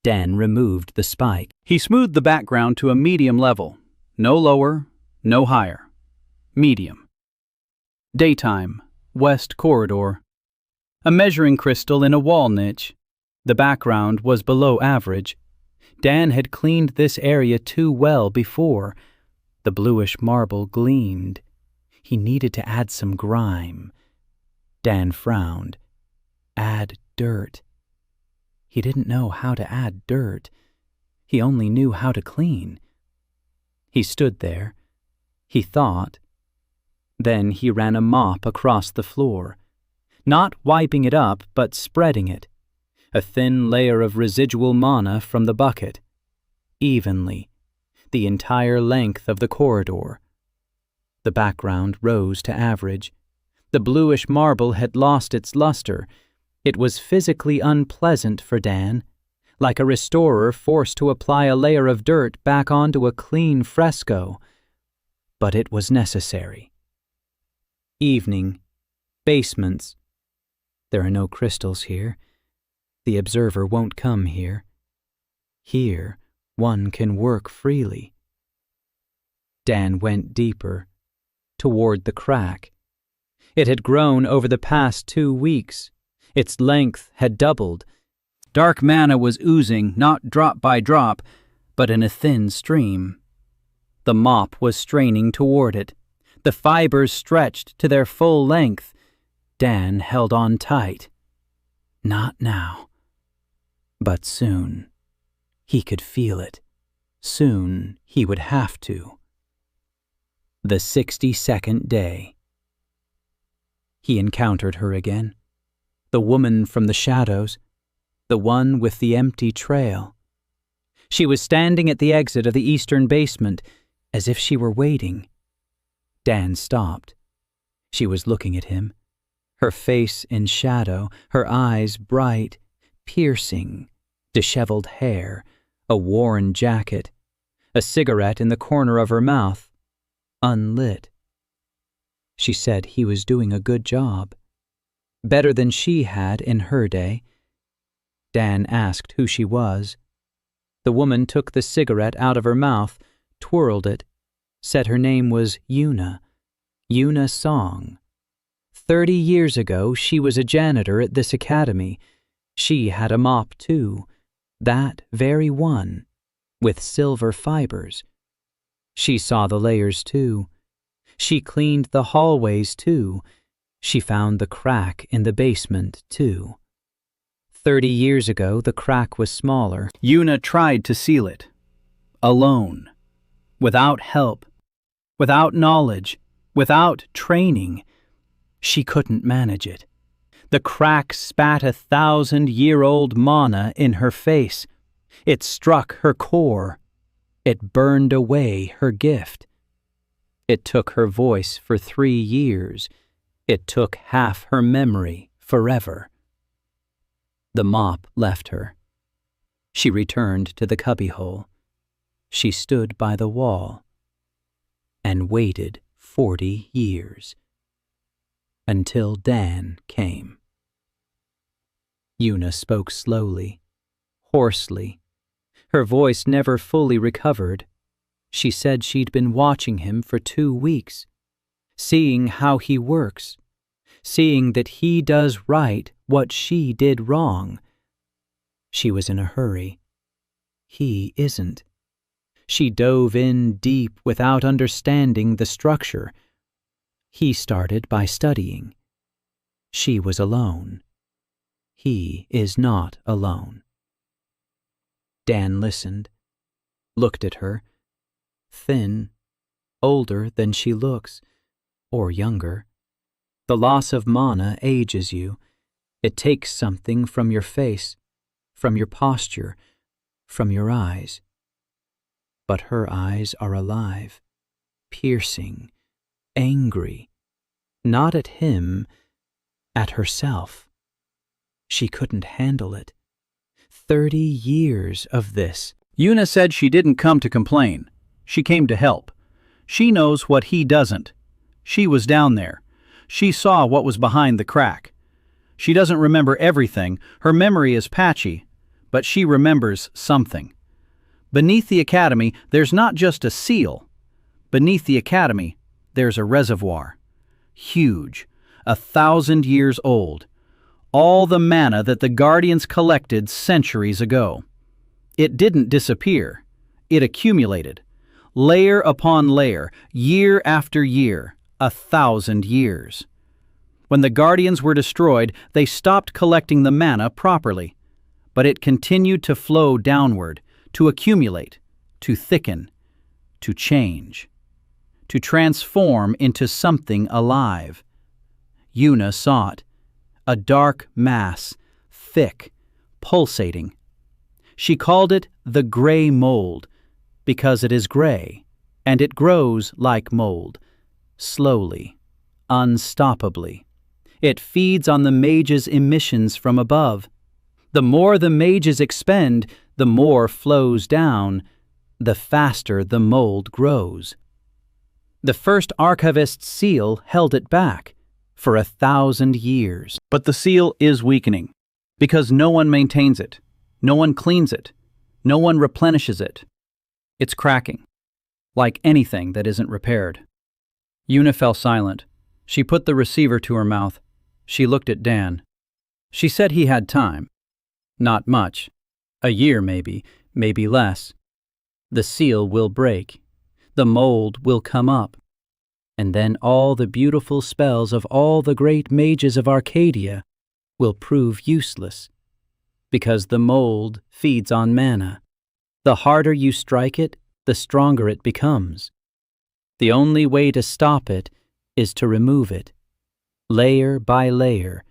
Dan removed the spike. He smoothed the background to a medium level. No lower, no higher. Medium. Daytime, west corridor. A measuring crystal in a wall niche. The background was below average. Dan had cleaned this area too well before. The bluish marble gleamed. He needed to add some grime. Dan frowned. Add dirt. He didn't know how to add dirt. He only knew how to clean. He stood there. He thought. Then he ran a mop across the floor. not wiping it up but spreading it, a thin layer of residual mana from the bucket, evenly, the entire length of the corridor. The background rose to average. The bluish marble had lost its luster. It was physically unpleasant for Dan, like a restorer forced to apply a layer of dirt back onto a clean fresco. But it was necessary. Evening. Basements. There are no crystals here. The observer won't come here. Here, one can work freely. Dan went deeper, toward the crack. It had grown over the past 2 weeks. Its length had doubled. Dark mana was oozing, not drop by drop, but in a thin stream. The mop was straining toward it. The fibers stretched to their full length. Dan held on tight. Not now. But soon. He could feel it. Soon he would have to. The 62nd day. He encountered her again. The woman from the shadows. The one with the empty trail. She was standing at the exit of the eastern basement, as if she were waiting. Dan stopped. She was looking at him, her face in shadow, her eyes bright, piercing, disheveled hair, a worn jacket, a cigarette in the corner of her mouth, unlit. She said he was doing a good job, better than she had in her day. Dan asked who she was. The woman took the cigarette out of her mouth, twirled it, said her name was Una Song. 30 years ago, she was a janitor at this academy. She had a mop, too, that very one, with silver fibers. She saw the layers, too. She cleaned the hallways, too. She found the crack in the basement, too. 30 years ago, the crack was smaller. Una tried to seal it. Alone. Without help. Without knowledge. Without training. She couldn't manage it. The crack spat 1,000-year-old mana in her face. It struck her core. It burned away her gift. It took her voice for 3 years. It took half her memory forever. The mop left her. She returned to the cubbyhole. She stood by the wall and waited 40 years. Until Dan came. Una spoke slowly, hoarsely. Her voice never fully recovered. She said she'd been watching him for 2 weeks, seeing how he works, seeing that he does right what she did wrong. She was in a hurry. He isn't. She dove in deep without understanding the structure. He started by studying. She was alone. He is not alone. Dan listened, looked at her. Thin, older than she looks, or younger. The loss of mana ages you. It takes something from your face, from your posture, from your eyes. But her eyes are alive, piercing, angry, not at him, at herself. She couldn't handle it. 30 years of this. Una said she didn't come to complain. She came to help. She knows what he doesn't. She was down there. She saw what was behind the crack. She doesn't remember everything. Her memory is patchy, but she remembers something. Beneath the academy, there's not just a seal. Beneath the academy, there's a reservoir. Huge, 1,000 years old. All the mana that the Guardians collected centuries ago. It didn't disappear. It accumulated. Layer upon layer, year after year, 1,000 years. When the Guardians were destroyed, they stopped collecting the mana properly. But it continued to flow downward, to accumulate, to thicken, to change, to transform into something alive. Una saw it. a dark mass, thick, pulsating. She called it the gray mold, because it is gray, and it grows like mold, slowly, unstoppably. It feeds on the mage's emissions from above. The more the mages expend, the more flows down, the faster the mold grows. The first archivist's seal held it back for 1,000 years. But the seal is weakening, because no one maintains it, no one cleans it, no one replenishes it. It's cracking, like anything that isn't repaired. Una fell silent. She put the receiver to her mouth. She looked at Dan. She said he had time. Not much. A year maybe, maybe less. The seal will break. The mold will come up. And then all the beautiful spells of all the great mages of Arcadia will prove useless, because the mold feeds on mana. The harder you strike it, the stronger it becomes. The only way to stop it is to remove it, layer by layer,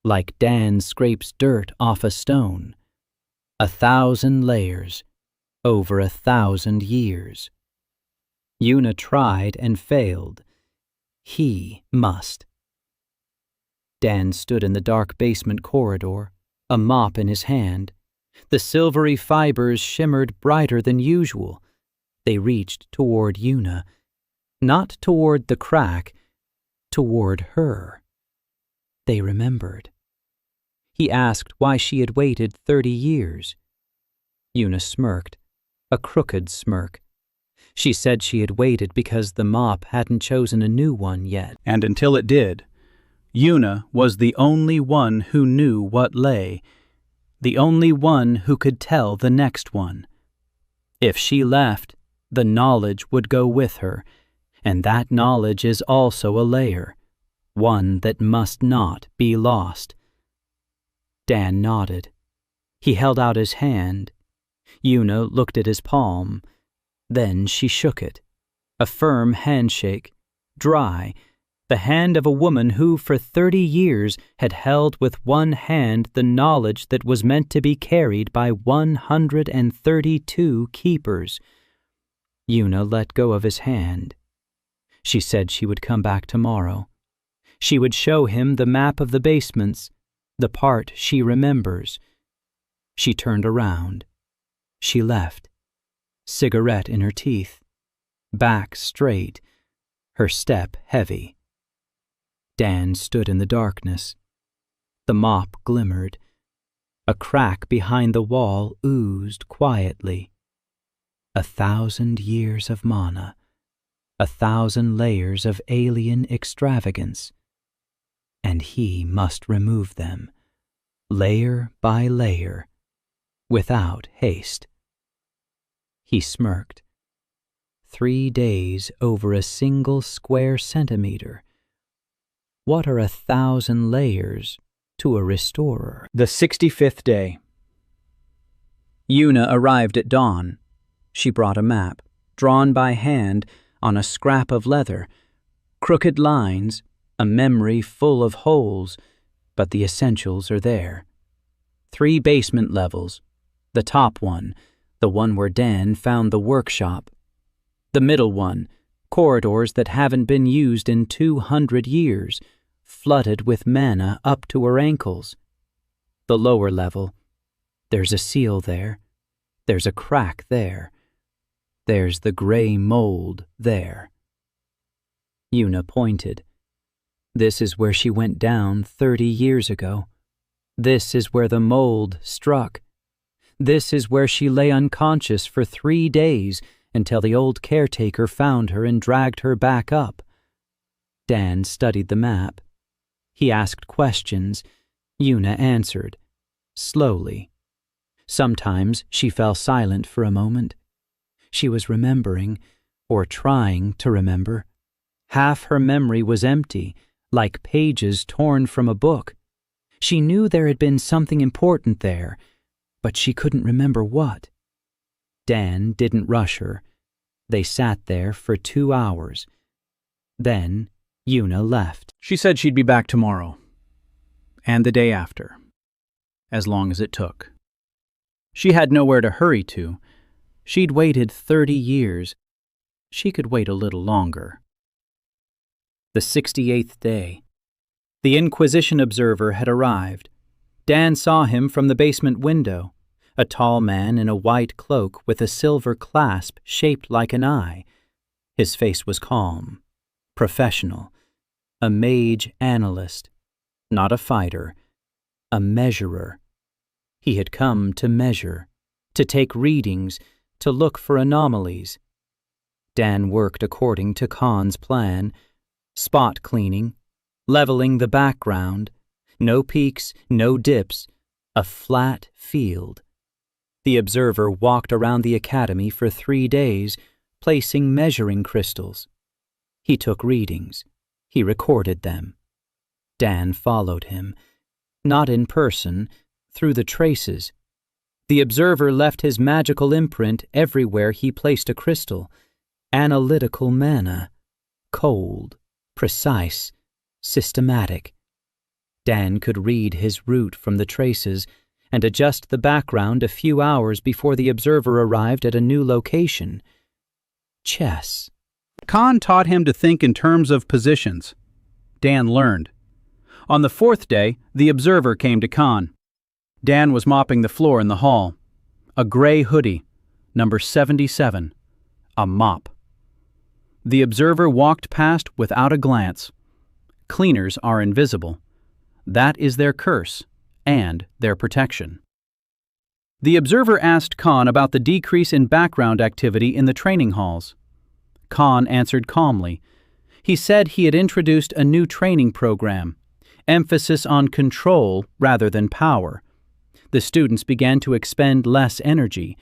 like Dan scrapes dirt off a stone. 1,000 layers, over 1,000 years. Una tried and failed. He must. Dan stood in the dark basement corridor, a mop in his hand. The silvery fibers shimmered brighter than usual. They reached toward Una, not toward the crack, toward her. They remembered. He asked why she had waited 30 years. Una smirked, a crooked smirk. She said she had waited because the mop hadn't chosen a new one yet. And until it did, Una was the only one who knew what lay, the only one who could tell the next one. If she left, the knowledge would go with her, and that knowledge is also a layer, one that must not be lost. Dan nodded. He held out his hand. Una looked at his palm. Then she shook it. A firm handshake, dry, the hand of a woman who for 30 years had held with one hand the knowledge that was meant to be carried by 132 keepers. Una let go of his hand. She said she would come back tomorrow. She would show him the map of the basements, the part she remembers. She turned around. She left, cigarette in her teeth, back straight, her step heavy. Dan stood in the darkness. The mop glimmered. A crack behind the wall oozed quietly. 1,000 years of mana, 1,000 layers of alien extravagance. And he must remove them, layer by layer, without haste. He smirked. 3 days over a single square centimeter. What are 1,000 layers to a restorer? The 65th day. Una arrived at dawn. She brought a map, drawn by hand on a scrap of leather, crooked lines, a memory full of holes, but the essentials are there. 3 basement levels. The top one, the one where Dan found the workshop. The middle one, corridors that haven't been used in 200 years, flooded with mana up to her ankles. The lower level, there's a seal there. There's a crack there. There's the gray mold there. Una pointed. This is where she went down 30 years ago. This is where the mold struck. This is where she lay unconscious for 3 days until the old caretaker found her and dragged her back up. Dan studied the map. He asked questions. Una answered, slowly. Sometimes she fell silent for a moment. She was remembering, or trying to remember. Half her memory was empty, like pages torn from a book. She knew there had been something important there, but she couldn't remember what. Dan didn't rush her. They sat there for 2 hours. Then Una left. She said she'd be back tomorrow. and the day after, as long as it took. She had nowhere to hurry to. She'd waited 30 years. She could wait a little longer. The 68th day. The Inquisition observer had arrived. Dan saw him from the basement window, a tall man in a white cloak with a silver clasp shaped like an eye. His face was calm, professional, a mage analyst, not a fighter, a measurer. He had come to measure, to take readings, to look for anomalies. Dan worked according to Khan's plan, spot cleaning, leveling the background, no peaks, no dips, a flat field. The observer walked around the academy for 3 days, placing measuring crystals. He took readings. He recorded them. Dan followed him, not in person, through the traces. The observer left his magical imprint everywhere he placed a crystal. Analytical mana. Cold, precise, systematic. Dan could read his route from the traces and adjust the background a few hours before the observer arrived at a new location. Chess. Khan taught him to think in terms of positions. Dan learned. On the 4th day, the observer came to Khan. Dan was mopping the floor in the hall. A gray hoodie, number 77. A mop. The observer walked past without a glance. Cleaners are invisible. That is their curse and their protection. The observer asked Khan about the decrease in background activity in the training halls. Khan answered calmly. He said he had introduced a new training program, emphasis on control rather than power. The students began to expend less energy,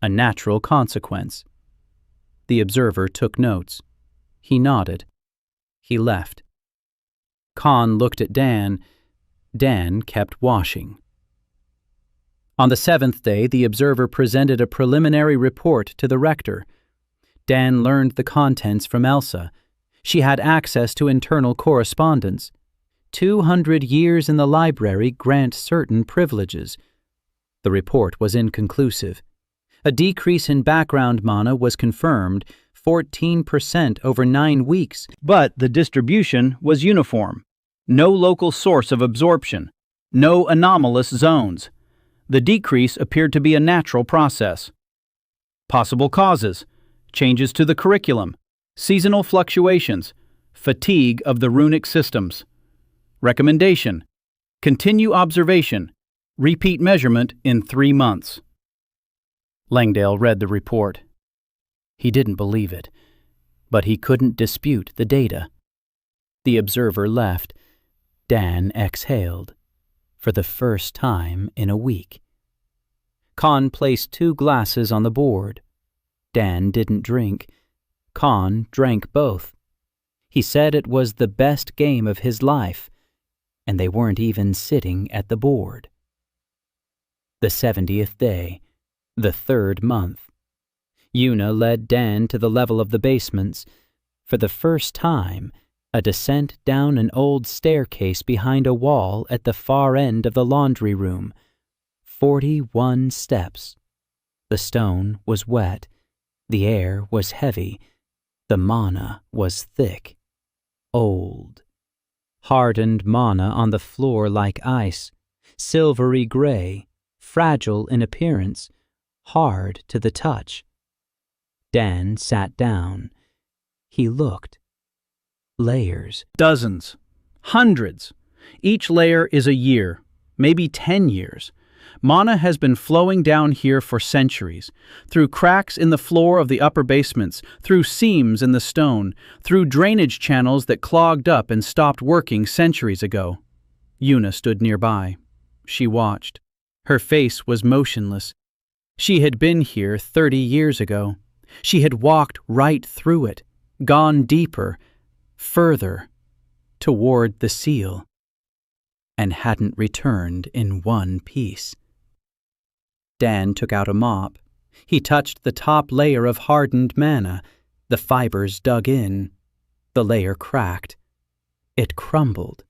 a natural consequence. The observer took notes. He nodded. He left. Khan looked at Dan. Dan kept washing. On the 7th day, the observer presented a preliminary report to the rector. Dan learned the contents from Elsa. She had access to internal correspondence. 200 years in the library grant certain privileges. The report was inconclusive. A decrease in background mana was confirmed, 14% over 9 weeks, but the distribution was uniform. No local source of absorption. No anomalous zones. The decrease appeared to be a natural process. Possible causes: changes to the curriculum, seasonal fluctuations, fatigue of the runic systems. Recommendation: continue observation, repeat measurement in 3 months. Langdale read the report. He didn't believe it, but he couldn't dispute the data. The observer left. Dan exhaled, for the first time in a week. Khan placed 2 glasses on the board. Dan didn't drink. Khan drank both. He said it was the best game of his life, and they weren't even sitting at the board. The 70th day, the 3rd month. Una led Dan to the level of the basements. For the first time, a descent down an old staircase behind a wall at the far end of the laundry room. 41 steps. The stone was wet. The air was heavy. The mana was thick. Old. Hardened mana on the floor like ice. Silvery gray. Fragile in appearance. Hard to the touch. Dan sat down. He looked. Layers. Dozens. Hundreds. Each layer is a year, maybe 10 years. Mana has been flowing down here for centuries, through cracks in the floor of the upper basements, through seams in the stone, through drainage channels that clogged up and stopped working centuries ago. Una stood nearby. She watched. Her face was motionless. She had been here 30 years ago. She had walked right through it, gone deeper, further, toward the seal, and hadn't returned in one piece. Dan took out a mop. He touched the top layer of hardened mana. The fibers dug in. The layer cracked. It crumbled.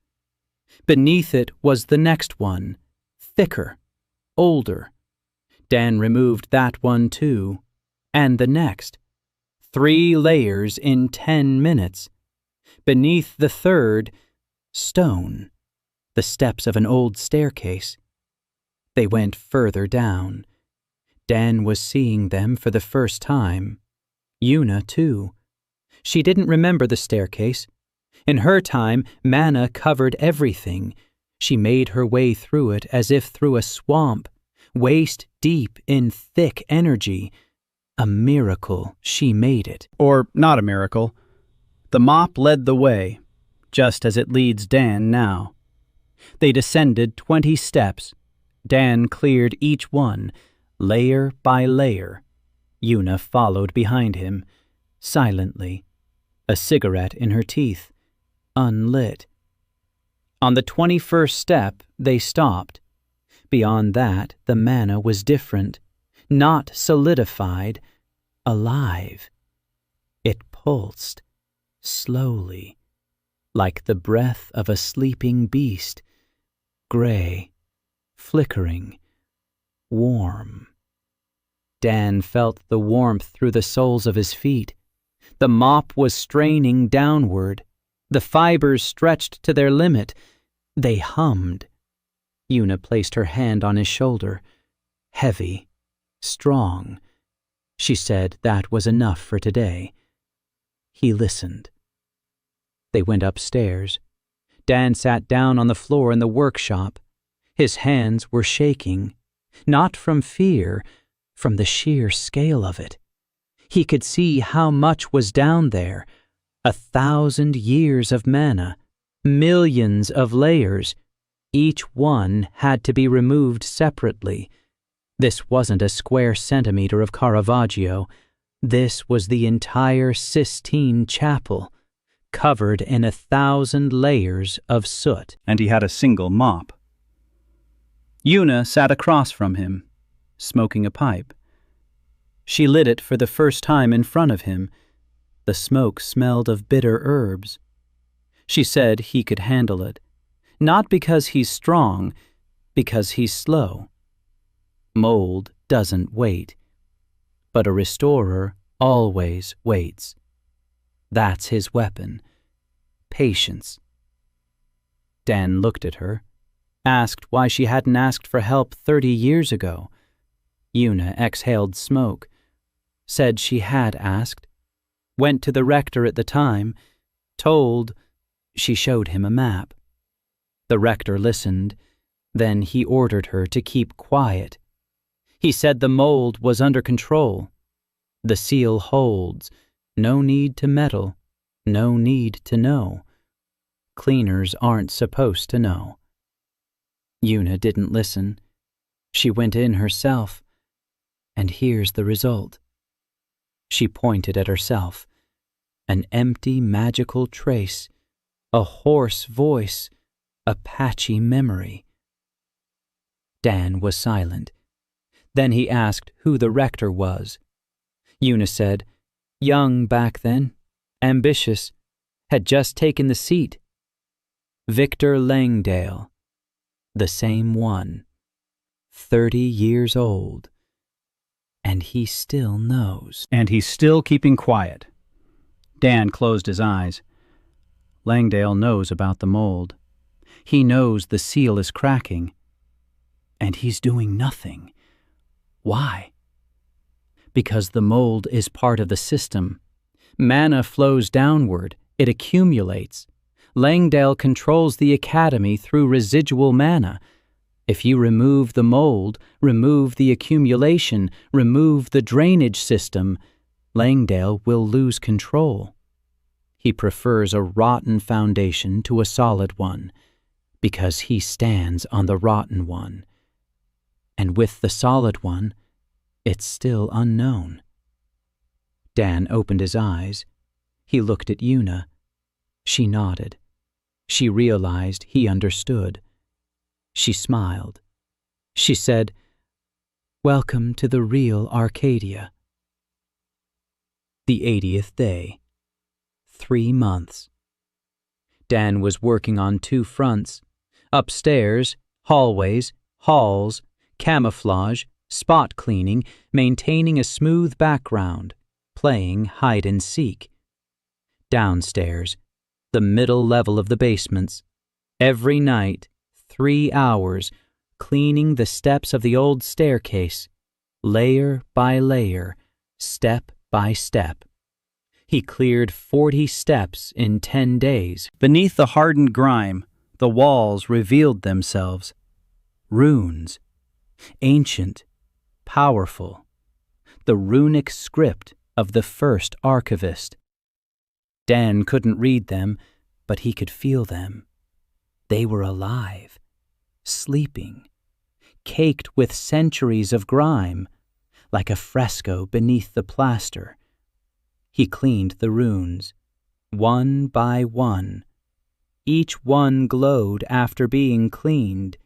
Beneath it was the next one, thicker, older. Dan removed that one too, and the next. 3 layers in 10 minutes. Beneath the third, stone, the steps of an old staircase. They went further down. Dan was seeing them for the first time. Una, too. She didn't remember the staircase. In her time, mana covered everything. She made her way through it as if through a swamp, waist deep in thick energy. A miracle she made it. Or not a miracle. The mop led the way, just as it leads Dan now. They descended 20 steps. Dan cleared each one, layer by layer. Una followed behind him, silently, a cigarette in her teeth, unlit. On the 21st step, they stopped. Beyond that, the mana was different, not solidified, alive. It pulsed, slowly, like the breath of a sleeping beast, gray, flickering, warm. Dan felt the warmth through the soles of his feet. The mop was straining downward. The fibers stretched to their limit. They hummed. Una placed her hand on his shoulder. Heavy, strong. She said that was enough for today. He listened. They went upstairs. Dan sat down on the floor in the workshop. His hands were shaking, not from fear, from the sheer scale of it. He could see how much was down there. 1,000 years of mana, millions of layers. Each one had to be removed separately. This wasn't a square centimeter of Caravaggio. This was the entire Sistine Chapel, covered in 1,000 layers of soot. And he had a single mop. Una sat across from him, smoking a pipe. She lit it for the first time in front of him. The smoke smelled of bitter herbs. She said he could handle it, not because he's strong, because he's slow. Mold doesn't wait, but a restorer always waits. That's his weapon, patience. Dan looked at her, asked why she hadn't asked for help 30 years ago. Una exhaled smoke, said she had asked, went to the rector at the time, told. She showed him a map. The rector listened, then he ordered her to keep quiet. He said the mold was under control. The seal holds. No need to meddle. No need to know. Cleaners aren't supposed to know. Una didn't listen. She went in herself. And here's the result. She pointed at herself. An empty magical trace. A hoarse voice. A patchy memory. Dan was silent. Then he asked who the rector was. Una said, young back then, ambitious, had just taken the seat. Victor Langdale, the same one, 30 years old. And he still knows. And he's still keeping quiet. Dan closed his eyes. Langdale knows about the mold. He knows the seal is cracking. And he's doing nothing. Why? Because the mold is part of the system. Mana flows downward. It accumulates. Langdale controls the Academy through residual mana. If you remove the mold, remove the accumulation, remove the drainage system, Langdale will lose control. He prefers a rotten foundation to a solid one, because he stands on the rotten one. And with the solid one, it's still unknown. Dan opened his eyes. He looked at Una. She nodded. She realized he understood. She smiled. She said, "Welcome to the real Arcadia." The 80th day. 3 months. Dan was working on 2 fronts, Upstairs, hallways, halls, camouflage, spot cleaning, maintaining a smooth background, playing hide and seek. Downstairs, the middle level of the basements, every night, 3 hours, cleaning the steps of the old staircase, layer by layer, step by step. He cleared 40 steps in 10 days. Beneath the hardened grime, the walls revealed themselves. Runes. Ancient. Powerful. The runic script of the first archivist. Dan couldn't read them, but he could feel them. They were alive, sleeping, caked with centuries of grime, like a fresco beneath the plaster. He cleaned the runes, one by one. Each one glowed after being cleaned,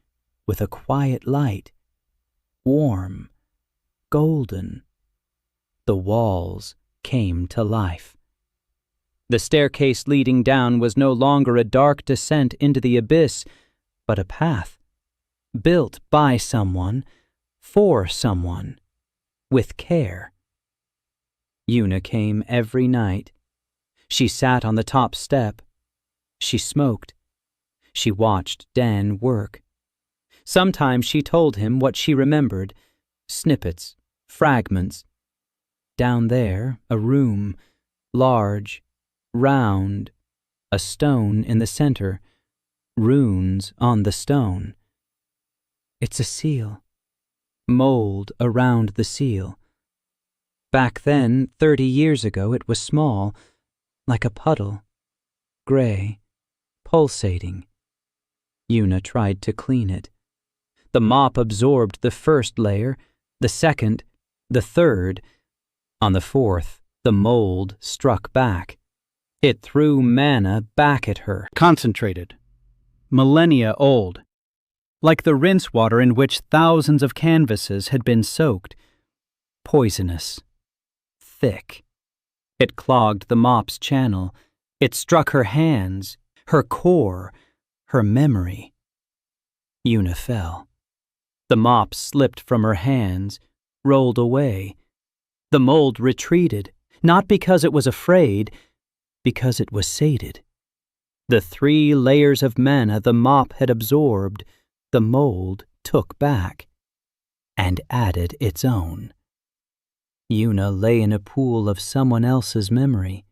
with a quiet light, warm, golden. The walls came to life. The staircase leading down was no longer a dark descent into the abyss, but a path, built by someone, for someone, with care. Una came every night. She sat on the top step. She smoked. She watched Dan work. Sometimes she told him what she remembered, snippets, fragments. Down there, a room, large, round, a stone in the center, runes on the stone. It's a seal. Mold around the seal. Back then, 30 years ago, it was small, like a puddle, gray, pulsating. Una tried to clean it. The mop absorbed the first layer, the second, the third. On the fourth, the mold struck back. It threw mana back at her. Concentrated. Millennia old. Like the rinse water in which thousands of canvases had been soaked. Poisonous. Thick. It clogged the mop's channel. It struck her hands, her core, her memory. Una fell. The mop slipped from her hands, rolled away. The mold retreated, not because it was afraid, because it was sated. The 3 layers of mana the mop had absorbed, the mold took back, and added its own. Una lay in a pool of someone else's memory.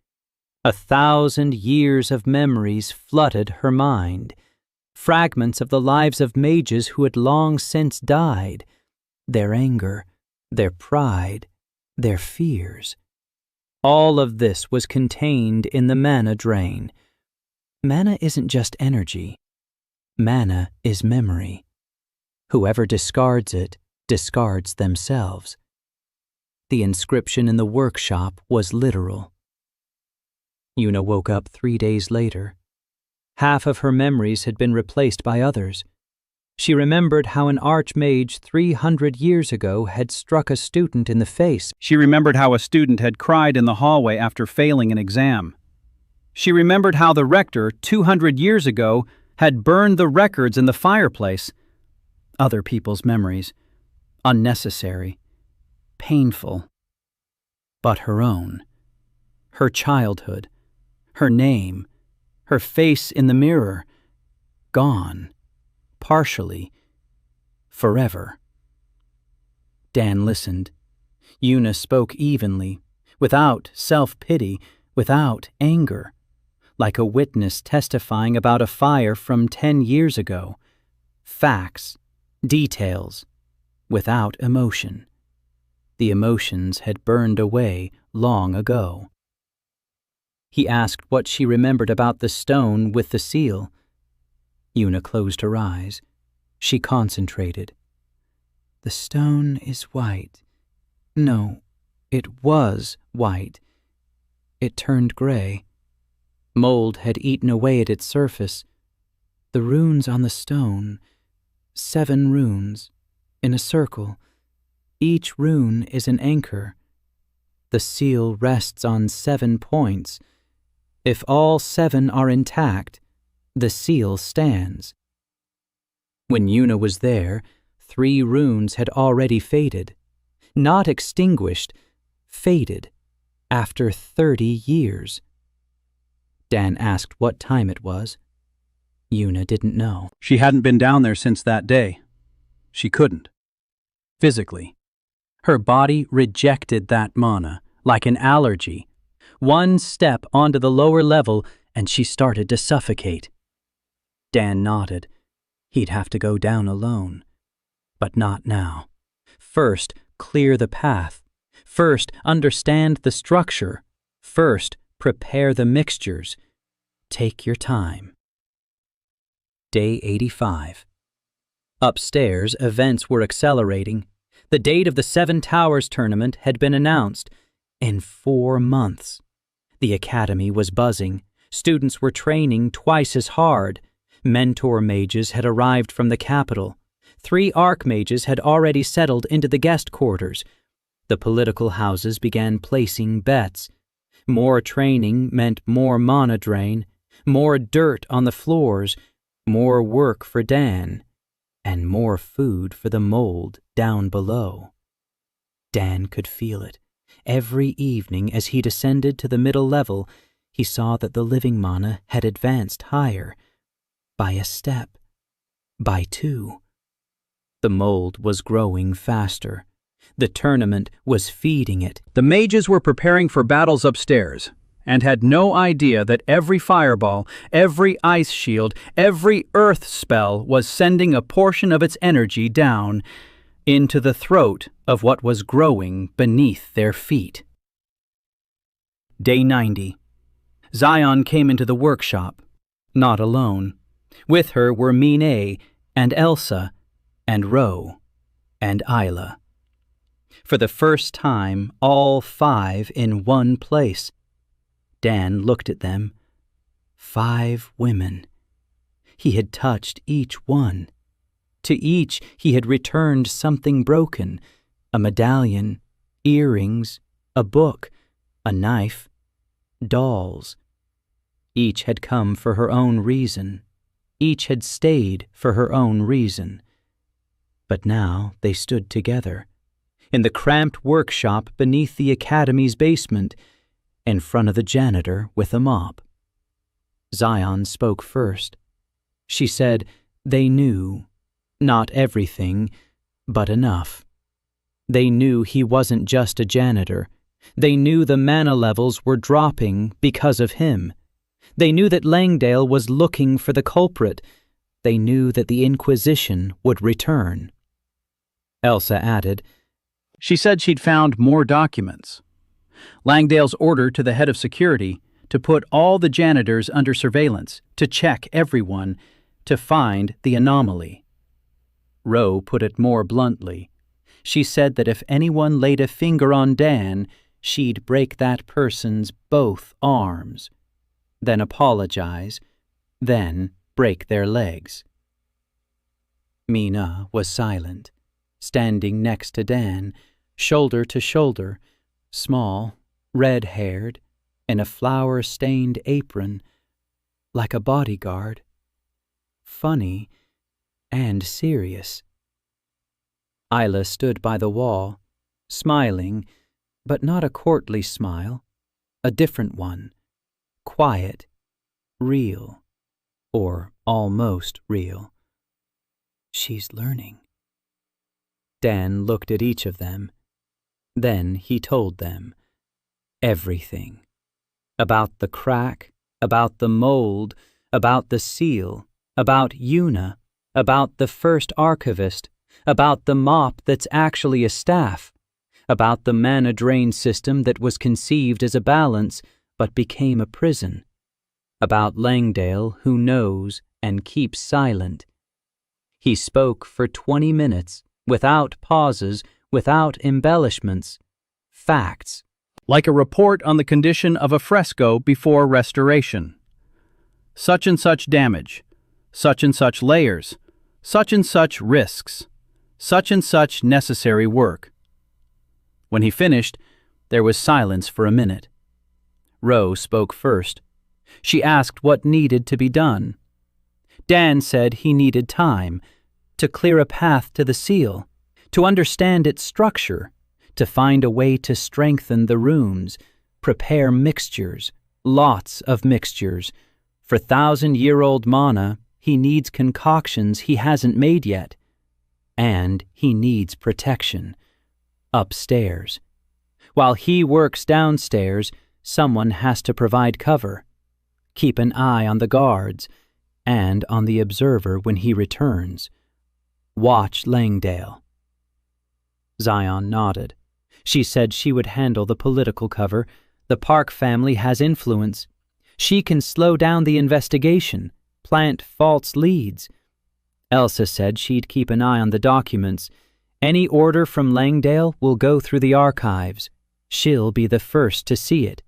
1,000 years of memories flooded her mind, fragments of the lives of mages who had long since died, their anger, their pride, their fears. All of this was contained in the mana drain. Mana isn't just energy. Mana is memory. Whoever discards it discards themselves. The inscription in the workshop was literal. Una woke up 3 days later. Half of her memories had been replaced by others. She remembered how an archmage 300 years ago had struck a student in the face. She remembered how a student had cried in the hallway after failing an exam. She remembered how the rector 200 years ago had burned the records in the fireplace. Other people's memories. Unnecessary. Painful. But her own. Her childhood. Her name. Her face in the mirror. Gone. Partially. Forever. Dan listened. Una spoke evenly, without self-pity, without anger, like a witness testifying about a fire from 10 years ago. Facts, details, without emotion. The emotions had burned away long ago. He asked what she remembered about the stone with the seal. Una closed her eyes. She concentrated. The stone is white. No, it was white. It turned gray. Mold had eaten away at its surface. The runes on the stone, 7 runes, in a circle. Each rune is an anchor. The seal rests on 7 points. If all 7 are intact, the seal stands. When Una was there, 3 runes had already faded. Not extinguished, faded, after 30 years. Dan asked what time it was. Una didn't know. She hadn't been down there since that day. She couldn't. Physically. Her body rejected that mana, like an allergy. One step onto the lower level, and she started to suffocate. Dan nodded. He'd have to go down alone. But not now. First, clear the path. First, understand the structure. First, prepare the mixtures. Take your time. Day 85. Upstairs, events were accelerating. The date of the 7 Towers tournament had been announced. In 4 months. The academy was buzzing. Students were training twice as hard. Mentor mages had arrived from the capital. 3 archmages had already settled into the guest quarters. The political houses began placing bets. More training meant more mana drain, more dirt on the floors, more work for Dan, and more food for the mold down below. Dan could feel it. Every evening as he descended to the middle level, he saw that the living mana had advanced higher. By a step. By 2. The mold was growing faster. The tournament was feeding it. The mages were preparing for battles upstairs, and had no idea that every fireball, every ice shield, every earth spell was sending a portion of its energy down into the throat of what was growing beneath their feet. Day 90. Zion came into the workshop, not alone. With her were Mine and Elsa and Ro and Isla. For the first time, all 5 in one place. Dan looked at them. 5 women. He had touched each one. To each he had returned something broken, a medallion, earrings, a book, a knife, dolls. Each had come for her own reason. Each had stayed for her own reason. But now they stood together, in the cramped workshop beneath the academy's basement, in front of the janitor with a mop. Zion spoke first. She said they knew, not everything, but enough. They knew he wasn't just a janitor. They knew the mana levels were dropping because of him. They knew that Langdale was looking for the culprit. They knew that the Inquisition would return. Elsa added, She said she'd found more documents. Langdale's order to the head of security to put all the janitors under surveillance, to check everyone, to find the anomaly. Ro put it more bluntly. She said that if anyone laid a finger on Dan, she'd break that person's both arms, then apologize, then break their legs. Mina was silent, standing next to Dan, shoulder to shoulder, small, red-haired, in a flower-stained apron, like a bodyguard. Funny and serious. Isla stood by the wall, smiling, but not a courtly smile, a different one, quiet, real, or almost real. She's learning. Dan looked at each of them. Then he told them everything. About the crack, about the mold, about the seal, about Una, about the first archivist, about the mop that's actually a staff, about the mana drain system that was conceived as a balance but became a prison, about Langdale who knows and keeps silent. He spoke for 20 minutes, without pauses, without embellishments, facts. Like a report on the condition of a fresco before restoration. Such and such damage, such and such layers, such and such risks, such and such necessary work. When he finished, there was silence for a minute. Ro spoke first. She asked what needed to be done. Dan said he needed time, to clear a path to the seal, to understand its structure, to find a way to strengthen the runes, prepare mixtures, lots of mixtures. For 1,000-year-old mana, he needs concoctions he hasn't made yet. And he needs protection. Upstairs. While he works downstairs, someone has to provide cover. Keep an eye on the guards, and on the observer when he returns. Watch Langdale. Zion nodded. She said she would handle the political cover. The Park family has influence. She can slow down the investigation, plant false leads. Elsa said she'd keep an eye on the documents. Any order from Langdale will go through the archives. She'll be the first to see it.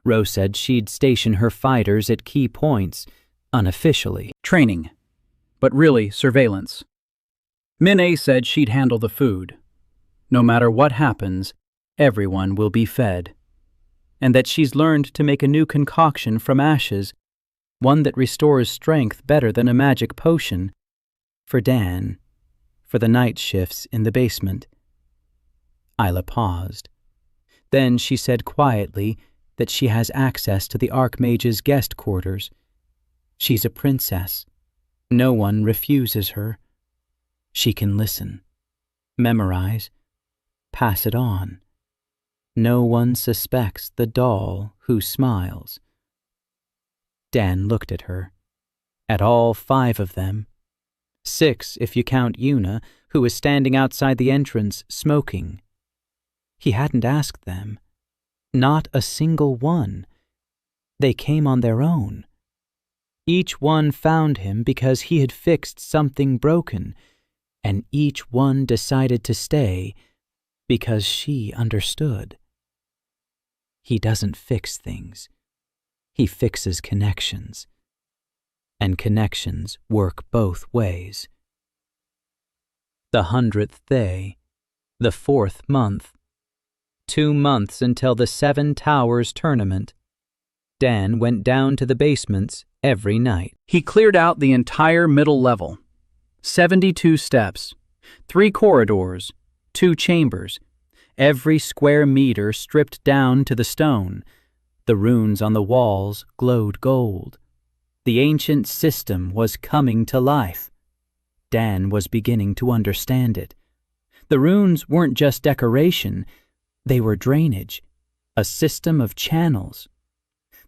Rose said she'd station her fighters at key points, unofficially. Training, but really surveillance. Minnie said she'd handle the food. No matter what happens, everyone will be fed. And that she's learned to make a new concoction from ashes, one that restores strength better than a magic potion, for Dan, for the night shifts in the basement. Isla paused. Then she said quietly that she has access to the Archmage's guest quarters. She's a princess. No one refuses her. She can listen, memorize, pass it on. No one suspects the doll who smiles. Dan looked at her, at all 5 of them. 6 if you count Una, who was standing outside the entrance, smoking. He hadn't asked them. Not a single one. They came on their own. Each one found him because he had fixed something broken, and each one decided to stay because she understood. He doesn't fix things. He fixes connections. And connections work both ways. The 100th day, the 4th month. 2 months until the 7 Towers tournament. Dan went down to the basements every night. He cleared out the entire middle level. 72 steps, 3 corridors, 2 chambers, every square meter stripped down to the stone. The runes on the walls glowed gold. The ancient system was coming to life. Dan was beginning to understand it. The runes weren't just decoration, they were drainage, a system of channels.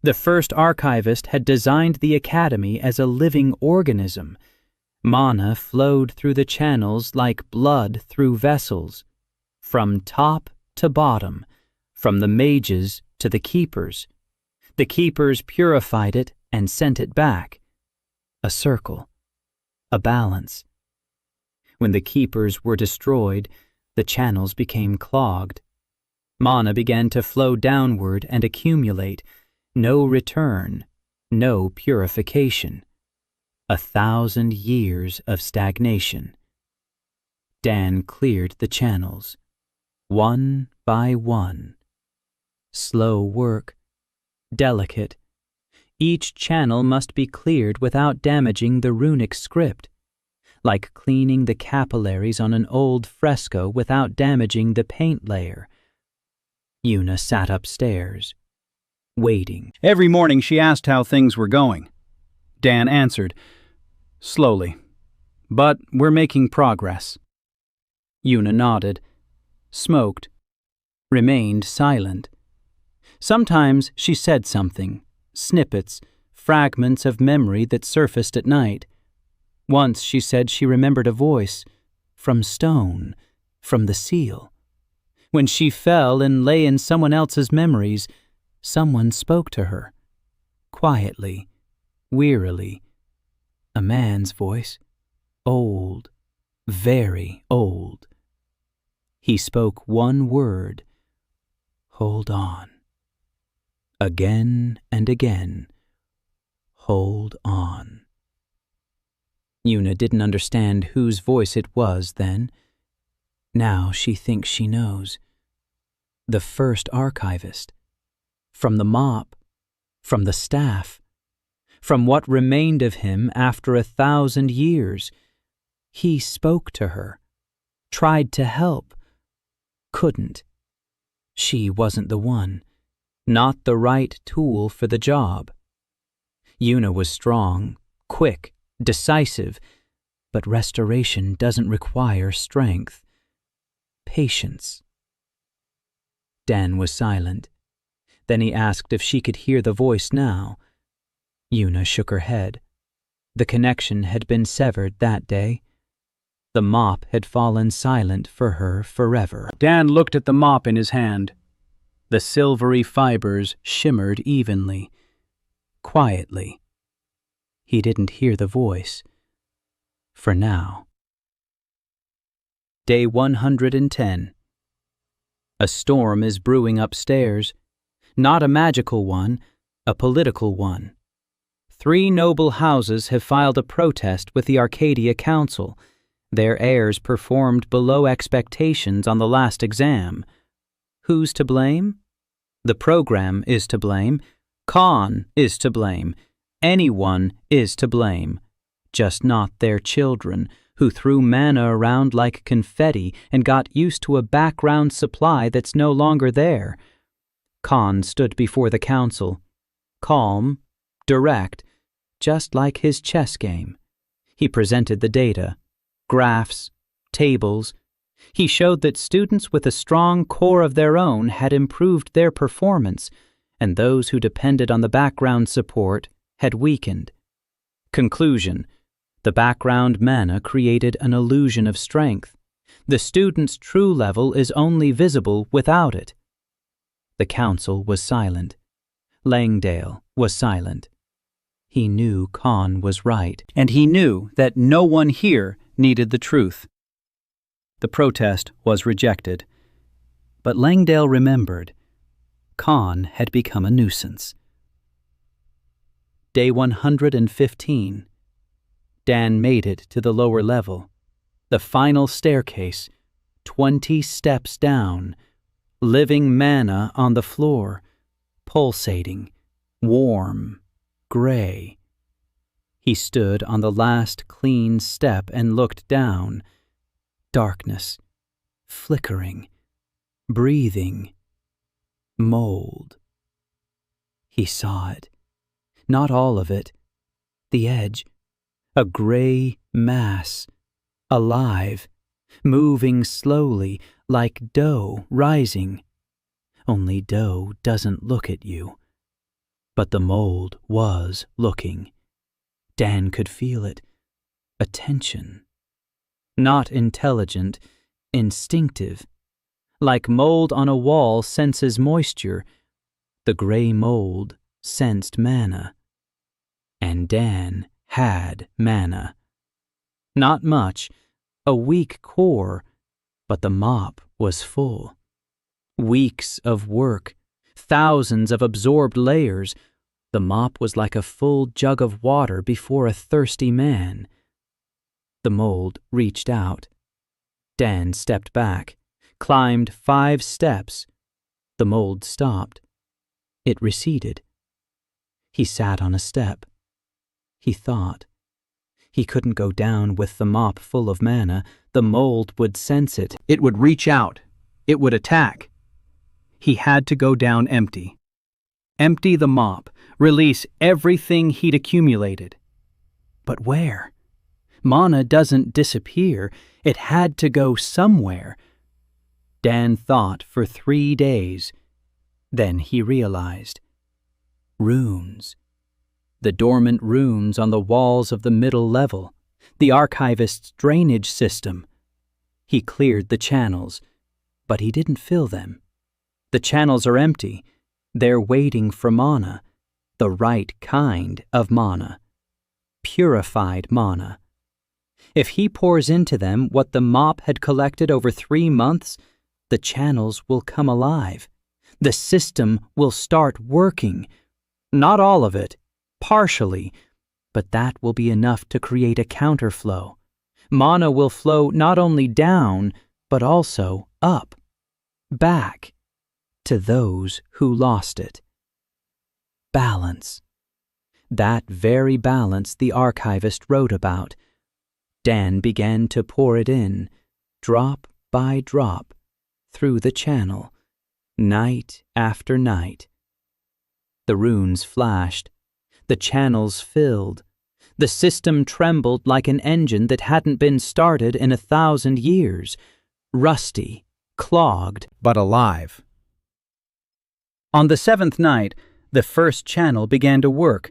The first archivist had designed the academy as a living organism. Mana flowed through the channels like blood through vessels, from top to bottom, from the mages to the keepers. The keepers purified it and sent it back. A circle, a balance. When the keepers were destroyed, the channels became clogged. Mana began to flow downward and accumulate. No return, no purification. 1,000 years of stagnation. Dan cleared the channels, one by one. Slow work, delicate. Each channel must be cleared without damaging the runic script, like cleaning the capillaries on an old fresco without damaging the paint layer. Una sat upstairs, waiting. Every morning she asked how things were going. Dan answered, slowly, but we're making progress. Una nodded, smoked, remained silent. Sometimes she said something, snippets, fragments of memory that surfaced at night. Once she said she remembered a voice, from stone, from the seal. When she fell and lay in someone else's memories, someone spoke to her, quietly, wearily. A man's voice, old, very old. He spoke one word, hold on. Again and again, hold on. Una didn't understand whose voice it was then. Now she thinks she knows. The first archivist. From the mop, from the staff, from what remained of him after 1,000 years. He spoke to her, tried to help, couldn't. She wasn't the one, not the right tool for the job. Una was strong, quick, decisive, but restoration doesn't require strength. Patience. Dan was silent. Then he asked if she could hear the voice now. Una shook her head. The connection had been severed that day. The mop had fallen silent for her forever. Dan looked at the mop in his hand. The silvery fibers shimmered evenly, quietly. He didn't hear the voice. For now. Day 110. A storm is brewing upstairs. Not a magical one, a political one. 3 noble houses have filed a protest with the Arcadia Council. Their heirs performed below expectations on the last exam. Who's to blame? The program is to blame. Khan is to blame. Anyone is to blame. Just not their children, who threw manna around like confetti and got used to a background supply that's no longer there. Khan stood before the council. Calm, direct, just like his chess game. He presented the data, graphs, tables. He showed that students with a strong core of their own had improved their performance, and those who depended on the background support had weakened. Conclusion: the background manna created an illusion of strength. The student's true level is only visible without it. The council was silent. Langdale was silent. He knew Khan was right, and he knew that no one here needed the truth. The protest was rejected, but Langdale remembered. Khan had become a nuisance. Day 115. Dan made it to the lower level. The final staircase, 20 steps down. Living manna on the floor, pulsating, warm, gray. He stood on the last clean step and looked down. Darkness, flickering, breathing, mold. He saw it. Not all of it. The edge. A gray mass. Alive. Moving slowly, like dough rising. Only dough doesn't look at you. But the mold was looking. Dan could feel it. Attention. Not intelligent, instinctive. Like mold on a wall senses moisture, the gray mold sensed manna. And Dan had manna. Not much, a weak core, but the mop was full. Weeks of work, thousands of absorbed layers. The mop was like a full jug of water before a thirsty man. The mold reached out. Dan stepped back, climbed 5 steps. The mold stopped. It receded. He sat on a step. He thought. He couldn't go down with the mop full of manna. The mold would sense it. It would reach out. It would attack. He had to go down empty. Empty the mop. Release everything he'd accumulated. But where? Manna doesn't disappear. It had to go somewhere. Dan thought for 3 days. Then he realized. Runes. The dormant runes on the walls of the middle level. The archivist's drainage system. He cleared the channels, but he didn't fill them. The channels are empty. They're waiting for manna. The right kind of manna. Purified manna. If he pours into them what the mop had collected over 3 months, the channels will come alive. The system will start working. Not all of it, partially, but that will be enough to create a counterflow. Manna will flow not only down, but also up, back, to those who lost it. Balance. That very balance the archivist wrote about. Dan began to pour it in, drop by drop, through the channel, night after night. The runes flashed, the channels filled, the system trembled like an engine that hadn't been started in 1,000 years, rusty, clogged, but alive. On the 7th night, the first channel began to work.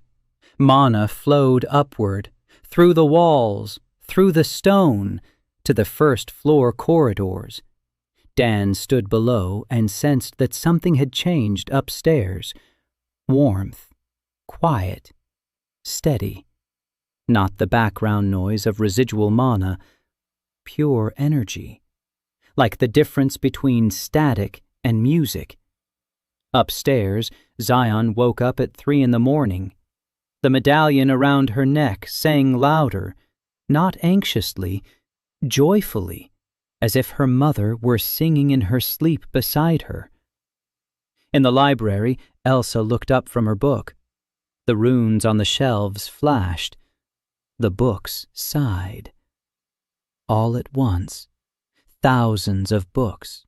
Mana flowed upward, through the walls, through the stone, to the first floor corridors. Dan stood below and sensed that something had changed upstairs. Warmth, quiet, steady. Not the background noise of residual mana, pure energy. Like the difference between static and music. Upstairs, Zion woke up at 3 a.m. The medallion around her neck sang louder, not anxiously, joyfully, as if her mother were singing in her sleep beside her. In the library, Elsa looked up from her book. The runes on the shelves flashed. The books sighed. All at once, thousands of books.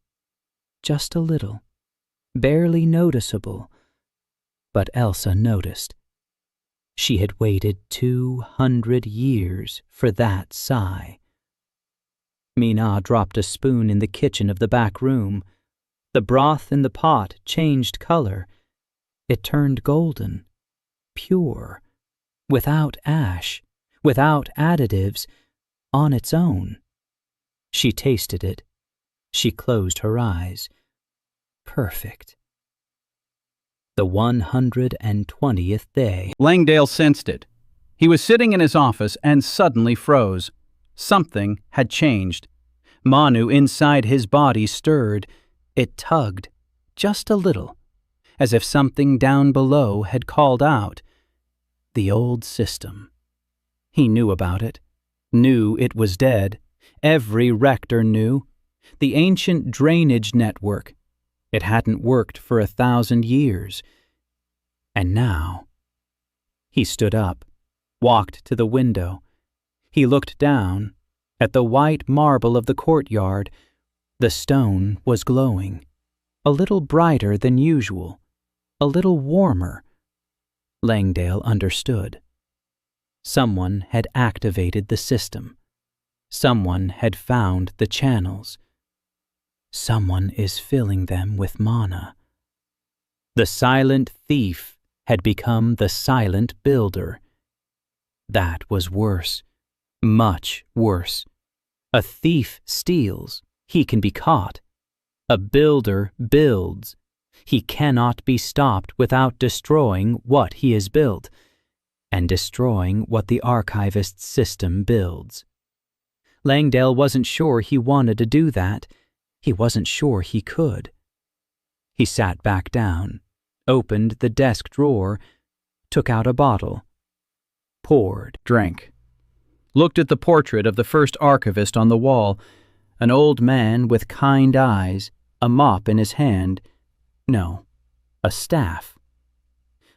Just a little, barely noticeable. But Elsa noticed. She had waited 200 years for that sigh. Mina dropped a spoon in the kitchen of the back room. The broth in the pot changed color. It turned golden, pure, without ash, without additives, on its own. She tasted it. She closed her eyes. Perfect. The 120th day. Langdale sensed it. He was sitting in his office and suddenly froze. Something had changed. Manu inside his body stirred. It tugged, just a little, as if something down below had called out. The old system. He knew about it, knew it was dead. Every rector knew. The ancient drainage network. It hadn't worked for 1,000 years. And now, he stood up, walked to the window. He looked down at the white marble of the courtyard. The stone was glowing, a little brighter than usual, a little warmer. Langdale understood. Someone had activated the system. Someone had found the channels. Someone is filling them with mana. The silent thief had become the silent builder. That was worse, much worse. A thief steals, he can be caught. A builder builds. He cannot be stopped without destroying what he has built, and destroying what the archivist's system builds. Langdale wasn't sure he wanted to do that. He wasn't sure he could. He sat back down, opened the desk drawer, took out a bottle, poured, drank, looked at the portrait of the first archivist on the wall, an old man with kind eyes, a mop in his hand. No, a staff.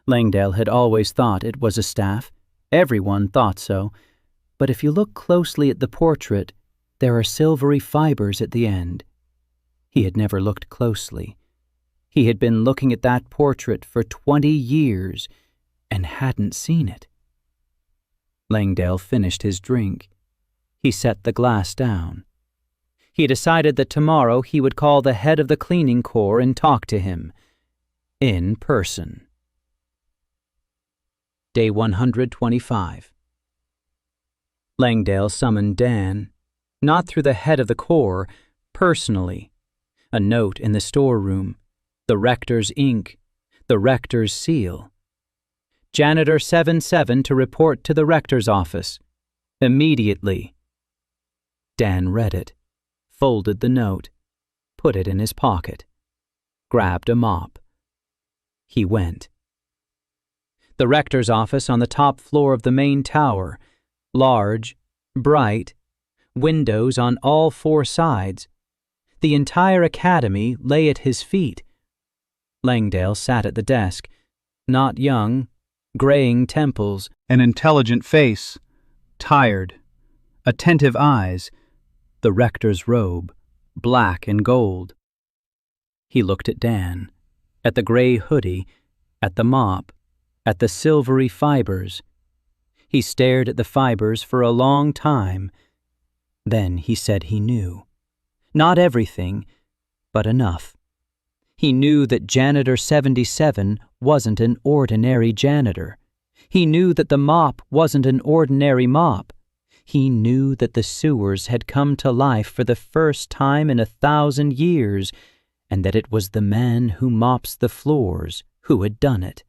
Langdale had always thought it was a staff. Everyone thought so. But if you look closely at the portrait, there are silvery fibers at the end. He had never looked closely. He had been looking at that portrait for 20 years and hadn't seen it. Langdale finished his drink. He set the glass down. He decided that tomorrow he would call the head of the cleaning corps and talk to him. In person. Day 125. Langdale summoned Dan, not through the head of the corps, personally. A note in the storeroom, the rector's ink, the rector's seal. Janitor 77 to report to the rector's office. Immediately. Dan read it, folded the note, put it in his pocket, grabbed a mop. He went. The rector's office on the top floor of the main tower, large, bright, windows on all 4 sides. The entire academy lay at his feet. Langdale sat at the desk, not young, graying temples, an intelligent face, tired, attentive eyes, the rector's robe, black and gold. He looked at Dan, at the gray hoodie, at the mop, at the silvery fibers. He stared at the fibers for a long time. Then he said he knew. Not everything, but enough. He knew that Janitor 77 wasn't an ordinary janitor. He knew that the mop wasn't an ordinary mop. He knew that the sewers had come to life for the first time in 1,000 years, and that it was the man who mops the floors who had done it.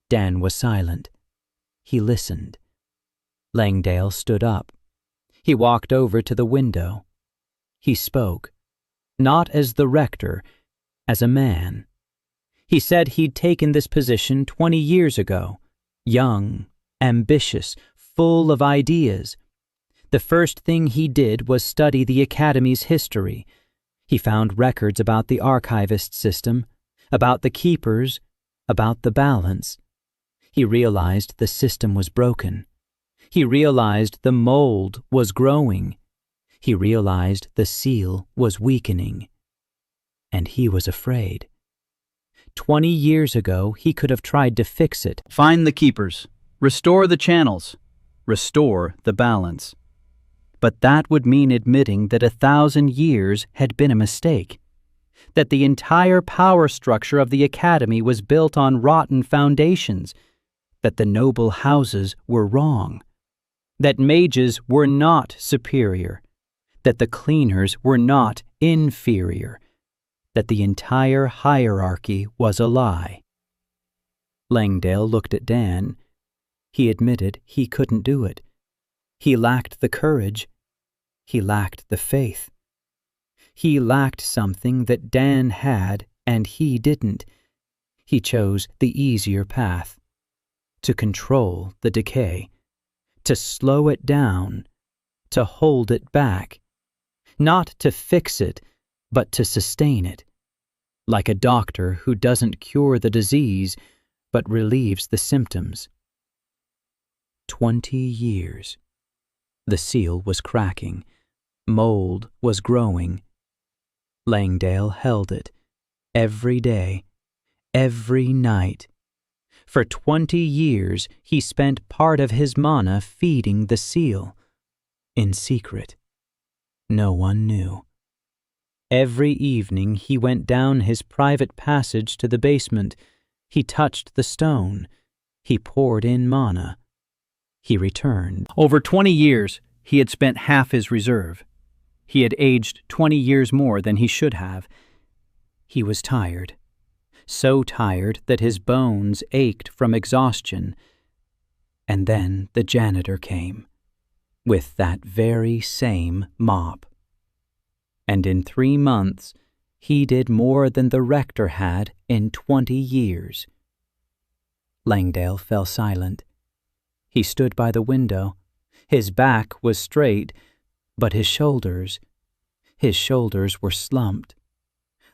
Dan was silent. He listened. Langdale stood up. He walked over to the window. He spoke, not as the rector, as a man. He said he'd taken this position 20 years ago, young, ambitious, full of ideas. The first thing he did was study the Academy's history. He found records about the archivist system, about the keepers, about the balance. He realized the system was broken. He realized the mold was growing. He realized the seal was weakening. And he was afraid. 20 years ago, he could have tried to fix it. Find the keepers. Restore the channels. Restore the balance. But that would mean admitting that 1,000 years had been a mistake. That the entire power structure of the Academy was built on rotten foundations. That the noble houses were wrong. That mages were not superior. That the cleaners were not inferior. That the entire hierarchy was a lie. Langdale looked at Dan. He admitted he couldn't do it. He lacked the courage. He lacked the faith. He lacked something that Dan had and he didn't. He chose the easier path. To control the decay. To slow it down. To hold it back. Not to fix it, but to sustain it. Like a doctor who doesn't cure the disease, but relieves the symptoms. 20 years. The seal was cracking. Mold was growing. Langdale held it. Every day. Every night. For 20 years he spent part of his mana feeding the seal. In secret. No one knew. Every evening he went down his private passage to the basement. He touched the stone. He poured in mana. He returned. Over 20 years, he had spent half his reserve. He had aged 20 years more than he should have. He was tired. So tired that his bones ached from exhaustion. And then the janitor came, with that very same mop. And in 3 months, he did more than the rector had in 20 years. Langdale fell silent. He stood by the window. His back was straight, but his shoulders were slumped.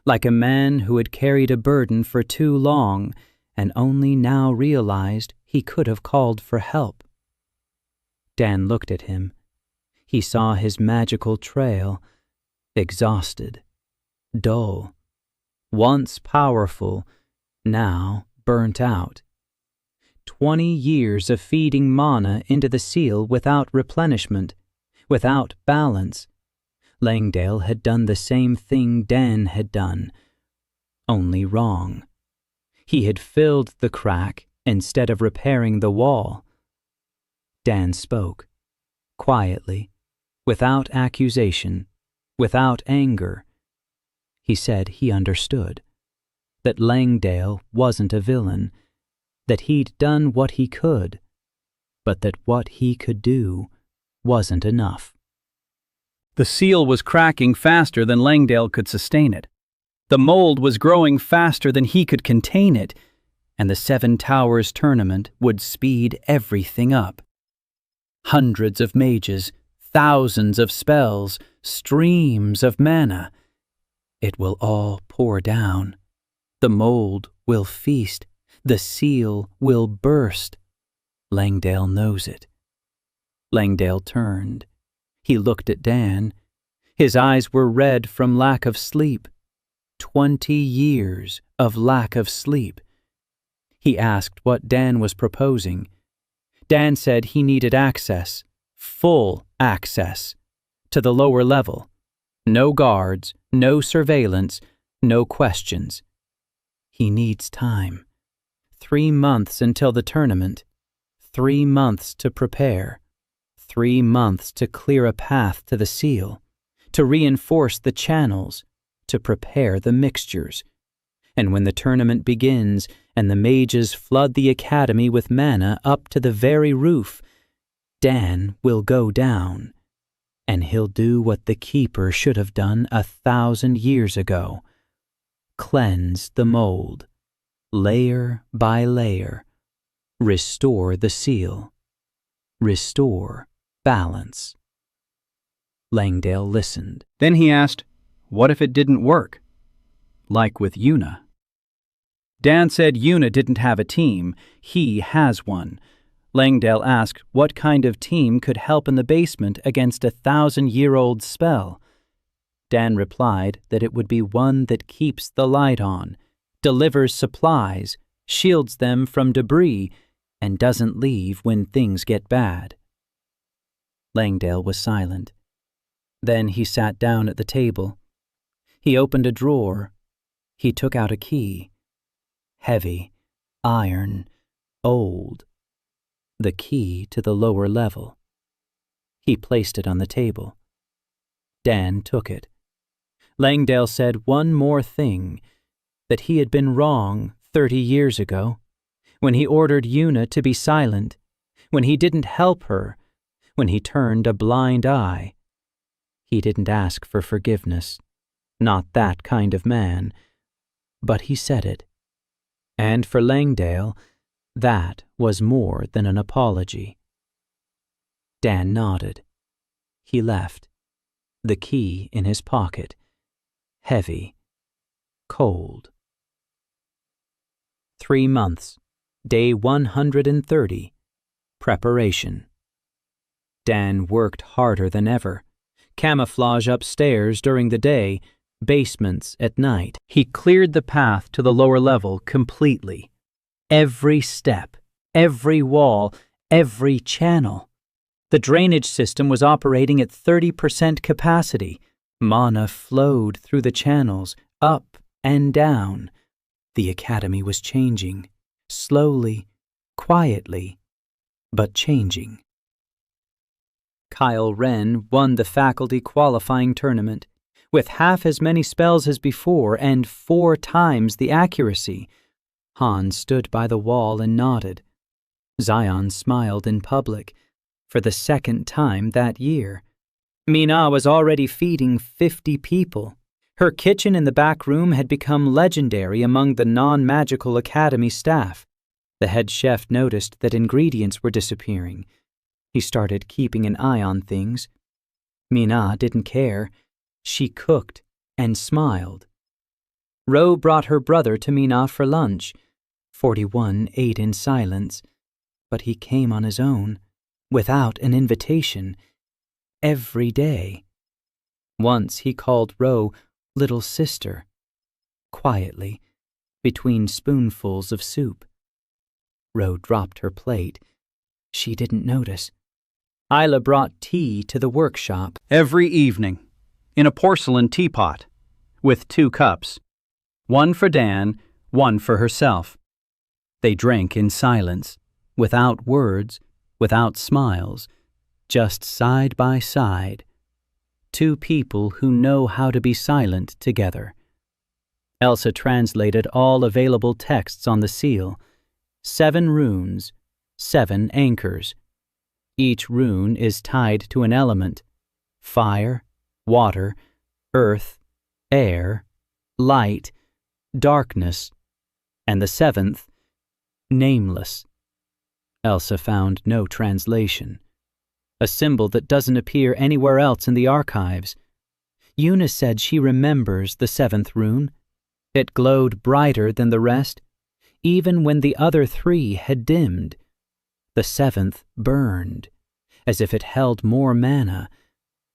Like a man who had carried a burden for too long and only now realized he could have called for help. Dan looked at him. He saw his magical trail, exhausted, dull, once powerful, now burnt out. 20 years of feeding mana into the seal without replenishment, without balance. Langdale had done the same thing Dan had done, only wrong. He had filled the crack instead of repairing the wall. Dan spoke, quietly, without accusation, without anger. He said he understood, that Langdale wasn't a villain, that he'd done what he could, but that what he could do wasn't enough. The seal was cracking faster than Langdale could sustain it. The mold was growing faster than he could contain it, and the Seven Towers tournament would speed everything up. Hundreds of mages, thousands of spells, streams of mana. It will all pour down. The mold will feast. The seal will burst. Langdale knows it. Langdale turned. He looked at Dan. His eyes were red from lack of sleep. 20 years of lack of sleep. He asked what Dan was proposing. Dan said he needed access, full access, to the lower level. No guards, no surveillance, no questions. He needs time. 3 months until the tournament. 3 months to prepare. 3 months to clear a path to the seal, to reinforce the channels, to prepare the mixtures. And when the tournament begins and the mages flood the academy with mana up to the very roof, Dan will go down, and he'll do what the keeper should have done 1,000 years ago. Cleanse the mold, layer by layer. Restore the seal. Restore balance. Langdale listened. Then he asked, what if it didn't work? Like with Una. Dan said Una didn't have a team. He has one. Langdale asked what kind of team could help in the basement against a 1,000-year-old spell. Dan replied that it would be one that keeps the light on, delivers supplies, shields them from debris, and doesn't leave when things get bad. Langdale was silent. Then he sat down at the table. He opened a drawer. He took out a key. Heavy, iron, old. The key to the lower level. He placed it on the table. Dan took it. Langdale said one more thing, that he had been wrong 30 years ago, when he ordered Una to be silent, when he didn't help her, when he turned a blind eye. He didn't ask for forgiveness, not that kind of man, but he said it. And for Langdale, that was more than an apology. Dan nodded. He left, the key in his pocket, heavy, cold. 3 months, day 130, preparation. Dan worked harder than ever. Camouflage upstairs during the day, basements at night. He cleared the path to the lower level completely. Every step, every wall, every channel. The drainage system was operating at 30% capacity. Mana flowed through the channels, up and down. The academy was changing, slowly, quietly, but changing. Kyle Wren won the faculty qualifying tournament, with half as many spells as before and 4 times the accuracy. Hans stood by the wall and nodded. Zion smiled in public, for the 2nd time that year. Mina was already feeding 50 people. Her kitchen in the back room had become legendary among the non-magical academy staff. The head chef noticed that ingredients were disappearing. He started keeping an eye on things. Mina didn't care. She cooked and smiled. Ro brought her brother to Mina for lunch. 41 ate in silence, but he came on his own, without an invitation, every day. Once he called Ro little sister, quietly, between spoonfuls of soup. Ro dropped her plate. She didn't notice. Isla brought tea to the workshop. Every evening, in a porcelain teapot, with 2 cups, one for Dan, one for herself. They drank in silence, without words, without smiles, just side by side. 2 people who know how to be silent together. Elsa translated all available texts on the seal. 7 runes, 7 anchors. Each rune is tied to an element: fire, water, earth, air, light, darkness, and the 7th, nameless. Elsa found no translation. A symbol that doesn't appear anywhere else in the archives. Una said she remembers the 7th rune. It glowed brighter than the rest, even when the other 3 had dimmed. The 7th burned, as if it held more mana,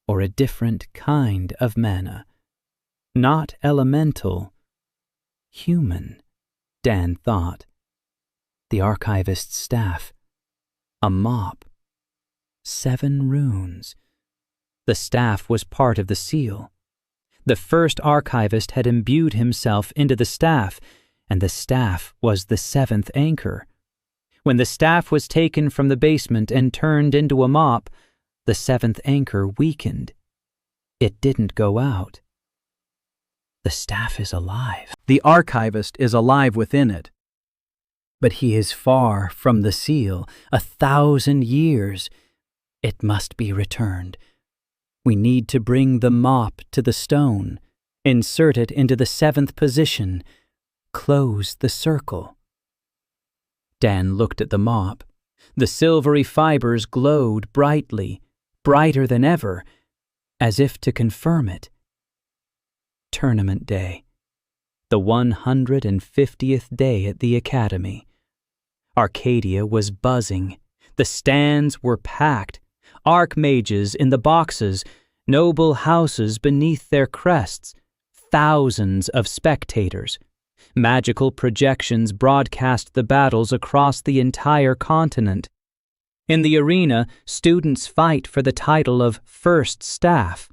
or a different kind of mana. Not elemental, human, Dan thought. The archivist's staff. A mop. 7 runes. The staff was part of the seal. The first archivist had imbued himself into the staff, and the staff was the 7th anchor. When the staff was taken from the basement and turned into a mop, the 7th anchor weakened. It didn't go out. The staff is alive. The archivist is alive within it. But he is far from the seal, 1,000 years. It must be returned. We need to bring the mop to the stone, insert it into the 7th position, close the circle. Dan looked at the mop. The silvery fibers glowed brightly, brighter than ever, as if to confirm it. Tournament day. The 150th day at the Academy. Arcadia was buzzing. The stands were packed. Archmages in the boxes, noble houses beneath their crests, thousands of spectators. Magical projections broadcast the battles across the entire continent. In the arena, students fight for the title of First Staff.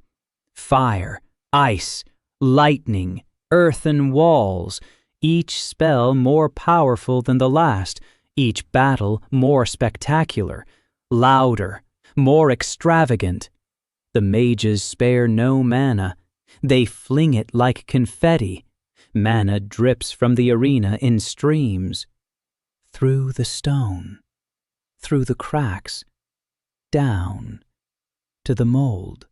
Fire, ice, lightning, earthen walls, each spell more powerful than the last, each battle more spectacular, louder, more extravagant. The mages spare no mana. They fling it like confetti. Mana drips from the arena in streams. Through the stone, through the cracks, down to the mold.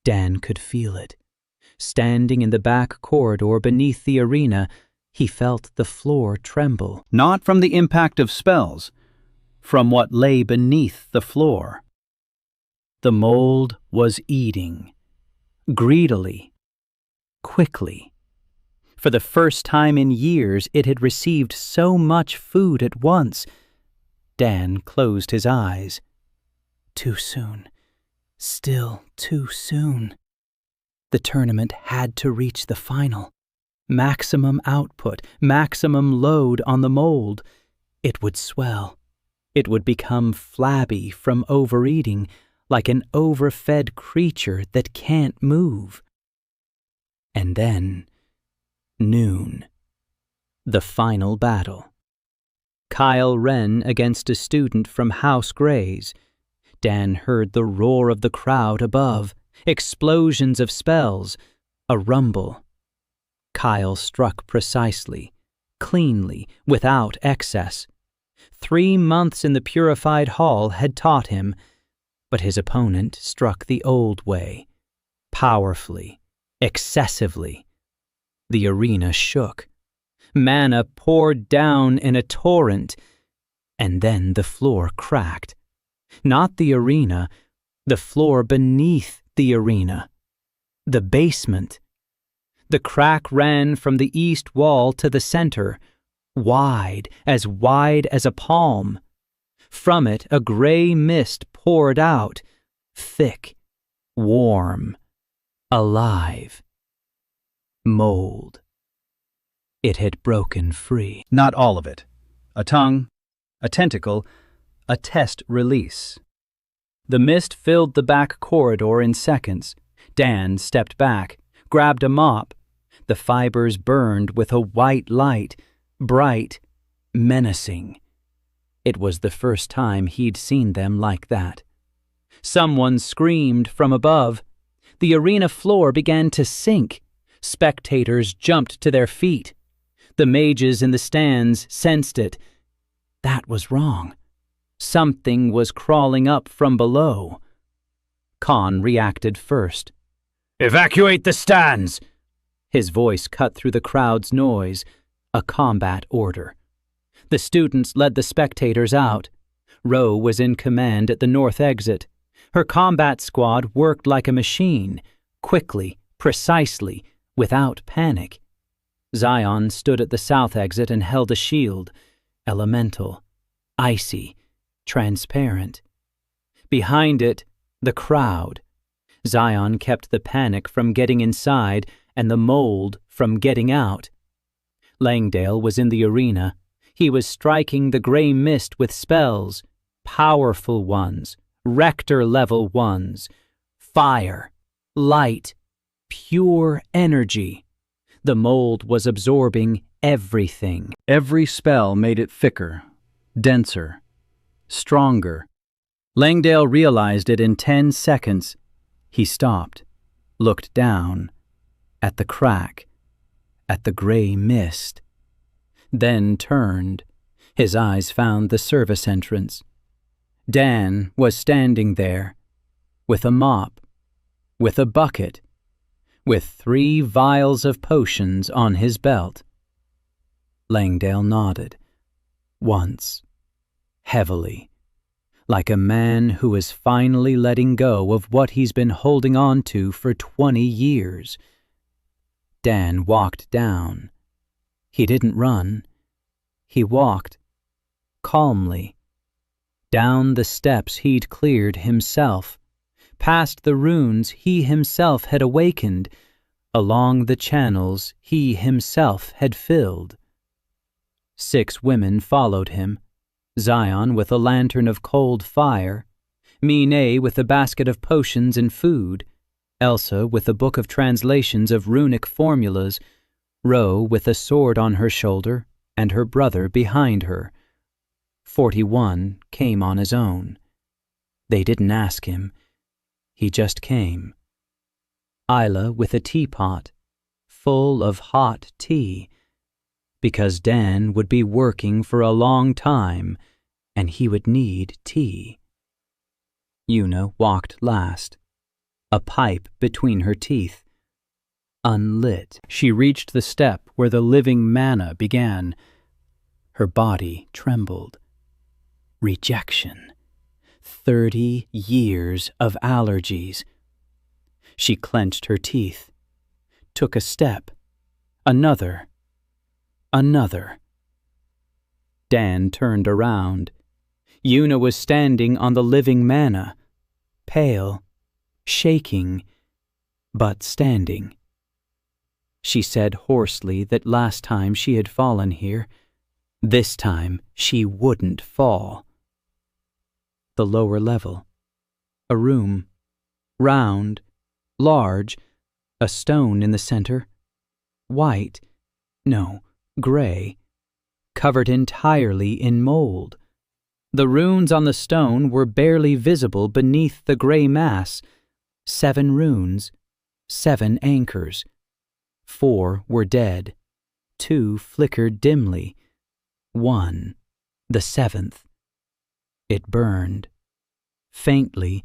Dan could feel it. Standing in the back corridor beneath the arena, he felt the floor tremble. Not from the impact of spells, from what lay beneath the floor. The mold was eating, greedily, quickly. For the first time in years, it had received so much food at once. Dan closed his eyes. Too soon. Still too soon. The tournament had to reach the final. Maximum output, maximum load on the mold. It would swell. It would become flabby from overeating, like an overfed creature that can't move. And then, noon. The final battle. Kyle Wren against a student from House Gray's. Dan heard the roar of the crowd above, explosions of spells, a rumble. Kyle struck precisely, cleanly, without excess. 3 months in the purified hall had taught him, but his opponent struck the old way, powerfully, excessively. The arena shook. Mana poured down in a torrent, and then the floor cracked. Not the arena, the floor beneath the arena. The basement. The crack ran from the east wall to the center, wide as a palm. From it a gray mist poured out, thick, warm, alive. Mold. It had broken free. Not all of it. A tongue, a tentacle, a test release. The mist filled the back corridor in seconds. Dan stepped back, grabbed a mop. The fibers burned with a white light, bright, menacing. It was the first time he'd seen them like that. Someone screamed from above. The arena floor began to sink. Spectators jumped to their feet. The mages in the stands sensed it. That was wrong. Something was crawling up from below. Khan reacted first. "Evacuate the stands!" His voice cut through the crowd's noise, a combat order. The students led the spectators out. Ro was in command at the north exit. Her combat squad worked like a machine, quickly, precisely, without panic. Zion stood at the south exit and held a shield, elemental, icy, transparent. Behind it, the crowd. Zion kept the panic from getting inside and the mold from getting out. Langdale was in the arena. He was striking the gray mist with spells, powerful ones, rector-level ones, fire, light, pure energy. The mold was absorbing everything. Every spell made it thicker, denser, stronger. Langdale realized it in 10 seconds. He stopped, looked down, at the crack, at the gray mist, then turned. His eyes found the service entrance. Dan was standing there, with a mop, with a bucket, with 3 vials of potions on his belt. Langdale nodded, once, heavily, like a man who is finally letting go of what he's been holding on to for 20 years. Dan walked down. He didn't run. He walked, calmly, down the steps he'd cleared himself, past the runes he himself had awakened, along the channels he himself had filled. 6 women followed him, Zion with a lantern of cold fire, Mine with a basket of potions and food, Elsa with a book of translations of runic formulas, Ro with a sword on her shoulder and her brother behind her. 41 came on his own. They didn't ask him. He just came. Isla with a teapot, full of hot tea, because Dan would be working for a long time, and he would need tea. Una walked last, a pipe between her teeth. Unlit, she reached the step where the living manna began. Her body trembled. Rejection. 30 years of allergies. She clenched her teeth, took a step, another. Dan turned around. Una was standing on the living manna, pale, shaking, but standing. She said hoarsely that last time she had fallen here, this time she wouldn't fall. The lower level. A room. Round. Large. A stone in the center. White. No, gray. Covered entirely in mold. The runes on the stone were barely visible beneath the gray mass. 7 runes. 7 anchors. 4 were dead. 2 flickered dimly. 1, the 7th. It burned. Faintly,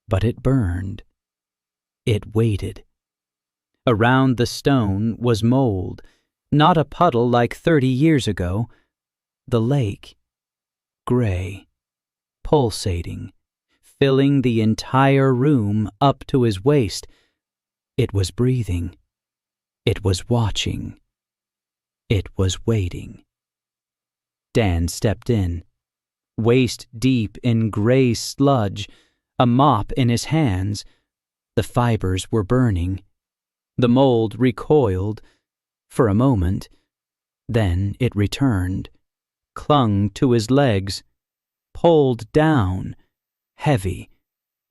but it burned. It waited. Around the stone was mold, not a puddle like 30 years ago. The lake. Gray. Pulsating. Filling the entire room up to his waist. It was breathing. It was watching. It was waiting. Dan stepped in, waist deep in gray sludge, a mop in his hands. The fibers were burning. The mold recoiled, for a moment. Then it returned, clung to his legs, pulled down, heavy,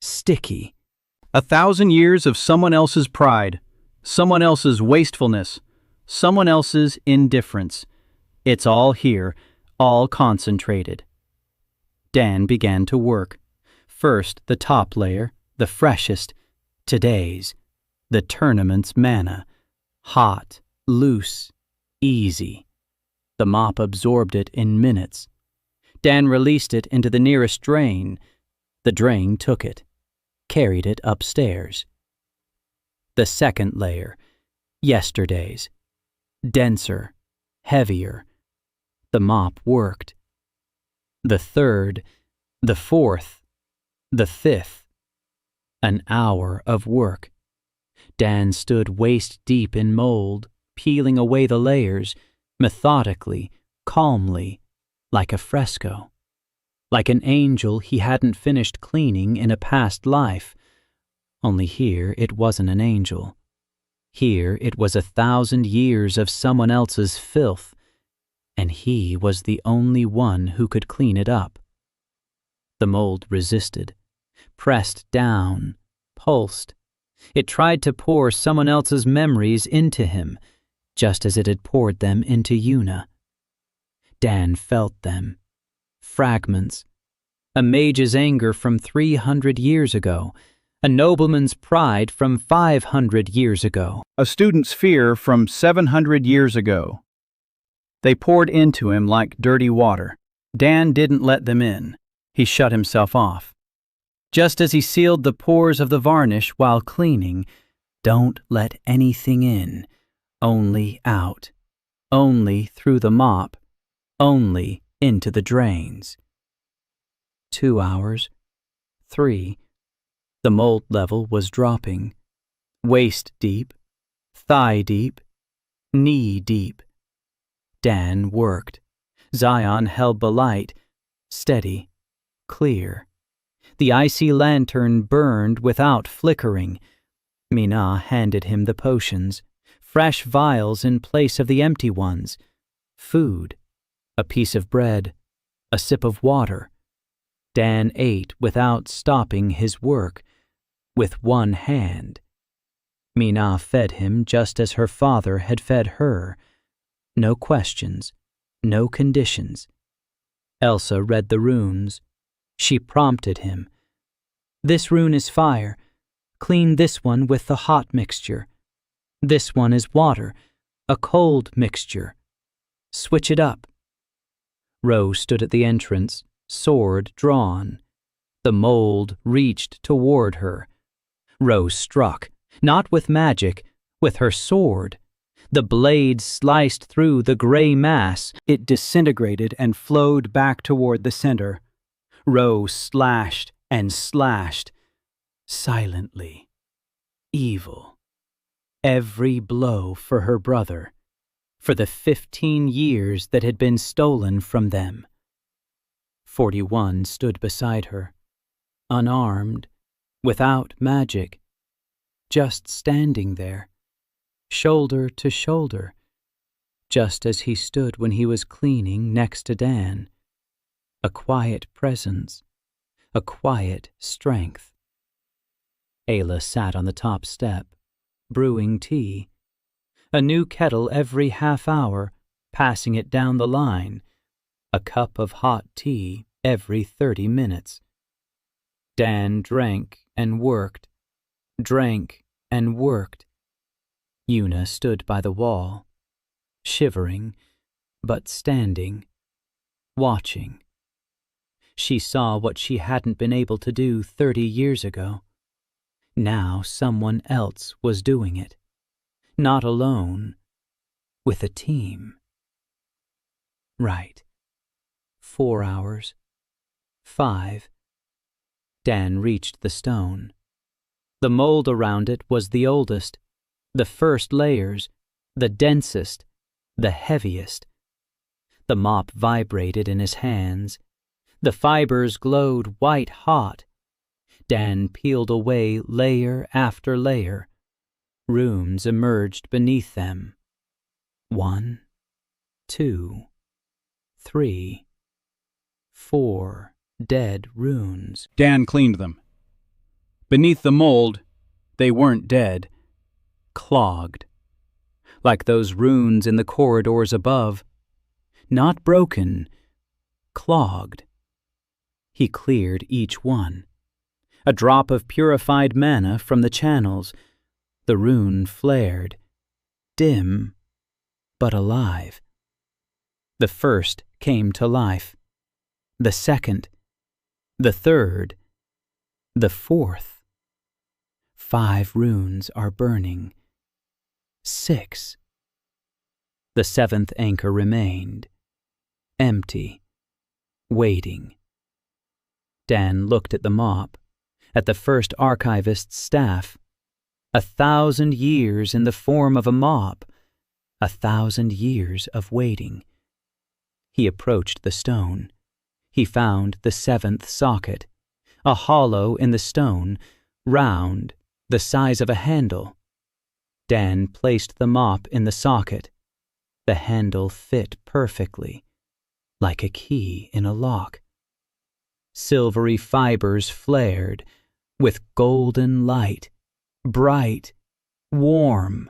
sticky. 1,000 years of someone else's pride, someone else's wastefulness, someone else's indifference. It's all here, all concentrated. Dan began to work. First the top layer, the freshest, today's, the tournament's manna, hot, loose, easy. The mop absorbed it in minutes. Dan released it into the nearest drain. The drain took it, carried it upstairs. The second layer, yesterday's, denser, heavier. The mop worked. The third, the fourth, the fifth. An hour of work. Dan stood waist deep in mold, peeling away the layers, methodically, calmly, like a fresco. like an angel he hadn't finished cleaning in a past life. Only here it wasn't an angel. Here it was 1,000 years of someone else's filth, and he was the only one who could clean it up. The mold resisted, pressed down, pulsed. It tried to pour someone else's memories into him, just as it had poured them into Una. Dan felt them. Fragments. A mage's anger from 300 years ago. A nobleman's pride from 500 years ago. A student's fear from 700 years ago. They poured into him like dirty water. Dan didn't let them in. He shut himself off. Just as he sealed the pores of the varnish while cleaning, don't let anything in, only out, only through the mop, only into the drains. 2 hours, 3. The mold level was dropping. Waist deep, thigh deep, knee deep. Dan worked. Zion held the light, steady, clear. The icy lantern burned without flickering. Mina handed him the potions, fresh vials in place of the empty ones. Food, a piece of bread, a sip of water. Dan ate without stopping his work, with one hand. Mina fed him just as her father had fed her. No questions, no conditions. Elsa read the runes. She prompted him. This rune is fire. Clean this one with the hot mixture. This one is water, a cold mixture. Switch it up. Rose stood at the entrance, sword drawn. The mold reached toward her. Rose struck, not with magic, with her sword. The blade sliced through the gray mass. It disintegrated and flowed back toward the center. Rose slashed and slashed, silently, evil. Every blow for her brother, for the 15 years that had been stolen from them. 41 stood beside her, unarmed, without magic, just standing there, shoulder to shoulder, just as he stood when he was cleaning next to Dan. A quiet presence, a quiet strength. Ayla sat on the top step, brewing tea. A new kettle every half hour, passing it down the line. A cup of hot tea every 30 minutes. Dan drank and worked, drank and worked. Una stood by the wall, shivering, but standing, watching. She saw what she hadn't been able to do 30 years ago. Now someone else was doing it. Not alone, with a team. Right. 4 hours. 5. Dan reached the stone. The mold around it was the oldest, the first layers, the densest, the heaviest. The mop vibrated in his hands. The fibers glowed white-hot. Dan peeled away layer after layer. Runes emerged beneath them. 1, 2, 3, 4 dead runes. Dan cleaned them. Beneath the mold, they weren't dead, clogged. Like those runes in the corridors above. Not broken, clogged. He cleared each one. A drop of purified mana from the channels. The rune flared, dim, but alive. The first came to life. The second, the third, the fourth. 5 runes are burning. 6. The 7th anchor remained, empty, waiting. Dan looked at the mop, at the first archivist's staff. 1,000 years in the form of a mop, 1,000 years of waiting. He approached the stone. He found the 7th socket, a hollow in the stone, round, the size of a handle. Dan placed the mop in the socket. The handle fit perfectly, like a key in a lock. Silvery fibers flared, with golden light, bright, warm.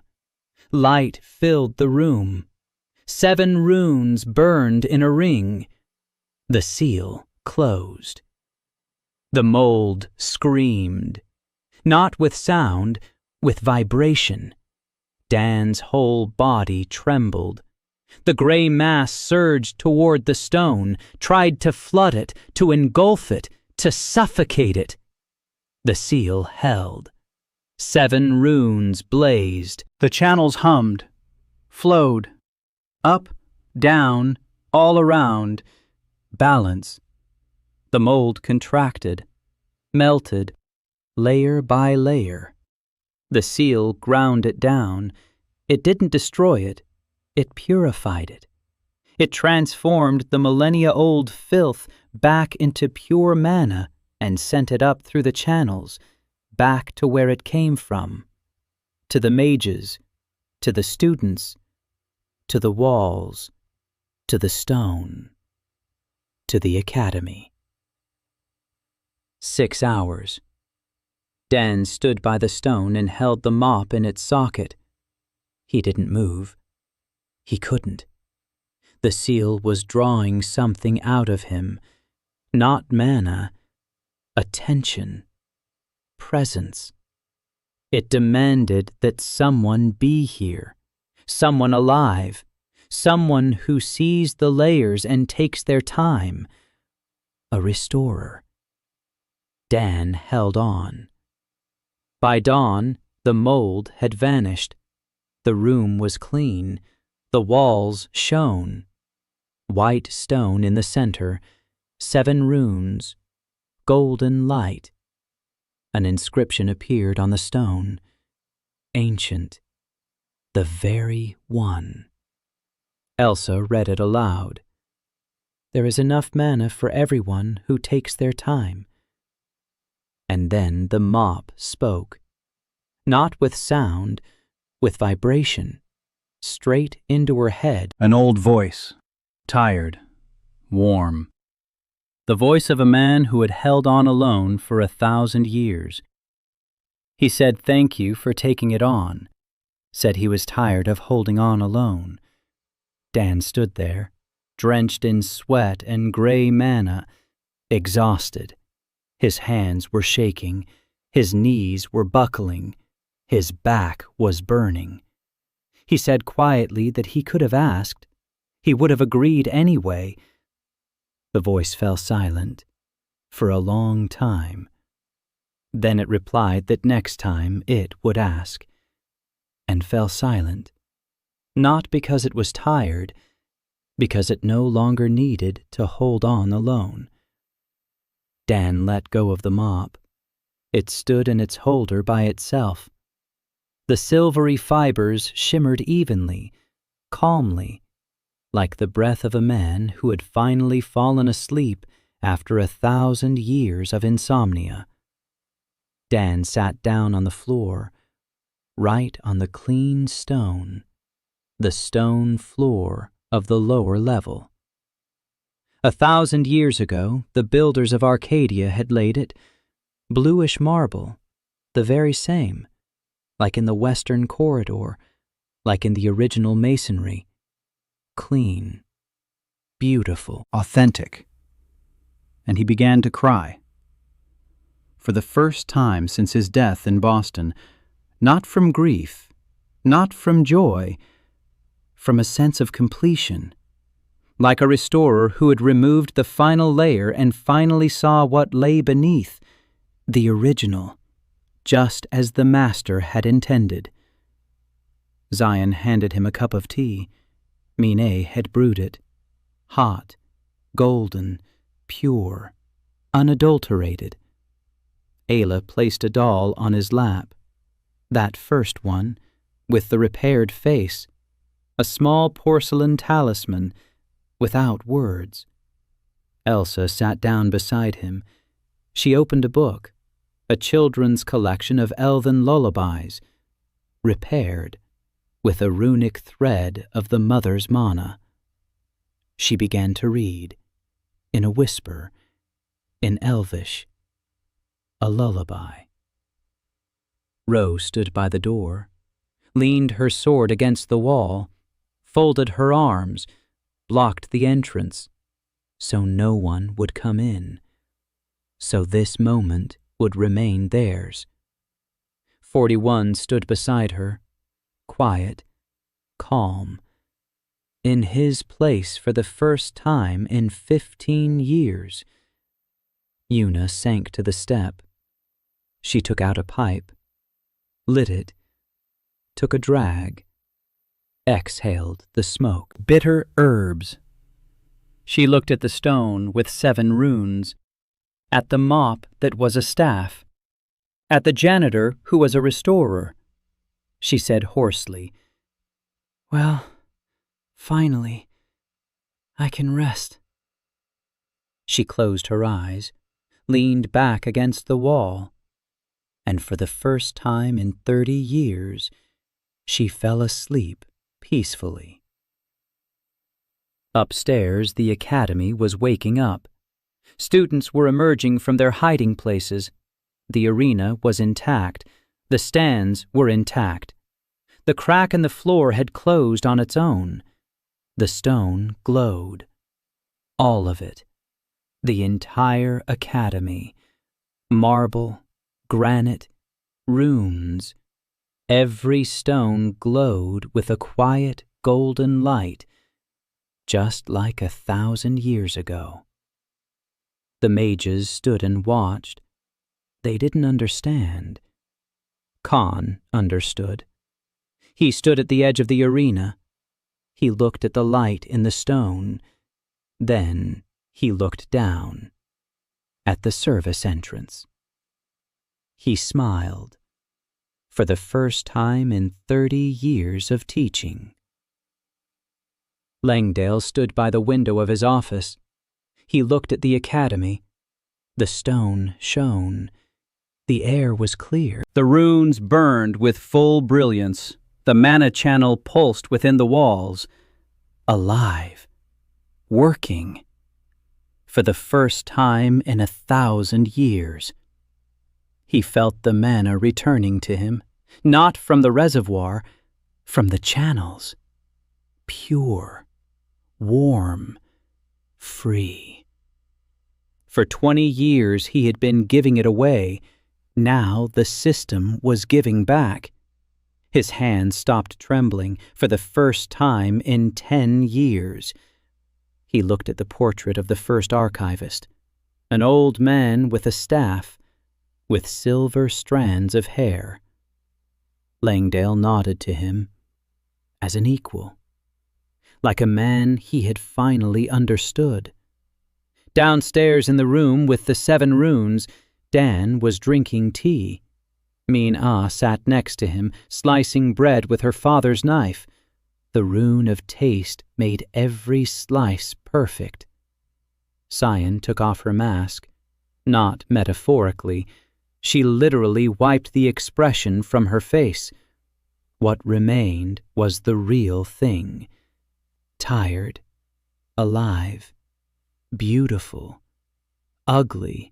Light filled the room. 7 runes burned in a ring. The seal closed. The mold screamed, not with sound, with vibration. Dan's whole body trembled. The gray mass surged toward the stone, tried to flood it, to engulf it, to suffocate it. The seal held. 7 runes blazed. The channels hummed, flowed, up, down, all around. Balance. The mold contracted, melted, layer by layer. The seal ground it down. It didn't destroy it. It purified it. It transformed the millennia-old filth back into pure manna and sent it up through the channels, back to where it came from, to the mages, to the students, to the walls, to the stone, to the academy. 6 hours. Dan stood by the stone and held the mop in its socket. He didn't move. He couldn't. The seal was drawing something out of him, not manna, attention, presence. It demanded that someone be here, someone alive, someone who sees the layers and takes their time, a restorer. Dan held on. By dawn, the mold had vanished. The room was clean. The walls shone. White stone in the center, 7 runes, golden light. An inscription appeared on the stone. Ancient, the very one. Elsa read it aloud. There is enough manna for everyone who takes their time. And then the mop spoke, not with sound, with vibration, straight into her head. An old voice, tired, warm. The voice of a man who had held on alone for 1,000 years. He said thank you for taking it on, said he was tired of holding on alone. Dan stood there, drenched in sweat and gray manna, exhausted. His hands were shaking, his knees were buckling, his back was burning. He said quietly that he could have asked. He would have agreed anyway. The voice fell silent for a long time. Then it replied that next time it would ask, and fell silent, not because it was tired, because it no longer needed to hold on alone. Dan let go of the mop. It stood in its holder by itself. The silvery fibers shimmered evenly, calmly, like the breath of a man who had finally fallen asleep after 1,000 years of insomnia. Dan sat down on the floor, right on the clean stone, the stone floor of the lower level. 1,000 years ago, the builders of Arcadia had laid it, bluish marble, the very same, like in the western corridor, like in the original masonry. Clean, beautiful, authentic. And he began to cry. For the first time since his death in Boston, not from grief, not from joy, from a sense of completion, like a restorer who had removed the final layer and finally saw what lay beneath, the original, just as the master had intended. Zion handed him a cup of tea. Minet had brewed it. Hot, golden, pure, unadulterated. Ayla placed a doll on his lap. That first one, with the repaired face, a small porcelain talisman, without words. Elsa sat down beside him. She opened a book, a children's collection of elven lullabies, repaired with a runic thread of the mother's mana. She began to read, in a whisper, in Elvish, a lullaby. Rose stood by the door, leaned her sword against the wall, folded her arms, blocked the entrance, so no one would come in, so this moment would remain theirs. 41 stood beside her, quiet, calm, in his place for the first time in 15 years. Una sank to the step. She took out a pipe, lit it, took a drag, exhaled the smoke. Bitter herbs. She looked at the stone with 7 runes, at the mop that was a staff, at the janitor who was a restorer. She said hoarsely, "Well, finally, I can rest." She closed her eyes, leaned back against the wall, and for the first time in 30 years, she fell asleep peacefully. Upstairs, the academy was waking up. Students were emerging from their hiding places. The arena was intact. The stands were intact. The crack in the floor had closed on its own. The stone glowed. All of it. The entire academy. Marble, granite, runes. Every stone glowed with a quiet golden light, just like 1,000 years ago. The mages stood and watched. They didn't understand. Khan understood. He stood at the edge of the arena. He looked at the light in the stone. Then he looked down at the service entrance. He smiled. For the first time in 30 years of teaching. Langdale stood by the window of his office. He looked at the academy. The stone shone. The air was clear. The runes burned with full brilliance. The mana channel pulsed within the walls. Alive. Working. For the first time in 1,000 years. He felt the mana returning to him, not from the reservoir, from the channels. Pure, warm, free. For 20 years he had been giving it away. Now the system was giving back. His hands stopped trembling for the first time in 10 years. He looked at the portrait of the first archivist, an old man with a staff, with silver strands of hair. Langdale nodded to him, as an equal, like a man he had finally understood. Downstairs in the room with the 7 runes, Dan was drinking tea. Min-Ah sat next to him, slicing bread with her father's knife. The rune of taste made every slice perfect. Cyan took off her mask, not metaphorically. She literally wiped the expression from her face. What remained was the real thing. Tired, alive, beautiful, ugly,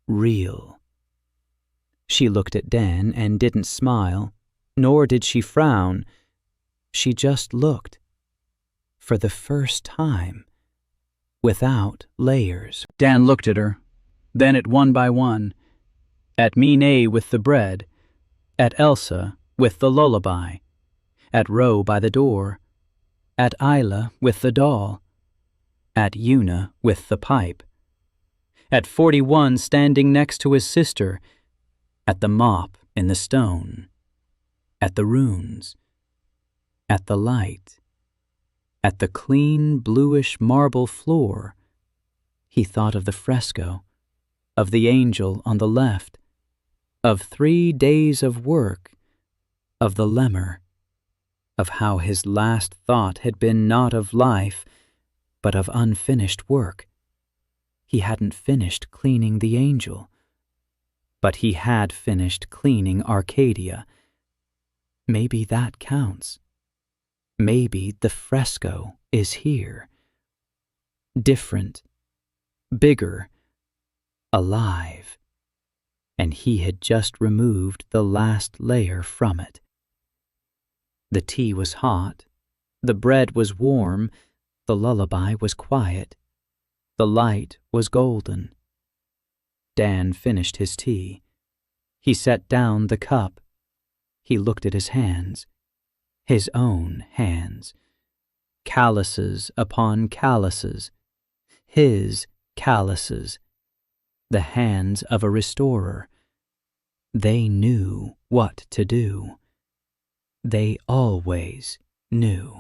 real. She looked at Dan and didn't smile, nor did she frown. She just looked. For the first time, without layers. Dan looked at her, then at one by one. At Min-Ah with the bread, at Elsa with the lullaby, at Ro by the door, at Isla with the doll, at Una with the pipe, at 41 standing next to his sister, at the mop in the stone, at the runes, at the light, at the clean bluish marble floor. He thought of the fresco, of the angel on the left, of 3 days of work, of the lemur, of how his last thought had been not of life, but of unfinished work, he hadn't finished cleaning the angel. But he had finished cleaning Arcadia. Maybe that counts. Maybe the fresco is here. Different, bigger, alive. And he had just removed the last layer from it. The tea was hot, the bread was warm, the lullaby was quiet, the light was golden. Dan finished his tea. He set down the cup. He looked at his hands, his own hands, calluses upon calluses, his calluses, the hands of a restorer. They knew what to do. They always knew.